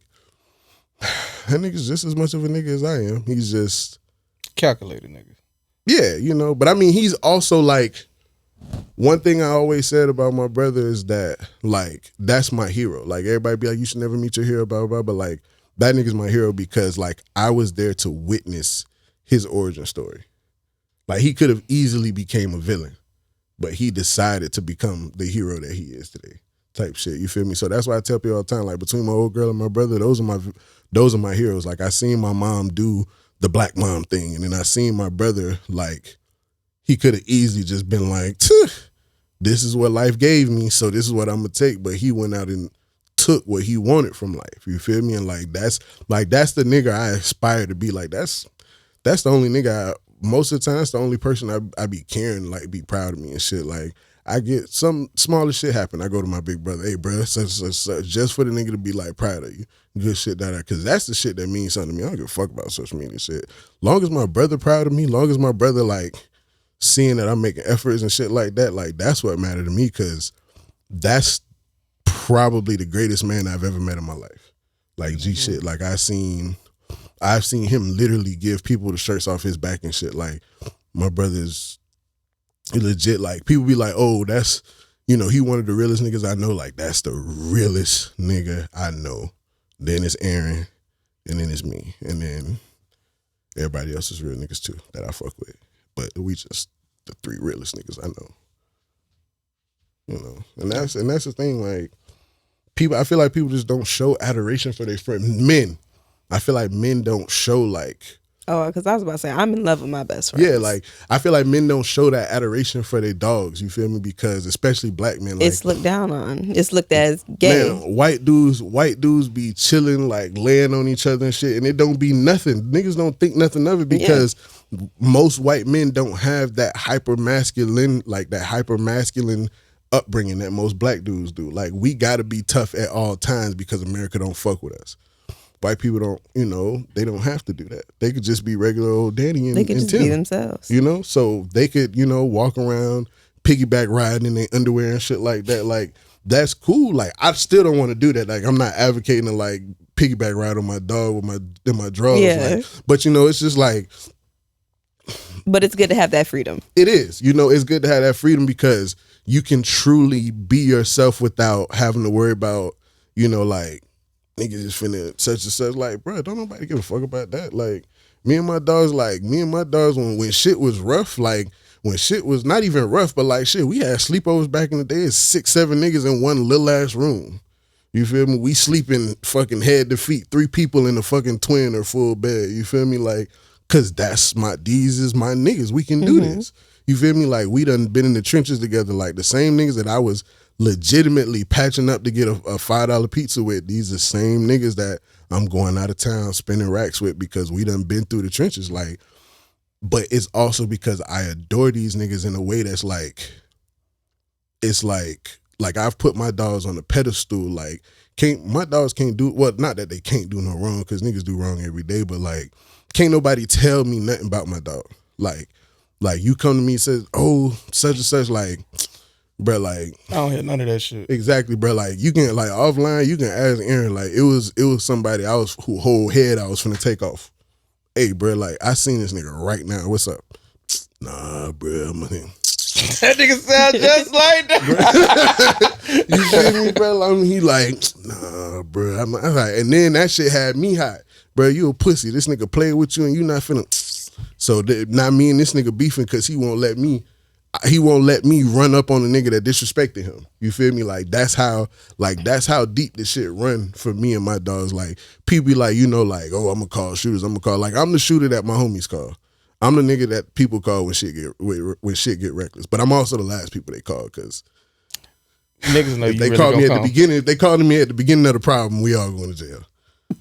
[SPEAKER 3] that nigga's just as much of a nigga as I am. He's just
[SPEAKER 1] Calculated nigga.
[SPEAKER 3] yeah, you know. But I mean, he's also like, one thing I always said about my brother is that, like, that's my hero. Like, everybody be like, you should never meet your hero, blah, blah, blah. But, like, that nigga's my hero because, like, I was there to witness his origin story. Like, he could have easily became a villain, but he decided to become the hero that he is today type shit. You feel me? So that's why I tell people all the time, like, between my old girl and my brother, those are my heroes. Like, I seen my mom do the black mom thing, and then I seen my brother, like, he could have easily just been like, this is what life gave me, so this is what I'm gonna take. But he went out and took what he wanted from life. You feel me? And like, that's the nigga I aspire to be. Like, that's the only nigga most of the time, that's the only person I be caring, like, be proud of me and shit. Like, I get some smaller shit happen, I go to my big brother, hey bro, such, just for the nigga to be like proud of you. Good shit because that's the shit that means something to me. I don't give a fuck about social media shit. Long as my brother proud of me, long as my brother like seeing that I'm making efforts and shit like that, like, that's what mattered to me, because that's probably the greatest man I've ever met in my life. Like, G shit. Like, I've seen him literally give people the shirts off his back and shit. Like, my brother's legit. Like, people be like, oh, that's, you know, he one of the realest niggas I know. Like, that's the realest nigga I know. Then it's Aaron, and then it's me, and then everybody else is real niggas too that I fuck with. But we just the 3 realest niggas I know. You know, and that's the thing. Like, people, I feel like people just don't show adoration for their friends. Men, I feel like men don't show like
[SPEAKER 2] Oh, because I was about to say, I'm in love with my best friends.
[SPEAKER 3] Yeah, like I feel like men don't show that adoration for their dogs. You feel me? Because especially black men, like,
[SPEAKER 2] it's looked down on. It's looked as gay.
[SPEAKER 3] man, white dudes be chilling, like laying on each other and shit, and it don't be nothing. Niggas don't think nothing of it because most white men don't have that hyper masculine upbringing that most black dudes do. Like, we gotta be tough at all times because America don't fuck with us. White people don't, they don't have to do that. They could just be regular old Danny and
[SPEAKER 2] They could just
[SPEAKER 3] Tim,
[SPEAKER 2] be themselves.
[SPEAKER 3] So they could, walk around piggyback riding in their underwear and shit like that. Like, that's cool. Like, I still don't want to do that. Like, I'm not advocating to like piggyback ride on my dog in my drawers.
[SPEAKER 2] Yeah.
[SPEAKER 3] Like, but it's just like,
[SPEAKER 2] but it's good to have that freedom.
[SPEAKER 3] it is. It's good to have that freedom because you can truly be yourself without having to worry about, like, niggas just finna such and such. Like, bro, don't nobody give a fuck about that. Like, me and my dogs, when shit was rough, like, when shit was not even rough, but like, shit, we had sleepovers back in the day. It's 6-7 niggas in one little ass room. You feel me? We sleeping fucking head to feet, 3 people in a fucking twin or full bed. You feel me? Like, cause these is my niggas. We can do this. You feel me? Like, we done been in the trenches together. Like, the same niggas that I was legitimately patching up to get a $5 pizza with, these are the same niggas that I'm going out of town spending racks with because we done been through the trenches. Like, but it's also because I adore these niggas in a way that's like, it's like I've put my dogs on a pedestal. Like, my dogs can't do, well, not that they can't do no wrong, because niggas do wrong every day, but like, can't nobody tell me nothing about my dog. Like you come to me and says, oh, such and such, like, bro, like,
[SPEAKER 1] I don't hear none of that shit.
[SPEAKER 3] Exactly, bro. Like, you can, like, offline, you can ask Aaron. Like, it was somebody who whole head I was finna take off. Hey, bro, like, I seen this nigga right now. What's up? Nah, bro, I'm him.
[SPEAKER 1] That nigga sound just like that.
[SPEAKER 3] You feel me, bro? He like, nah, bro. I'm like, and then that shit had me hot, bro. You a pussy. This nigga play with you, and you not finna. So now me and this nigga beefing because he won't let me run up on a nigga that disrespected him. You feel me? Like, that's how deep this shit run for me and my dogs. Like, people be like, like, oh, I'm gonna call shooters. I'm the shooter that my homies call. I'm the nigga that people call when shit get reckless. But I'm also the last people they call, because
[SPEAKER 1] niggas know
[SPEAKER 3] if
[SPEAKER 1] you
[SPEAKER 3] they
[SPEAKER 1] really
[SPEAKER 3] call me at
[SPEAKER 1] come.
[SPEAKER 3] the beginning. If they called me at the beginning of the problem, we all going to jail.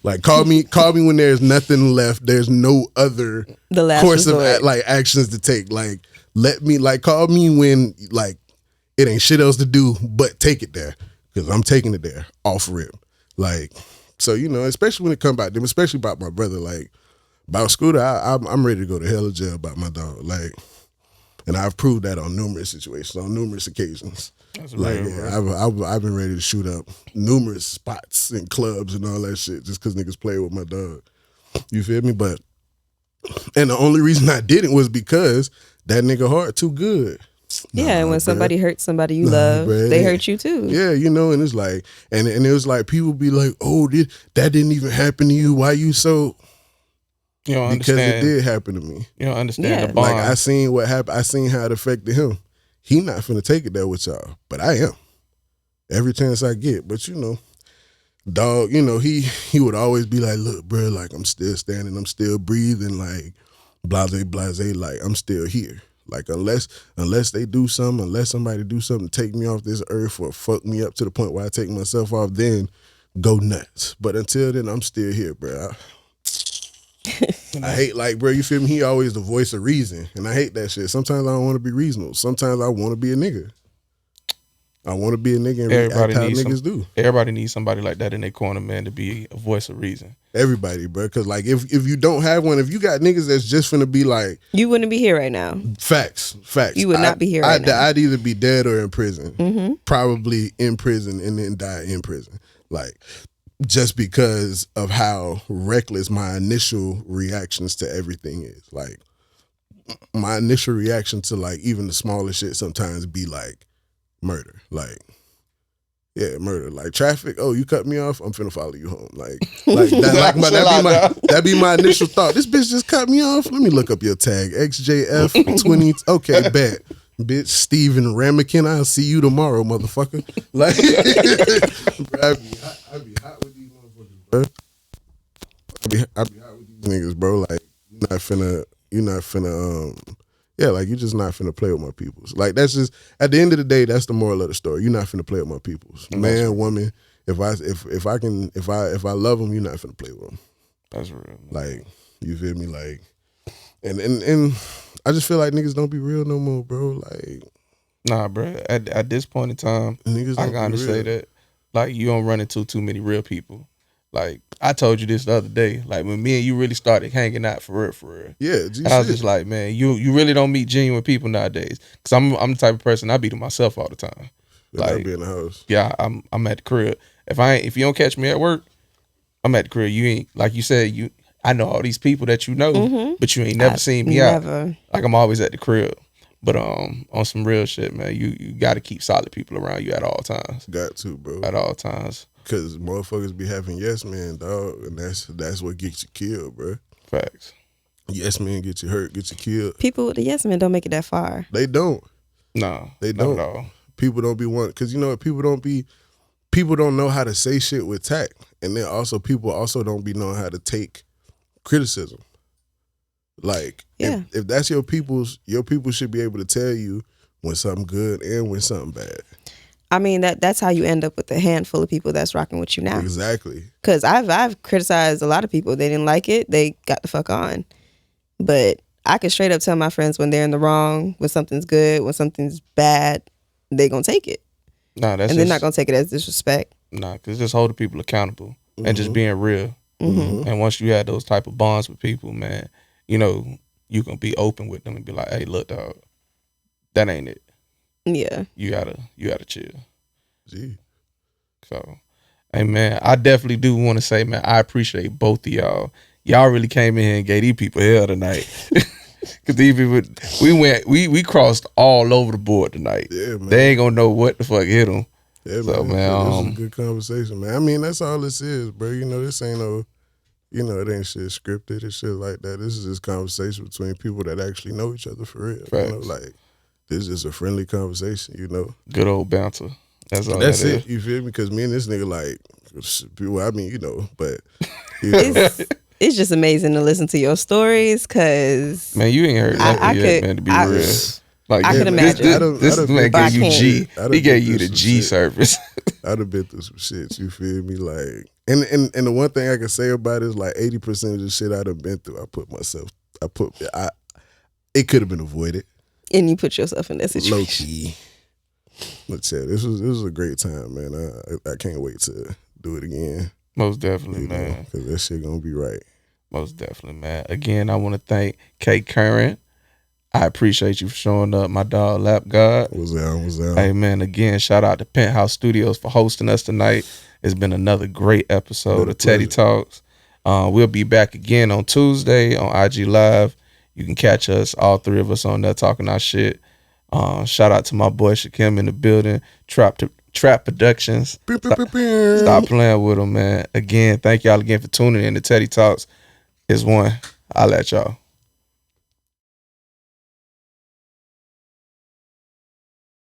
[SPEAKER 3] Like, call me when there's nothing left. There's no other course of actions to take. Like, call me when, like, it ain't shit else to do but take it there, because I'm taking it there off rip. Like, so, especially when it come about them, especially about my brother, like, about Scooter, I'm ready to go to hell or jail about my dog. Like, and I've proved that on numerous situations, on numerous occasions.
[SPEAKER 1] That's
[SPEAKER 3] like,
[SPEAKER 1] real,
[SPEAKER 3] yeah, I've been ready to shoot up numerous spots and clubs and all that shit just because niggas play with my dog. You feel me? And the only reason I didn't was because that nigga heart too good.
[SPEAKER 2] Yeah, and when somebody hurts somebody you love, they hurt you too.
[SPEAKER 3] Yeah, and it's like, and it was like, people be like, oh, that didn't even happen to you. Why you so?
[SPEAKER 1] You don't
[SPEAKER 3] because
[SPEAKER 1] understand.
[SPEAKER 3] it did happen to me.
[SPEAKER 1] You don't understand the bond.
[SPEAKER 3] Like, I seen what happened. I seen how it affected him. He not finna take it there with y'all, but I am. Every chance I get. But dog, he would always be like, look, bro, like, I'm still standing, I'm still breathing, like, blase, like, I'm still here. Like, unless they do something, unless somebody do something to take me off this earth or fuck me up to the point where I take myself off, then go nuts. But until then, I'm still here, bro. I hate, like, bro, you feel me? He always the voice of reason, and I hate that shit. Sometimes I don't want to be reasonable. Sometimes I want to be a nigga. I want to be a nigga and react how niggas do.
[SPEAKER 1] Everybody needs somebody like that in their corner, man, to be a voice of reason.
[SPEAKER 3] Everybody, bro. Because, like, if you don't have one, if you got niggas that's just finna be like...
[SPEAKER 2] You wouldn't be here right now.
[SPEAKER 3] Facts.
[SPEAKER 2] You would not be here right now.
[SPEAKER 3] I'd either be dead or in prison.
[SPEAKER 2] Mm-hmm.
[SPEAKER 3] Probably in prison and then die in prison. Like... just because of how reckless my initial reactions to everything is. Like, my initial reaction to, like, even the smallest shit sometimes be like murder. Like, yeah, murder. Like, traffic, oh, you cut me off, I'm finna follow you home. Like that'd be my initial thought. This bitch just cut me off. Let me look up your tag. XJF20. Okay, bet. Bitch, Steven Ramekin, I'll see you tomorrow, motherfucker. Like, I'd be hot with these motherfuckers, bro. I'd be hot with these niggas, bro. Like, yeah, like you just not finna play with my peoples. Like that's just at the end of the day, that's the moral of the story. You're not finna play with my peoples, man, woman. If I love them, you're not finna play with them.
[SPEAKER 1] That's real. Man.
[SPEAKER 3] Like you feel me, like, and I just feel like niggas don't be real no more, bro. Like,
[SPEAKER 1] nah, bro. At this point in time,
[SPEAKER 3] niggas
[SPEAKER 1] I can honestly say that, like, you don't run into too many real people. Like, I told you this the other day. Like, when me and you really started hanging out for real.
[SPEAKER 3] Yeah,
[SPEAKER 1] I was just like, man, you really don't meet genuine people nowadays. Cause I'm the type of person I be to myself all the time.
[SPEAKER 3] Like, be in the house.
[SPEAKER 1] Yeah, I'm at the crib. If you don't catch me at work, I'm at the crib. You ain't, like you said, I know all these people that you know, but you ain't never seen me out. Like, I'm always at the crib. But on some real shit, man, you got to keep solid people around you at all times.
[SPEAKER 3] Got to, bro.
[SPEAKER 1] At all times.
[SPEAKER 3] Cause motherfuckers be having yes man, dog, and that's what gets you killed, bro.
[SPEAKER 1] Facts.
[SPEAKER 3] Yes man get you hurt, get you killed.
[SPEAKER 2] People with the yes men don't make it that far.
[SPEAKER 3] They don't.
[SPEAKER 1] No,
[SPEAKER 3] they don't.
[SPEAKER 1] Not at all.
[SPEAKER 3] People don't be one, cause you know what? People don't know how to say shit with tact, and then also people also don't be knowing how to take criticism. Like, if that's your people should be able to tell you when something good and when something bad.
[SPEAKER 2] I mean, that's how you end up with a handful of people that's rocking with you now.
[SPEAKER 3] Exactly.
[SPEAKER 2] Because I've criticized a lot of people. They didn't like it. They got the fuck on. But I can straight up tell my friends when they're in the wrong, when something's good, when something's bad, they gonna take it.
[SPEAKER 1] Nah,
[SPEAKER 2] and they're not gonna take it as disrespect.
[SPEAKER 1] Nah, because just holding people accountable and just being real. And once you have those type of bonds with people, man, you know, you can be open with them and be like, hey, look, dog, that ain't it.
[SPEAKER 2] Yeah.
[SPEAKER 1] You gotta chill.
[SPEAKER 3] Gee.
[SPEAKER 1] So, hey man, I definitely do want to say, man, I appreciate both of y'all. Y'all really came in here and gave these people hell tonight. Cause these people, we crossed all over the board tonight.
[SPEAKER 3] Yeah, man.
[SPEAKER 1] They ain't gonna know what the fuck hit them.
[SPEAKER 3] Yeah,
[SPEAKER 1] so,
[SPEAKER 3] man. This is a good conversation, man. I mean, that's all this is, bro. You know, this ain't no, you know, it ain't shit scripted and shit like that. This is just conversation between people that actually know each other for real.
[SPEAKER 1] Facts.
[SPEAKER 3] You know, like, this is just a friendly conversation, you know.
[SPEAKER 1] Good old Banter. That's all.
[SPEAKER 3] That's
[SPEAKER 1] that
[SPEAKER 3] it.
[SPEAKER 1] is.
[SPEAKER 3] You feel me? Because me and this nigga, like, well, I mean, you know, but you know.
[SPEAKER 2] It's just amazing to listen to your stories, cause
[SPEAKER 1] man, you ain't heard nothing yet, man. To be real, like,
[SPEAKER 2] I can imagine.
[SPEAKER 1] This man gave you G. He gave you the G service.
[SPEAKER 3] I'd have been through some shit. You feel me? Like, and the one thing I can say about it is like 80% of the shit I'd have been through, it could have been avoided.
[SPEAKER 2] And you put yourself in that situation.
[SPEAKER 3] Low key. Let's say this was a great time, man. I can't wait to do it again.
[SPEAKER 1] Most definitely, man.
[SPEAKER 3] Because that shit gonna be right.
[SPEAKER 1] Most definitely, man. Again, I want to thank K-Kerin. I appreciate you for showing up, my dog, Lap God.
[SPEAKER 3] What's down?
[SPEAKER 1] Hey, man, again, shout out to Penthouse Studios for hosting us tonight. It's been another great episode of Teddy Talks. We'll be back again on Tuesday on IG Live. You can catch us, all three of us on there talking our shit. Shout out to my boy Shakim in the building. Trap Productions. Stop playing with him, man. Again, thank y'all again for tuning in to Teddy Talks. It's one. I'll let y'all.